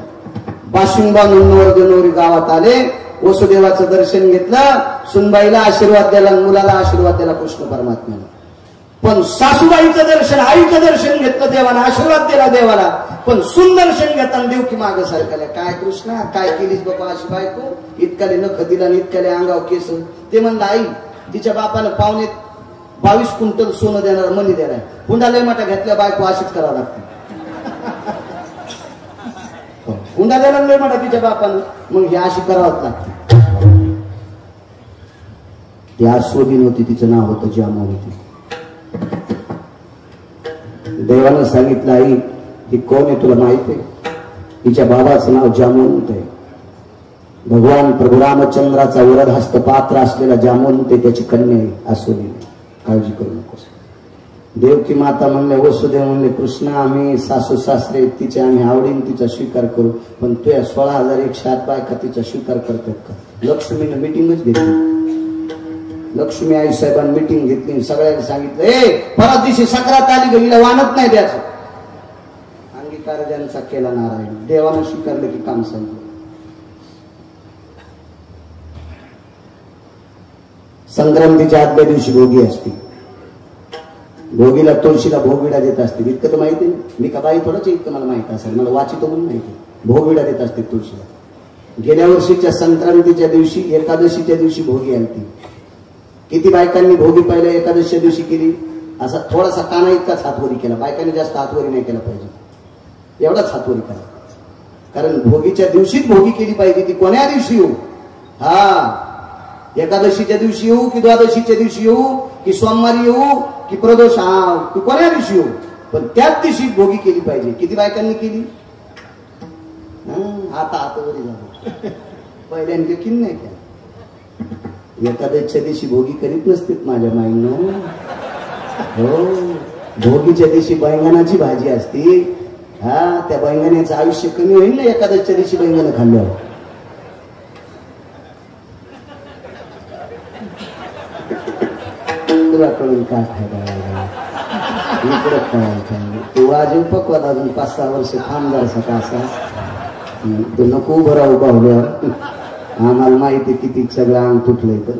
बाशिंग बांधून नवरी गावात आले, वसुदेवाचं दर्शन घेतलं, सुनबाईला आशीर्वाद द्याला, मुलाला आशीर्वाद द्याला कृष्ण परमात्म्याला. पण सासूबाईचं दर्शन, आईचं दर्शन घेतलं देवाला, आशीर्वाद दिला देवाला. पण सुन दर्शन घेताना देवकी माग सारखल्या, काय कृष्णा काय केलीस बाबा अशी बायको, इतकाले नख दिला आणि इतकाले अंगाव केस. ते म्हणलं आई तिच्या बापानं 22 क्विंटल सोनं देणार मनी देणार, हुंडा लय मोठा घेतल्या बायको अशीच करावं लागते. हुंडा द्यायला लय मोठा तिच्या बापानं, मग हे अशी करावंच लागते. ती आश्वदी नव्हती, तिचं नाव होतं जामवंती. देवानं सांगितलं आई ही कोण आहे तुला माहित आहे? हिच्या बाबाचं नाव जामवंत आहे. भगवान प्रभू रामचंद्राचा वरद हस्त पात्र असलेला जामवंत आहे, त्याची कन्या आहे आश्वदी. काळजी करू नकोस. देवकी माता म्हणले, वसुदेव म्हणले कृष्णा आम्ही सासू सासरे तिचे आम्ही आवडीन तिचा स्वीकार करू, पण तुझ्या 16,108 बायका तिचा स्वीकार करतात का? लक्ष्मीनं मिटिंगच घेतली. लक्ष्मी आई साहेबांनी मिटिंग घेतली, सगळ्यांनी सांगितलं परत दिवशी सक्रात आली गेलीला वानत नाही द्यायचं. अंगीकार ज्यांचा केला नारायण, देवानं स्वीकारलं की काम संपलं. संक्रांतीच्या आदल्या दिवशी भोगी असते. भोगीला तुळशीला भोगविडा देत असते. इतकं तर माहिती नाही, मी का बाई थोडंच इतकं मला माहित असेल, मला वाचितो म्हणून माहिती. भोगविडा देत असते तुळशीला. गेल्या वर्षीच्या संक्रांतीच्या दिवशी एकादशीच्या दिवशी भोगी आली. किती बायकांनी भोगी पहिल्या एकादशीच्या दिवशी केली? असा थोडासा काना इतकाच हातवरी केला. बायकांनी जास्त हातवरी नाही केला पाहिजे, एवढाच हातवरी करा. कारण भोगीच्या दिवशीच भोगी केली पाहिजे. ती कोण्या दिवशी येऊ? हा एकादशीच्या दिवशी येऊ की द्वादशीच्या दिवशी येऊ की सोमवारी येऊ की प्रदोष, हा की कोण्या दिवशी येऊ, पण त्याच दिवशी भोगी केली पाहिजे. किती बायकांनी केली? आता हातवरी झालं. पहिल्यांदा किन नाही केलं. एकादशीच्या दिवशी भोगी करीत नसतेत माझ्या माईनं. हो, भोगीच्या दिवशी बैंगणाची भाजी असते. हा त्या बैंगण्याचं आयुष्य कमी होईल ना एकादशीच्या दिवशी बैंगण खाल्ल्यावर. तुला कळून काय फायदा इकडं काय तू वाजव पकवात अजून 5-6 वर्ष थांब जरासा कासा. तू नको उभं राहू बाहुल्यावर. आम्हाला माहिती किती सगळं अंग तुटलंय, तर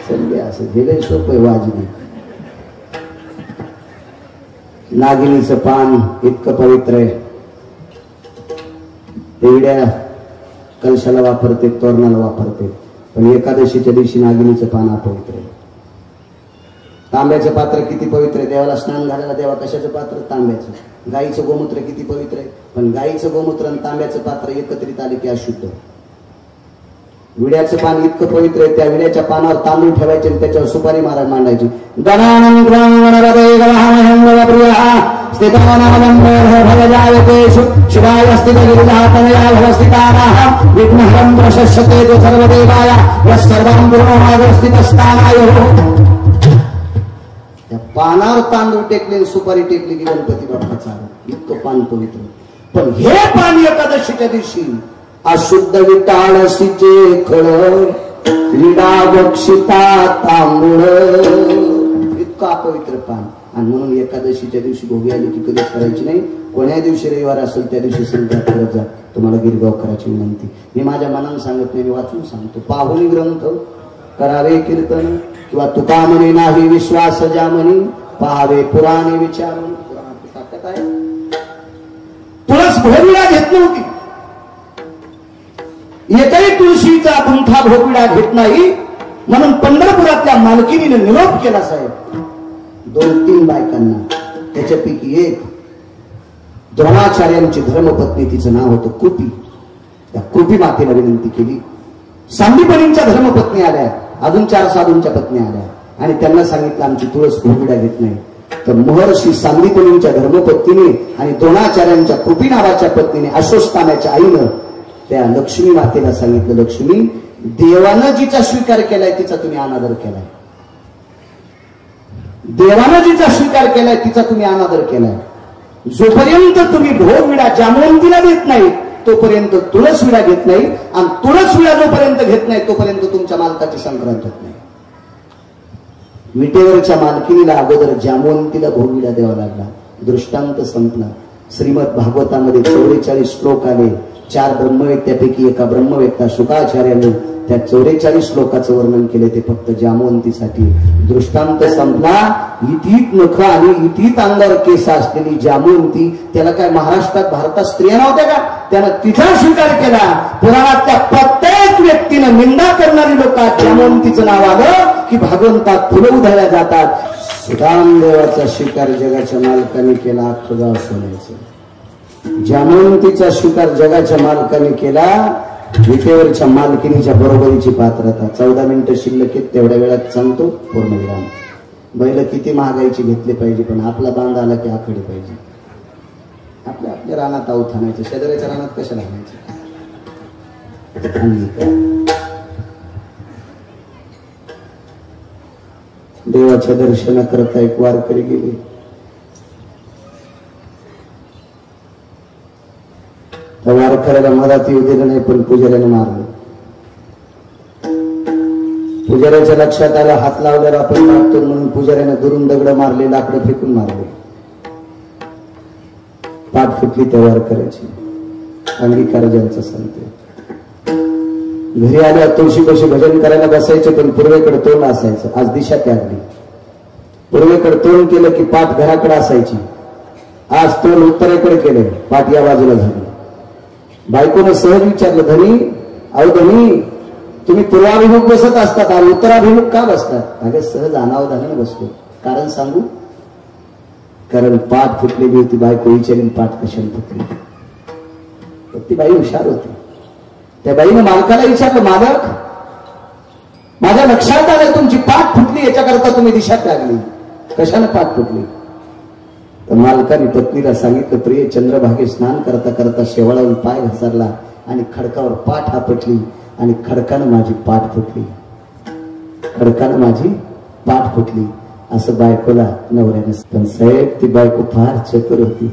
समजे असं गेलंय सोपं वाजवी. नागिनीचं पान इतकं पवित्र आहे. तेवढ्या कलशाला वापरते, तोरणाला वापरते, पण एकादशीच्या दिवशी नागिनीचं पान अपवित्र आहे. तांब्याचं पात्र किती पवित्र आहे. देवाला स्नान घालायला देवा कशाचं पात्र? तांब्याचं. गाईचं गोमूत्र किती पवित्र आहे, पण गाईचं गोमूत्र आणि तांब्याचं पात्र एकत्रित आले की अशुद्ध. विड्याचं पान इतकं पवित्र आहे, त्या विड्याच्या पानावर तांदूळ ठेवायचे आणि त्याच्यावर सुपारी महाराज मांडायची. पानावर तांदूळ टेकले, सुपारी टेकली की गणपती बाप्पाचा इतकं पान पवित्र. पण हे पान एकादशीच्या दिवशी अशुद्ध विटाळशीचे खळ विडा बक्षिता तांबूळ इतकं अपवित्र पान. आणि म्हणून एकादशीच्या दिवशी भोगी आली की कधीच करायची नाही. कोण्या दिवशी रविवार असेल त्या दिवशी संक्रांत करत जा. तुम्हाला गिरगाव करायची विनंती. मी माझ्या मनानं सांगत नाही, मी वाचून सांगतो. पाहुणी ग्रंथ करावे कीर्तन किंवा तुका म्हणे नाही विश्वास ज्या म्हणी पाहावे पुराणे विचारून. पुराणाची ताकद आहे. तुळस भोगविडा घेत नव्हती. एकही तुळशीचा गुंठा भोगविडा घेत नाही म्हणून पंढरपुरातल्या मालकिनीने निरोप केला साहेब 2-3 बायकांना. त्याच्यापैकी एक द्रोणाचार्यांची धर्मपत्नी, तिचं नाव होतं कुपी. त्या कुपी मातेला विनंती केली. सांदीपणींच्या धर्मपत्नी आल्या, अजून 4 साधूंच्या पत्नी आल्या आणि त्यांना सांगितलं आमची तुळस भोगविडा घेत नाही. तर महर्षी सांदीपणींच्या धर्मपत्नीने आणि द्रोणाचार्यांच्या कुपी नावाच्या पत्नीने अश्वत्थाम्याच्या आईनं त्या लक्ष्मी मातेला सांगितलं, लक्ष्मी देवानं जिचा स्वीकार केलाय तिचा तुम्ही अनादर केलाय. देवानं जिचा स्वीकार केलाय तिचा तुम्ही अनादर केलाय. जोपर्यंत तुम्ही भोगविडा जामवंतीला देत नाही तोपर्यंत तुळस विडा घेत नाही, आणि तुळस विडा जोपर्यंत घेत नाही तोपर्यंत तुमच्या मालकाची संक्रांत होत नाही. विटेवरच्या मालकिनीला अगोदर जामवंतीला भोगविडा द्यावा लागला. दृष्टांत संपला. श्रीमद भागवतामध्ये 44 श्लोक आले. 4 ब्रह्मवेत्त, त्यापैकी एका ब्रह्मवेत्ता शुकाचार्याने त्या 44 श्लोकाचं वर्णन केले, ते फक्त जामवंतीसाठी. दृष्टांत संपला. इथीत नख आणि इथीत अंगावर केस असलेली जामवंती, त्याला काय महाराष्ट्रात भारतात स्त्रिया नव्हत्या का? त्यानं तिचा स्वीकार केला. पुराणातल्या प्रत्येक व्यक्तीनं निंदा करणारी लोक जामवंतीचं नाव आलं की भागवंतात फुलं उधळल्या जातात. रामदेवाचा स्वीकार जगाच्या मालकाने केला, अख्खं गाव सोन्याचं. जामवंतीचा स्वीकार जगाच्या मालकाने केला, विटेवरच्या मालकिनीच्या बरोबरीची पात्रता. 14 मिनिटं शिल्लक आहेत, तेवढ्या वेळात सांगतो पूर्णविराम. बैल किती महागाईची घेतली पाहिजे, पण आपला बांध आला की आखडी पाहिजे. आपल्या रानात आऊत आणायचं, शेजाऱ्याच्या रानात कशाला आणायचं? देवाच्या दर्शनाकरता एक वारकरी गेले. त्या वारकऱ्याला मदत येऊ दिलं नाही, पण पुजाऱ्याने मारलं. पुजाऱ्याच्या लक्षात आलं हात लावल्यावर आपण मारतो म्हणून पुजाऱ्याने दुरून दगड मारले, लाकडं फेकून मारले. पाठ फुटली त्या वारकऱ्याची. अंगीकार ज्यांचं सांगते. घरी आल्यावर तुळशीपाशी भजन करायला बसायचे, पण पूर्वेकडे तोंड असायचं. आज दिशा त्यागली. पूर्वेकडे तोंड केलं की पाठ घराकडे असायची. आज तोंड उत्तरेकडे केलं, पाठ या बाजूला झाली. बायकोनं सहज विचारलं, धनी, अहो धनी, तुम्ही पूर्वाभिमुख बसत असतात आणि उत्तराभिमुख का बसतात? अगं सहज अनावधानाने बसतो. कारण सांगू? कारण पाठ फुटलेली होती. बायको विचारीन पाठ कशाने फुटली? ती बाई हुशार होती. त्या बाईनं मालकाला विचारलं, मालक, माझ्या लक्षात आलं तुमची पाठ फुटली, याच्याकरता तुम्ही दिशा त्यागली. कशाने पाठ फुटली? तर मालकाने पत्नीला सांगितलं, प्रिय, चंद्रभागे स्नान करता करता शेवाळावरून पाय घसरला आणि खडकावर पाठ आपटली आणि खडकानं माझी पाठ फुटली. खडकानं माझी पाठ फुटली असं बायकोला नवऱ्याने. पण साहेब, ती बायको फार चतुर होती.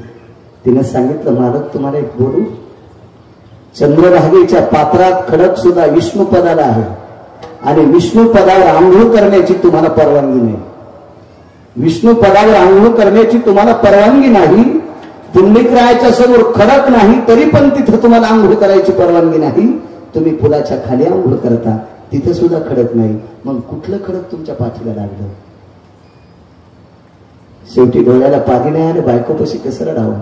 तिने सांगितलं, मालक, तुम्हाला एक बोलू? चंद्रभागेच्या पात्रात खडक सुद्धा विष्णू पदाला आहे आणि विष्णू पदावर आंघोळ करण्याची तुम्हाला परवानगी नाही. विष्णू पदावर आंघोळ करण्याची तुम्हाला परवानगी नाही. पुंडलिकरायाच्या समोर खडक नाही तरी पण तिथं तुम्हाला आंघोळ करायची परवानगी नाही. तुम्ही पुलाच्या खाली आंघोळ करता, तिथं सुद्धा खडक नाही. मग कुठलं खडक तुमच्या पाठीला लागलं? शेवटी डोळ्याला पाणी नाही आलं. बायकोपाशी कसं रडावं?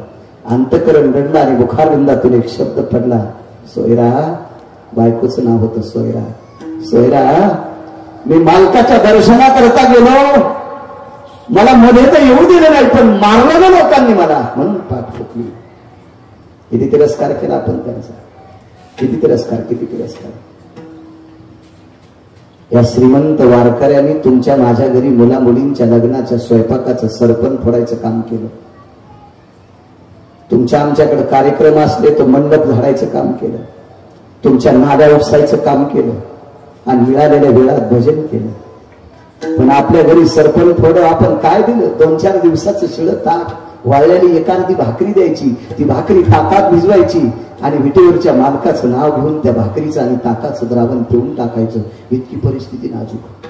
अंतकरण रडलं आणि बुखारविंदातून एक शब्द पडला, सोयरा. बायकोचं नाव होतं सोयरा. सोयरा, मी मालकाच्या दर्शनाकरता गेलो, मला मध्ये तर येऊ दिलं नाही, पण मारलं ना लोकांनी मला, म्हणून पाठ फुटली. किती तिरस्कार केला आपण त्यांचा, किती तिरस्कार, किती तिरस्कार. या श्रीमंत वारकऱ्यांनी तुमच्या माझ्या घरी मुला मुलींच्या लग्नाच्या स्वयंपाकाचं सरपण फोडायचं काम केलं. तुमच्या आमच्याकडे कार्यक्रम असले तो मंडप झाडायचं काम केलं. तुमच्या नाद्या उपसायचं काम केलं आणि मिळालेल्या वेळात भजन केलं. पण आपल्या घरी सरपण फोड आपण काय दिलं? 2-4 दिवसाचं शिळ ताक, वाळलेली एखादी भाकरी द्यायची. ती भाकरी ताकात भिजवायची आणि विटेवरच्या मालकाचं नाव घेऊन त्या भाकरीचं आणि ताकाचं द्रावण पिऊन टाकायचं. इतकी परिस्थिती नाजूक.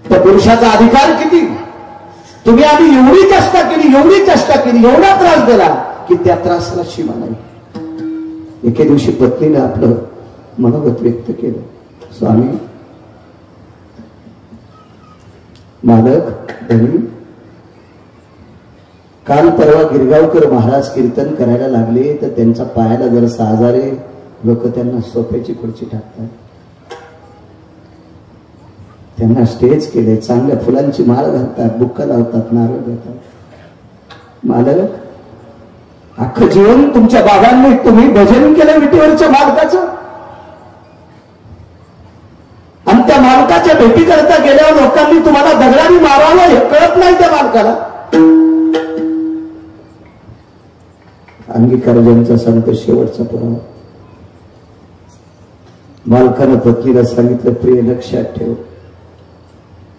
त्या पुरुषाचा अधिकार किती? तुम्ही आधी एवढी चेष्टा केली, एवढी चेष्टा केली, एवढा त्रास दिला की त्या त्रासाला सीमा नाही. एके दिवशी पत्नीने आपलं मनोगत व्यक्त केलं, स्वामी, मालक, धनी, काल परवा गिरगावकर महाराज कीर्तन करायला लागले तर त्यांच्या पायाला जर आजारे लोक त्यांना सोफ्याची खुर्ची टाकतात, त्यांना स्टेज केले, चांगल्या फुलांची माळ घालतात, बुक्का लावतात, नारळ देतात. मालक, अख्खं जीवन तुमच्या बाबांनी तुम्ही भजन केलं विटेवरच्या मालकाचं, आणि त्या मालकाच्या भेटी करता गेल्यावर लोकांनी तुम्हाला दगडाने मारावं हे कळत नाही त्या मालकाला. अंगीकार ज्यांचा सांगतो शेवटचा पुरावा. मालकानं पत्नीला सांगितलं, प्रिय, लक्षात ठेव,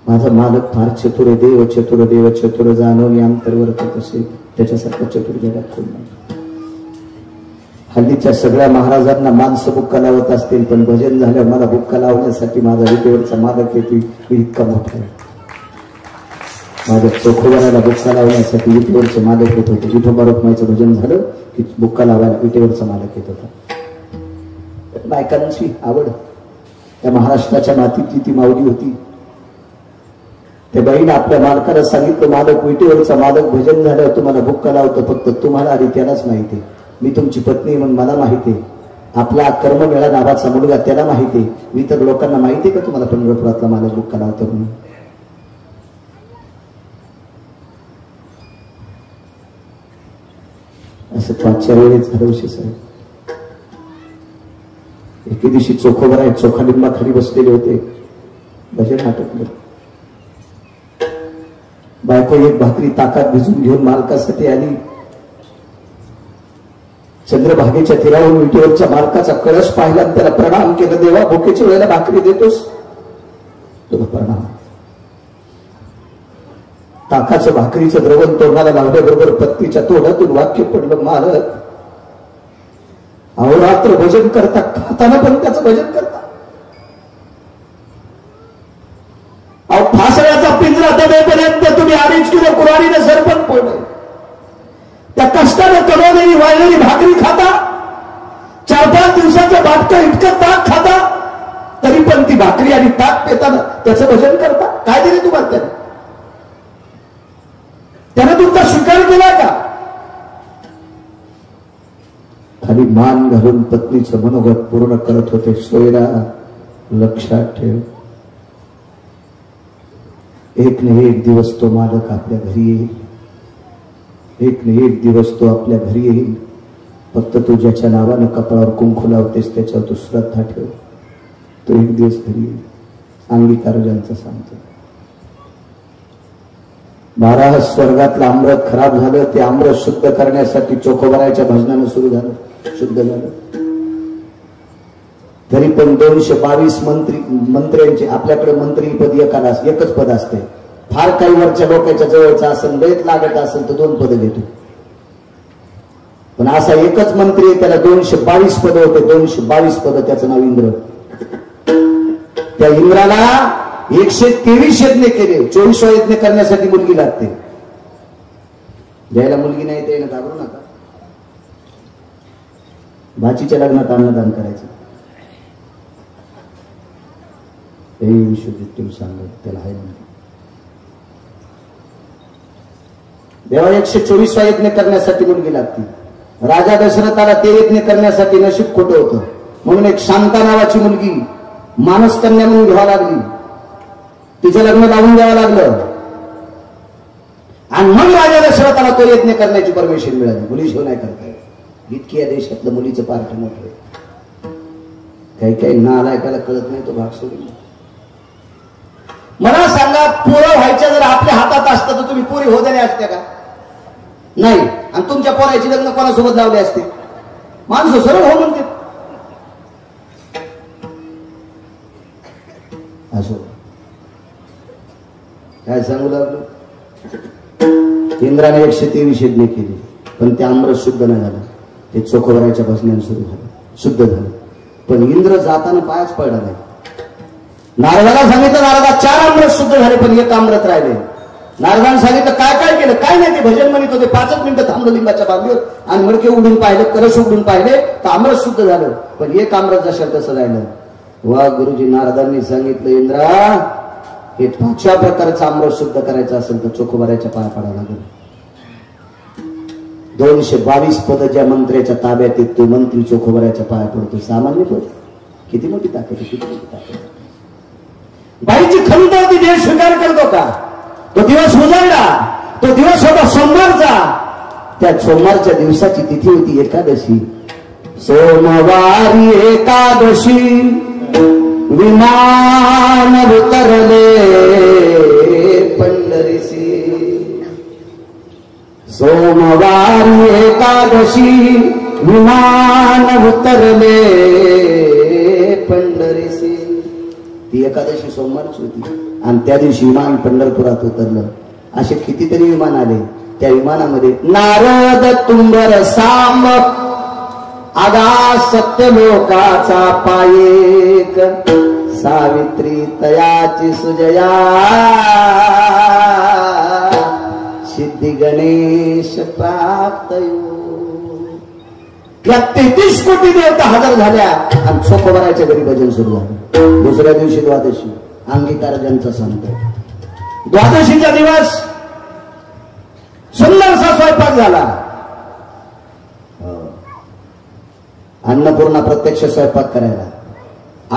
माझा मालक फार चतुर, देव चतुर, देव चतुर, जाणवणी अंतर्वर्तत असेल, त्याच्यासारखा चतुर जगात कोण नाही. हल्लीच्या सगळ्या महाराजांना माणसं बुक्का लावत असतील, पण भजन झालं मला बुक्का लावण्यासाठी माझा विटेवरचा मालक येतो इतका मोठा आहे. माझ्या चोखोबाराला बुक्का लावण्यासाठी विटेवरचे मालक येत होते. विठोबा रखुमाईचं भजन झालं की बुक्का लावायला विटेवरचा मालक येत होता. बायकांची आवड, त्या महाराष्ट्राच्या मातीतली ती माऊली होती. त्या बाईनं आपल्या मालकाला सांगितलं, मालक विटेवरचा मालक भजन झालं तुम्हाला बुक्का लावतो, फक्त तुम्हाला आणि त्यालाच माहिती. मी तुमची पत्नी म्हणून मला माहिती आहे. आपला कर्ममेळा नावाचा मुलगा त्याला माहिती आहे. मी तर लोकांना माहिती आहे का तुम्हाला पंढरपुरातला मालक बुक्का लावतो म्हणून. असं 5च्या वेळेस झालं साहेब. एके दिवशी चोखोबर आहे, चोखा लिंबा खाली बसलेले होते, भजन नाटकलं. बायको एक भाकरी ताकात भिजून घेऊन मालकासाठी आली. चंद्रभागेच्या तीरावरून विटेवरच्या मालकाचा कळस पाहिला, त्याला प्रणाम केलं. देवा, भुकेच्या वेळेला भाकरी देतोस, तुला प्रणाम. ताकाचं भाकरीचं द्रवण तोंडाला लावल्याबरोबर पत्नीच्या तोंडातून वाक्य पडलं, मालक अहोरात्र भजन करता, खाताना पण त्याचं भजन करता. अहो, फासळ्याचा पिंजरा दबेपर्यंत तुम्ही 2.5 किलो कुऱ्हाडीने सरपण फोडलं. त्या कष्टाने कमावलेली वाळलेली भाकरी खाता, 4-5 दिवसाचं बाटकं इतकं ताक खाता, तरी पण ती भाकरी आणि ताक पेताना त्याचं भजन करता. काय दिले तुम्हाला त्याने तुमचा स्वीकार केला का? खाली मान घालून पत्नीचं मनोगत पूर्ण करत होते. सोयरा, लक्षात ठेव, एक न एक दिवस तो मालक आपल्या घरी येईल. एक न एक दिवस तो आपल्या घरी येईल. फक्त तू ज्याच्या नावानं कपाळावर कुंकू लावतेस त्याच्यावर तू श्रद्धा ठेव. तो एक दिवस घरी येईल. अंगीकार ज्यांचं सांगतो. 12 स्वर्गातलं अमृत खराब झालं, ते अमृत शुद्ध करण्यासाठी चोखोबाराच्या भजनानं सुरू झालं, शुद्ध झालं. तरी पण 222 मंत्र्यांचे आपल्याकडे मंत्रीपद एकच पद असते. फार काही वरच्या लोकांच्या जवळचा असेल, लयच लागत असेल तर 2 पद घेतो. पण असा एकच मंत्री आहे, त्याला 222 पद होते. 222 पद, त्याचं नाव इंद्र. त्या इंद्राला 123 यज्ञ केले. 24 यज्ञ करण्यासाठी मुलगी लागते. ज्याला मुलगी नाही त्याला घाबरू नका. भाचीच्या लग्नात अन्नदान करायचं. हे विश्वजित सांगत त्याला आहे म्हणते. देवा 124 यज्ञ करण्यासाठी मुलगी लागती. राजा दशरथाला ते यज्ञ करण्यासाठी नशीब खोटं होतं, म्हणून एक शांता नावाची मुलगी मानसकन्या म्हणून घ्यावा लागली. तिचं लग्न लावून द्यावं लागलं आणि मग राजा दशरथाला तो यज्ञ करण्याची परमिशन मिळाली. मुलीशिवाय नाही करता येत. इतकी या देशातलं मुलीचं पार्ट मोठं आहे. काही काही नालायकाला कळत नाही तो भाग सोडून. मला सांगा, पोरं व्हायच्या जर आपल्या हातात असतं तर तुम्ही पोरी होऊ दिल्या असत्या का? नाही. आणि तुमच्या पोराची लग्न कोणासोबत लावले असते? माणसं सरळ हो म्हणते. असो, काय सांगू लागलो. इंद्राने 123 यज्ञ केली, पण ते अमृत शुद्ध नाही झालं. ते चोखोबाराच्या भजनाने सुरू झालं, शुद्ध झालं. पण इंद्र जाताना पायच पडला नाही. नारदाला सांगितलं, नारदा 4 अमृत शुद्ध झाले, पण 1 अमृत राहिले. नारदाने सांगितलं, काय काय केलं? काय नाही, ते भजन म्हणत होते. 5 मिनिटं थांबलं लिंबाच्या बाजूवर आणि मडके उडून पाहिले, करस उडून पाहिले, तर अमृत शुद्ध झालं, पण 1 अमृत जसं तसं राहिलं. वा गुरुजी नारदांनी सांगितलं, इंद्रा हे 5व्या प्रकारचं अमृत शुद्ध करायचं असेल तर चोखोबाराच्या पाया पडावं लागेल. 222 पद ज्या मंत्र्याच्या ताब्यात येत तो मंत्री चोखोबाराच्या पाया पडतो. सामान्य पद. किती मोठी ताकद आहे, किती मोठी ताकद. बाईची खंत होती, देव स्वीकार करतो का? तो दिवस उजाडला. तो दिवस होता सोमवारचा. त्या सोमवारच्या दिवसाची तिथी होती एकादशी. सोमवारी एकादशी विमान उतरले पंढरीसी. सोमवारी एकादशी विमान उतरले पंढरीसी. ती एकादशी सोमवारची होती आणि त्या दिवशी विमान पंढरपुरात उतरलं. असे कितीतरी विमान आले. त्या विमानामध्ये नारद तुंबर सांब आगा सत्य लोकाचा पायेक सावित्री तयाची सुजया सिद्धी गणेश प्राप्तयो. या 33 कोटी देवता हजर झाल्या आणि चोखोबराच्या घरी भजन सुरू झालं. दुसऱ्या दिवशी द्वादशी अंगीकार ज्यांचा सांगतो. द्वादशीचा दिवस सुंदरसा स्वयंपाक झाला. अन्नपूर्णा प्रत्यक्ष स्वयंपाक करायला,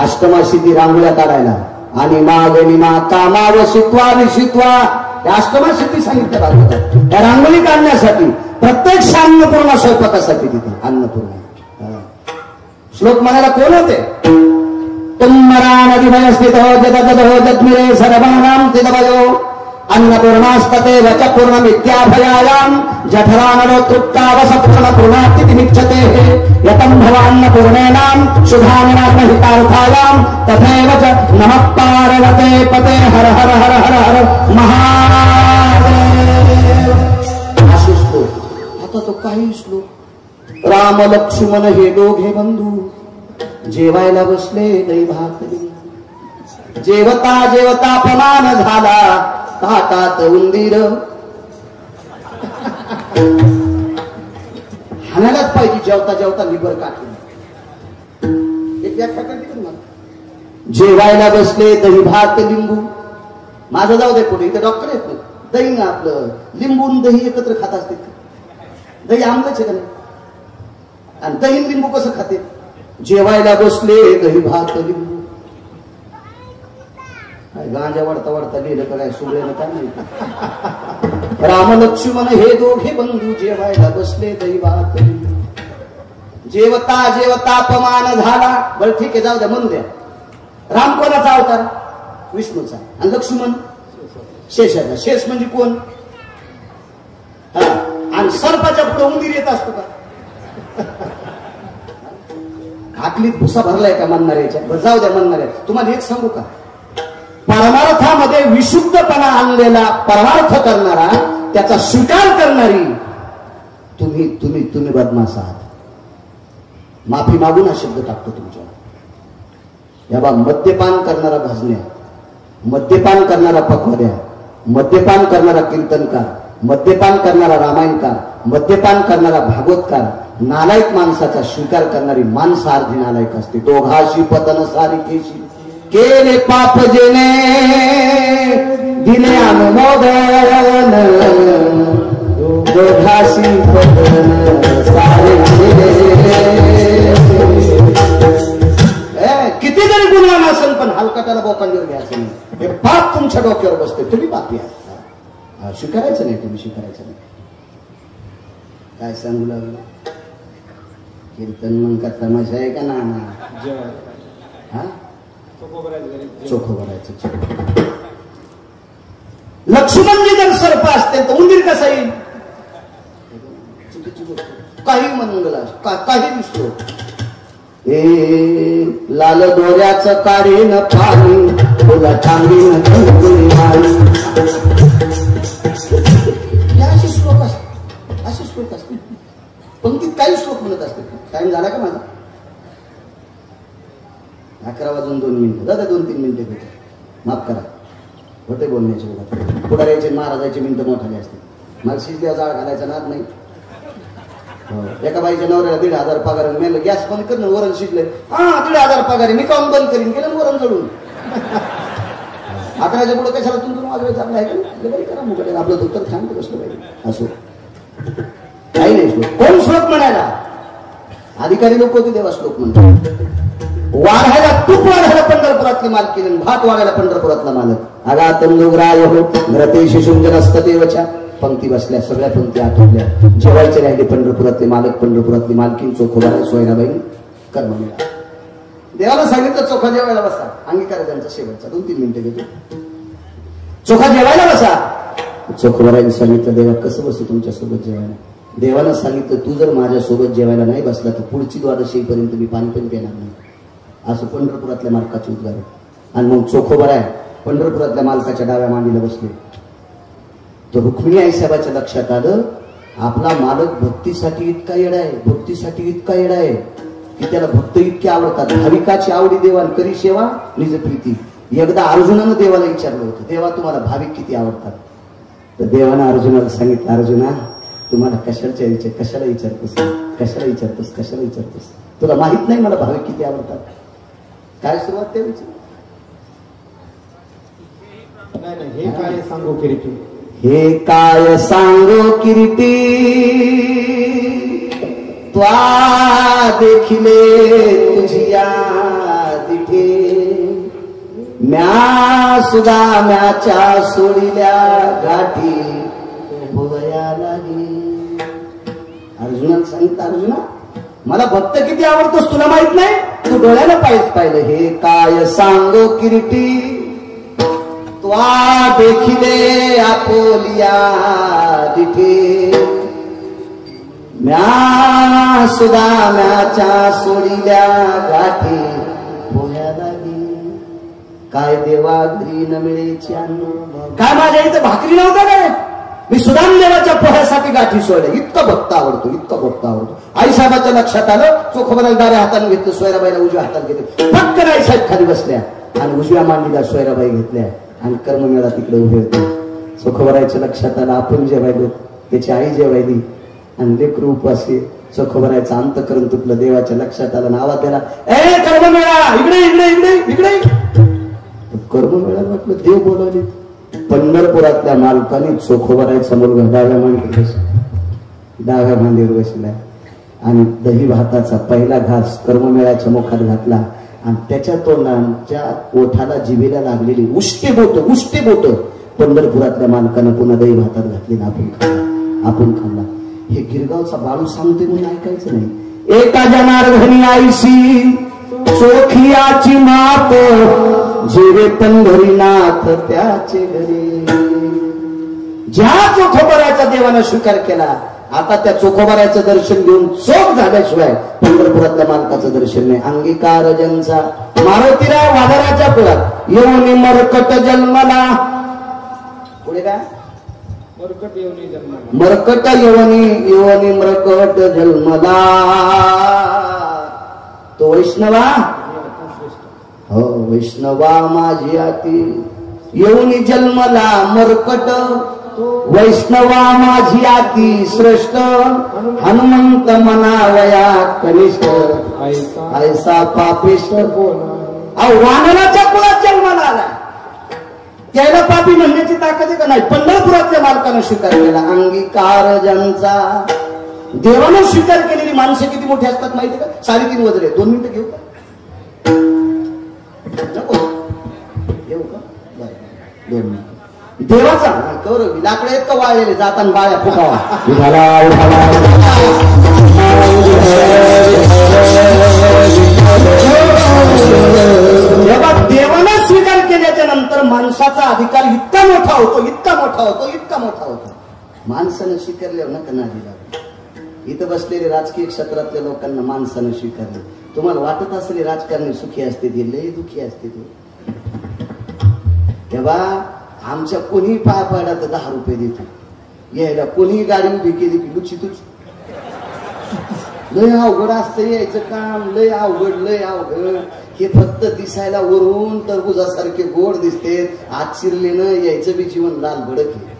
अष्टमासिद्धी रांगोळ्या काढायला आणि गणिमा कामा व शित्वा निशित्वा या अष्टमासिद्धी सांगितल्या भागवतात. त्या रांगोळी काढण्यासाठी प्रत्यक्ष अन्नपूर्णा स्वयंपाकासाठी तिथे अन्नपूर्णा. श्लोक म्हणायला कोण होते? तुमरा नदीमय स्थित हो जगदो जगमिरे सर्वानां तिदवयो अन्नपूर्णास्तते वच पूर्णमित्याभयायाम जठरानरो तृप्तावसपूर्ण पूर्णातिमिच्छते यतं भवान्नपूर्णेनां शुभामिनां हितार्थायां तथैव च नमः पार्वते पते हर हर हर हर हर महादेव. असे श्लोक. आता तो काही श्लोक. राम लक्ष्मण हे दोघे बंधू जेवायला बसले दही भाकरी. जेवता जेवता अपमान झाला ताटात उंदीर. हाणायलाच पाहिजे जेवता जेवता लिबर काठी. एक व्याख्या करते मला. जेवायला बसले दही भात लिंबू. माझं जाऊ दे पुढे, इथे डॉक्टर आहेत ना. दही ना आपलं लिंबू दही एकत्र खात असते. दही आंबलंच आहे का नाही? आणि दही लिंबू कसं खाते? जेवायला बसले दही भात लिंबू. गांजा वाढता वाढता गेलं का काय सुगळेनं काय नाही. राम लक्ष्मण हे दोघे बंधू जेवायला बसले दही भात लिंबू. जेवता जेवता अपमान झाला. बरं ठीक आहे, जाऊ द्या म्हणू द्या. राम कोणाचा अवतार? विष्णूचा. आणि लक्ष्मण शेषाचा. शेष म्हणजे कोण? आणि सर्पाच्या पुढे उंदीर येत असतो का? आकलीत भुसा भरलाय का म्हणणाऱ्याच्या? जाऊ द्या म्हणणाऱ्या. तुम्हाला एक सांगू का? परमार्थामध्ये विशुद्धपणा आणलेला परमार्थ करणारा, त्याचा स्वीकार करणारी तुम्ही तुम्ही तुम्ही बदमाश आहात. माफी मागून हा शब्द टाकतो तुमच्यावर. या बा मद्यपान करणारा भजन्या, मद्यपान करणारा पखवाद्या, मद्यपान करणारा कीर्तनकार, मद्यपान करणारा रामायणकार, मद्यपान करणारा भागवतकार, नालायक माणसाचा स्वीकार करणारी माणसार्धी नालायक असते. दोघाशी पतन सारिकेशी केले पाप जेने दिले अनुमोदन. दोघाशी पतन किती जरी गुणवान असेल पण हलकटाला बोकांडीवर घ्यायचं नाही. हे पाप तुमच्या डोक्यावर बसते. तुम्ही पापी आहात. स्वीकारायचं नाही. तुम्ही स्वीकारायचं नाही. काय सांगू लागलं? कीर्तन मग का तमाशा आहे का ना? हा चोखो भरायचं. लक्ष्मणजी जर सर्प असते तर उंदीर कसा येईल? काही मंगल काही दिसतो. लाल दोऱ्याचं काढीन पाणी तुला चांगलीन माळी. असे श्लोक असतात. असे श्लोक असतात. पंक्तीत काही श्लोक म्हणत असते. टाइम झाला का माझा? 11 वाजून 2 मिनिटं. दादा 2-3 मिनिटं घेतो. माफ करा. होते बोलण्याचे बघा. पुढाऱ्याचे महाराजाचे मिनिटं मोठाले असते. मला शिजल्या जाळ घालायचा नाद नाही. एका बाईच्या नवऱ्याला 1,500 पगार मेल. गॅस बंद कर ना, वरण शिजले. 1,500 पगार आहे. मी काऊन बंद करीन? गेलं वरण जळून. 11च्या पुढे कशाला तुमचं वाजवायचं? आपलं आहे का नाही करा मुकडे. आपलं धोतर छान बसलं पाहिजे. असो काही नाही. श्लोक कोण श्लोक म्हणायला? अधिकारी लोक होते तेव्हा श्लोक म्हणतात. वाढायला तूप वाढायला पंढरपुरातली मालकीन, भात वाढायला पंढरपुरातला मालक. आगा तंदुग्राय हो घरते शिशुंजन असततेवच्या. पंक्ती बसल्या, सगळ्या पंक्ती आठवल्या. जेवायचे राहिले पंढरपुरातले मालक, पंढरपुरातली मालकीन, चोखोबाई सोयराबाई कर्ममेळा. देवाला सांगितलं चोखा जेवायला बसा. अंगीकार त्यांचा शेवटचा 2-3 मिनिटं घेतो. चोखा जेवायला बसा. चोखोबाईने सांगितलं देवा कसं बसू तुमच्यासोबत जेवायला? देवानं सांगितलं तू जर माझ्यासोबत जेवायला नाही बसला तर पुढची द्वादशीपर्यंत मी पाणी पण पिणार नाही. असं पंढरपुरातल्या मालकाचे उद्गार. आणि मग चोखोबाई पंढरपुरातल्या मालकाच्या डाव्या मांडीला बसले. तर रुक्मिणी आई साहेबाच्या लक्षात आलं आपला मालक भक्तीसाठी इतका येडा आहे, भक्तीसाठी इतका येडा आहे की त्याला भक्त इतके आवडतात. भाविकाची आवडी देवान करी सेवा निज प्रीती. एकदा अर्जुनानं देवाला विचारलं होतं, देवा तुम्हाला भाविक किती आवडतात? तर देवानं अर्जुनाला सांगितलं, अर्जुना तुम्हाला कशाला विचारतोस, कशाला विचारतोस? तुला माहित नाही मला भाविक किती आवडतात? काय सुरुवात त्या विचार? हे काय सांगू किरीटी, हे काय सांगो किरीटी, त्वा देखिले तुझिया दिठे, म्या सुद्धा म्याच्या सोडिल्या गाठी बोलया लागे. अर्जुनाला सांगितलं, अर्जुना मला भक्त किती आवडतोस तुला माहित नाही, तू डोळ्याला पाहिलं. हे काय सांगो किरीटी, त्वा देखिले आपोलिया दिठे, म्या सुद्धा म्याच्या सोडिल्या गाठी पोह्या लागे. काय देवा घरी न मिळेची अन्न, काय माझ्या इथं भाकरी नव्हता काय? मी सुदाम देवाच्या पोह्यासाठी गाठी सोडल्या. इतका भक्त आवडतो. आईसाहेबाच्या लक्षात आलं, चोखोबाला डाव्या हाताने घेतलं, सोयराबाईला उजव्या हाताने घेतलं. पटकन आईसाहेब खाली बसल्या आणि उजव्या मांडीला सोयराबाई घेतल्या आणि कर्ममेळा तिकडे उभे होते. चोखोबारायच्या लक्षात आलं, आपण जेवायलो, त्याची आई जेवायली आणि लेकरू उपवासी. चोखोबारायचं अंतकरण तुटलं, देवाच्या लक्षात आलं, आवाज द्याला, ए कर्ममेळा इकडे. कर्ममेळा म्हटलं, देव बोलवले. पंढरपुरातल्या मालकाने चोखोबारायचा मुलगा डाव्या मांडीवर बसला आणि दही भाताचा पहिला घास कर्ममेळ्याच्या मुखात घातला आणि त्याच्या तोंडाच्या ओठाला जिभेला लागलेली उष्टे बोट पंढरपुरातल्या मालकानं पुन्हा दही भातात घातली ना आपण खाल्ला. हे गिरगावचा बाळू सांगते म्हणून ऐकायचं नाही. एका जनार्दनी आईशी चोखियाची मात, जेवे पंढरीनाथ त्याचे घरी. ज्या चोखोबारायचा देवानं स्वीकार केला, आता त्या चोखोबारायचं दर्शन घेऊन चोख झाल्याशिवाय पंढरपुरातल्या मालकाचं दर्शन नाही. अंगीकार ज्यांचा मारुतीराव वादराच्या कुळात येऊन मरकट जन्मला. पुढे काय? मरकट येऊनी मरकट जन्मला. तो वैष्णवा, हो वैष्णवा माझी आती येऊनी जन्मला मरकट, वैष्णवा माझी आती श्रेष्ठ, हनुमंत मनावया कनिष्ठ, ऐसा पापिष्ट. वानराच्या कुळात जन्माला आला, त्याला पापी म्हणण्याची ताकद आहे का नाही? पंढरपुरातल्या मालकानं स्वीकार केला. अंगीकार ज्यांचा देवानं स्वीकार केलेली माणसं किती मोठी असतात माहिती का? 3.5 वजरे. 2 मिनिटं घेऊ का? घेऊ का? 2 मिनिटं. देवाचा कौरव लाकडे आहेत का वाळलेले, जाताना बाळ्या फुकावा. जेव्हा देवानं स्वीकार केल्याच्या नंतर माणसाचा अधिकार इतका मोठा होतो. माणसानं स्वीकारल्यावर नका नादी लागू. इथं बसलेले राजकीय क्षेत्रातल्या लोकांना माणसानं स्वीकारले. तुम्हाला वाटत असेल राजकारणी सुखी असते, ते लय दुखी असते. तेव्हा आमच्या कोणी पाय पडला तर 10 रुपये देतो, यायला कोणी गाडी उभी केली की लुची तुझी. लय अवघड असतं यायचं काम, लय अवघड. हे फक्त दिसायला वरून टरबुजासारखे गोड दिसते, आत शिरलेनं यायचं बी जीवन लाल भडक आहे.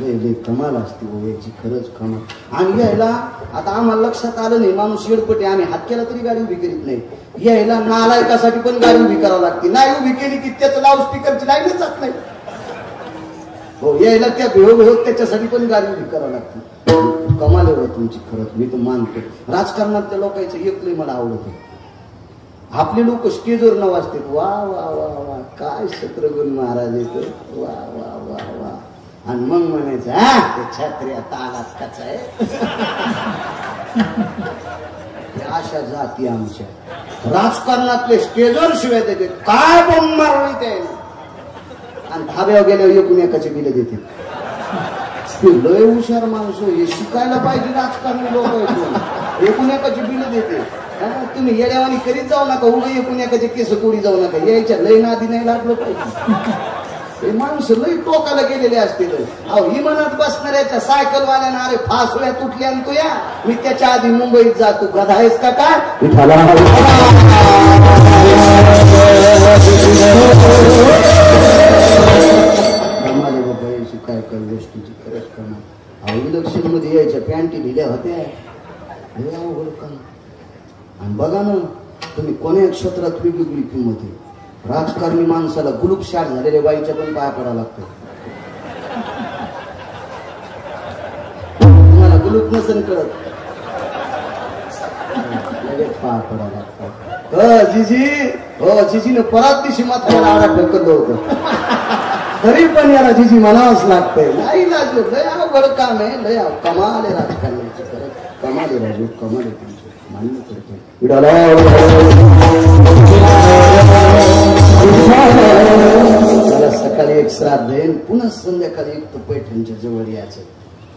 लय कमाल असते याची, खरंच कमाल. आणि यायला आता आम्हाला लक्षात आलं नाही, माणूस येडपटे, आम्ही हात केला तरी गाडी उभी करीत नाही. यायला नालायकासाठी पण गाडी उभी करावं लागते. नाही उभी केली की त्याचं लाऊडस्पीकरची लाईनच जात नाही. हो, यायला त्या भेव त्याच्यासाठी पण गाडी उभी करावं लागते. कमाल एवढं तुमची, खरंच मी तर मानतो. राजकारणातल्या लोकांचं एकलंही मला आवडत. आपले लोक स्टेजवर न वाजते, वा वा वा वा काय शत्रुघ्न महाराज येतो, वा वा वा वा. आणि मग म्हणायचं, हा ते छत्री आता आलाच कच आहे. अशा जाती आमच्या राजकारणातले स्टेजवर शिवाय देते, काय बोंब मारली ते. आणि धाब्यावर गेल्यावर एकूण एकाचे बिल देते. लय हुशार माणूस, हे शिकायला पाहिजे राजकारणी लोक. एकूण एकाची बिल देते. तुम्ही येड्यावानी करीत जाऊ नका, उभे एकूण एकाचे केस कोडी जाऊ नका. यायच्या लय नादी नाही लागलं पाहिजे. हे माणसं लई टोकाला गेलेले असतील. अहो इमानात बसणाऱ्याच्या सायकलवाल्यानं अरे फासुळ्या तुटल्या तू या मी त्याच्या आधी मुंबईत जातो गधा आहेस का काय विठाला कमाले बाबा याची काय काय गोष्टीची खरंच कमाल. अहो इलेक्शन मध्ये यायच्या पॅन्टी दिल्या होत्या अवघड काम. आणि बघा ना तुम्ही कोण्या क्षेत्रात वेगवेगळी किंमत आहे. राजकारणी माणसाला गुलूपशाट झालेल्या बाईच्या पण पाया पडायला लागतो. तुम्हाला गुलूप नसेल कळत लगेच पाया पडायला लागतो. जिजी हो जिजीने परत दिवशी मात्र आडा ढकललं होतं तरी पण याला जिजी म्हणावंच लागतंय. नाही लाजू लय अवघड काम आहे लय कमाल आहे राजकारण्याची खरंच कमाल आहे राजू कमाल आहे तुमची मान्य करतो. मला सकाळी एक श्राद्ध आहे पुन्हा संध्याकाळी एक पैठणच्या जवळ यायचं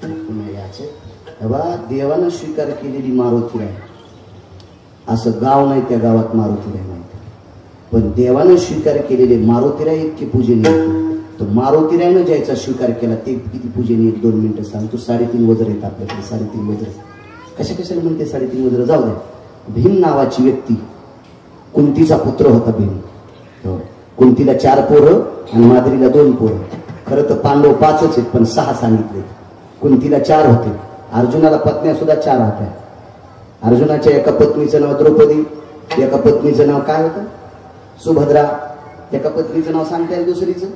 पुन्हा यायचे. बाबा देवानं स्वीकार केलेली मारुती आहे असं गाव नाही त्या गावात मारुतीराय नाही पण देवानं स्वीकार केलेले मारुतीराय इतके पूजनीय तो मारुतीरायनं ज्याचा स्वीकार केला ते किती पूजनीय 2 मिनिटं सांग. तू 3.5 वज्र आहेत आपल्याकडे 3.5 वज्र कशा कशाला म्हणते 3.5 वज्र जाऊ द्या. भीम नावाची व्यक्ती कुंतीचा पुत्र होता भीम. कुंतीला 4 पोरं आणि माद्रीला 2 पोरं. खरं तर पांडव 5च आहेत पण 6 सांगितले. कुंतीला 4 होते. अर्जुनाला पत्न्या सुद्धा 4 होत्या. अर्जुनाच्या एका पत्नीचं नाव द्रौपदी एका पत्नीचं नाव काय होतं सुभद्रा. एका पत्नीचं नाव सांगता येईल दुसरीचं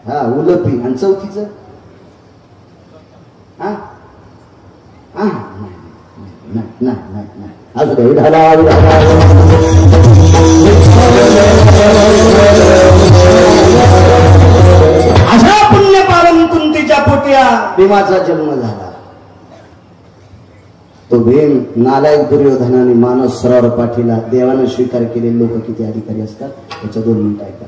हा उलपी आणि चौथीचं हा हा नाही अजून अशा पुण्य पावन कुंतीच्या पोट्या भीमाचा जन्म झाला. तो भीम नालायक दुर्योधनाने मानस सरोवर पाठीला देवानं स्वीकार केलेले लोक किती अधिकारी असतात त्याच्या 2 मिनिटं ऐका.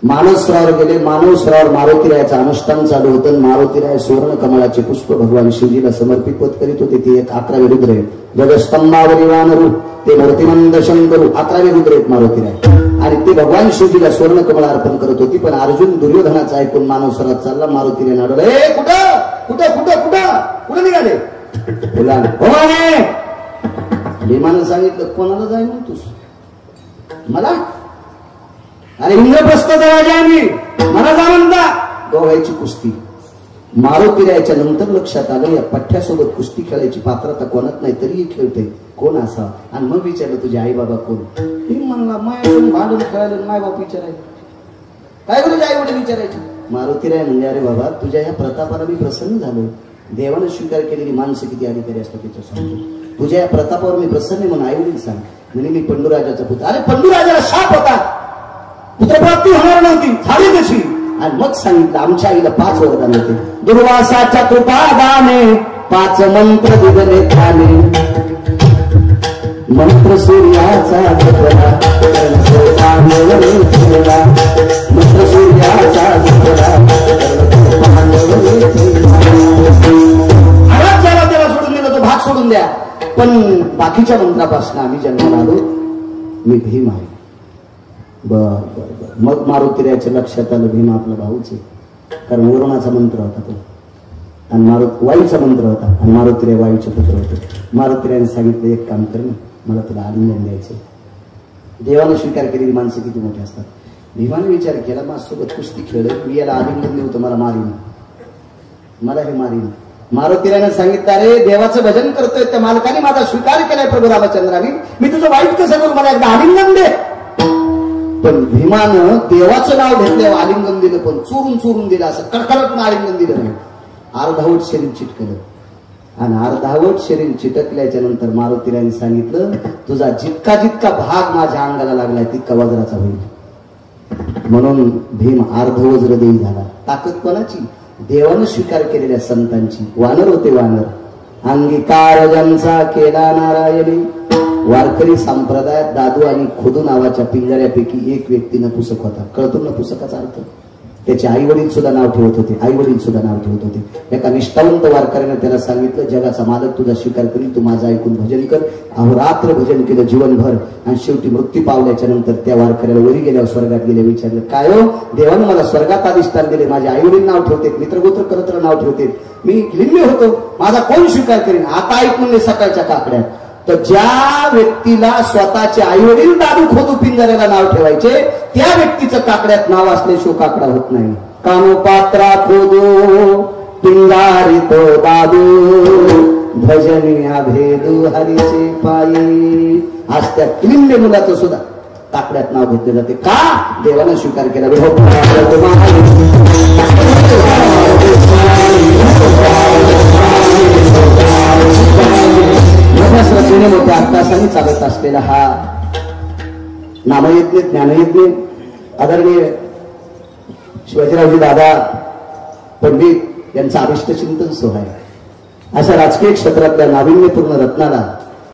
मानस सरोवर गेले. मानव सरोवर मारुतीरायाचं अनुष्ठान चालू होतं. मारुतीराय सुवर्ण कमळाचे पुष्प भगवान शिवजीला समर्पित करीत होते. ते एक 11वे रुद्र आहेत. ध्वजस्तंभावरी वानरू ते मूर्तिमंद शंकरू 11वे रुद्र आहेत मारुतीराय आणि ते भगवान शिवजीला स्वर्ण कमळ अर्पण करत होती. पण अर्जुन दुर्योधनाचं ऐकून मानव सरोवरात चालला. मारुतीराय नाडवला ए कुठं कुठं कुठं कुठं कुठं निघाले भीमानं सांगितलं कोणाला जाय म्हणतोस मला अरे इंद्रप्रस्थाचा राजा आहे मी मला जा म्हणता. दोघांची कुस्ती. मारुतीरायाच्या नंतर लक्षात आलं या पठ्ठ्यासोबत कुस्ती खेळायची पात्रता कोणात नाही तरीही खेळते कोण असा. आणि मग विचारलं तुझे आई बाबा कोण. मी म्हणला माय भांडून खेळायला माय बाप विचारायचं काय तुझे आई वडील विचारायचे. मारुतीराय म्हणजे अरे बाबा तुझ्या या प्रतापाला मी प्रसन्न झालो. देवानं स्वीकार केलेली माणसं किती अधिकारी असतात त्याच्या सांगतो. तुझ्या या प्रतापावर मी प्रसन्न म्हणून आई वडील सांग. म्हणजे मी पंडूराजाचा पुत्र. अरे पंडूराजाला शाप होता पुत्रप्राप्ती होणार नव्हती झाली कशी. आणि मग सांगितलं आमच्या आईला 5 वरदान होते. दुर्वासाच्या कृपादाने 5 मंत्र दिले थाने. मंत्र सूर्याचा जपला मंत्र सूर्याचा जपला आराध्याला त्याला सोडून दिलं तो भाग सोडून द्या. पण बाकीच्या मंत्रापासून आम्ही जन्माला आलो. मी भीम आहे. बर बर बर. मग मारुतीरायाच्या लक्षात आलं भीम आपला भाऊच आहे. कारण वरुणाचा मंत्र होता तो आणि वायूचा मंत्र होता आणि मारुतीराय वायूचे पुत्र होते. मारुतीरायाने सांगितलं एक काम कर ना मला तुला आलिंगन द्यायचं. देवानं स्वीकार केलेली माणसं किती मोठी असतात. भीमाने विचार केला माझ्यासोबत कुस्ती खेळत मी याला आलिंगन देऊ तर मला मारीन मला हे मारीन. मारुतीरायाने सांगितलं अरे देवाचं भजन करतोय त्या मालकाने माझा स्वीकार केलाय प्रभू रामचंद्राने मी तुझं वाईट कसं करू मला एकदा आलिंगन दे. पण भीमानं देवाचं नाव घेतलं आलिंगन दिलं पण चोरून दिलं असं कडकडून आलिंगन दिलं नाही. अर्धावट शरीर चिटकलं आणि अर्धावट शरीर चिटकल्याच्या नंतर मारुतीरायाने सांगितलं तुझा जितका जितका भाग माझ्या अंगाला लागलाय तितका वज्राचा होईल. म्हणून भीम अर्धवज्रदेही झाला. ताकद कोणाची देवानं स्वीकार केलेल्या संतांची. वानर होते वानर अंगीकार ज्यांचा केला नारायणी. वारकरी संप्रदायात दादू आणि खुदू नावाच्या पिंजऱ्यापैकी एक व्यक्ती नपुसक होता. कळतो नपुसकाचा अर्थ त्याचे आई वडील सुद्धा नाव ठेवत होते, आई वडील सुद्धा नाव ठेवत होते. एका निष्ठावंत वारकऱ्याने त्याला सांगितलं, जगाचा मालक तुझा स्वीकार करील, तू माझं ऐकून भजन कर. अहोरात्र भजन केलं जीवनभर, आणि शेवटी मृत्यू पावल्याच्या नंतर त्या वारकऱ्याला वरी गेल्यावर स्वर्गात गेले. विचारलं, काय हो देवानं मला स्वर्गात अधिष्ठान दिले, माझे आई वडील नाव ठेवते, मित्रगोत्र करत्र नाव ठेवते, मी लिंबे होतो, माझा कोण स्वीकार करेन? आता ऐक म्हणले सकाळच्या काकड्यात. तर ज्या व्यक्तीला स्वतःचे आई वडील दादू खोदू पिंजऱ्याला नाव ठेवायचे, त्या व्यक्तीचं काकड्यात नाव असल्याशिवाय काकडा होत नाही. कानो पात्रा खोदू पिंगारी तो दादू, भजनिया भेदू हरीचे पायी. आज त्या किलिंबे मुलाचं सुद्धा काकड्यात नाव घेतले जाते. का? देवानं स्वीकार केला. मोठ्या श्रद्धेने मोठ्या अट्टासाने चालत असलेला हा नामयज्ञ ज्ञानयज्ञ आदरणीय शिवाजीरावजी दादा पंडित यांचा अभिष्ट चिंतन सोहळा आहे. अशा राजकीय क्षेत्रातल्या नाविन्यपूर्ण रत्नाला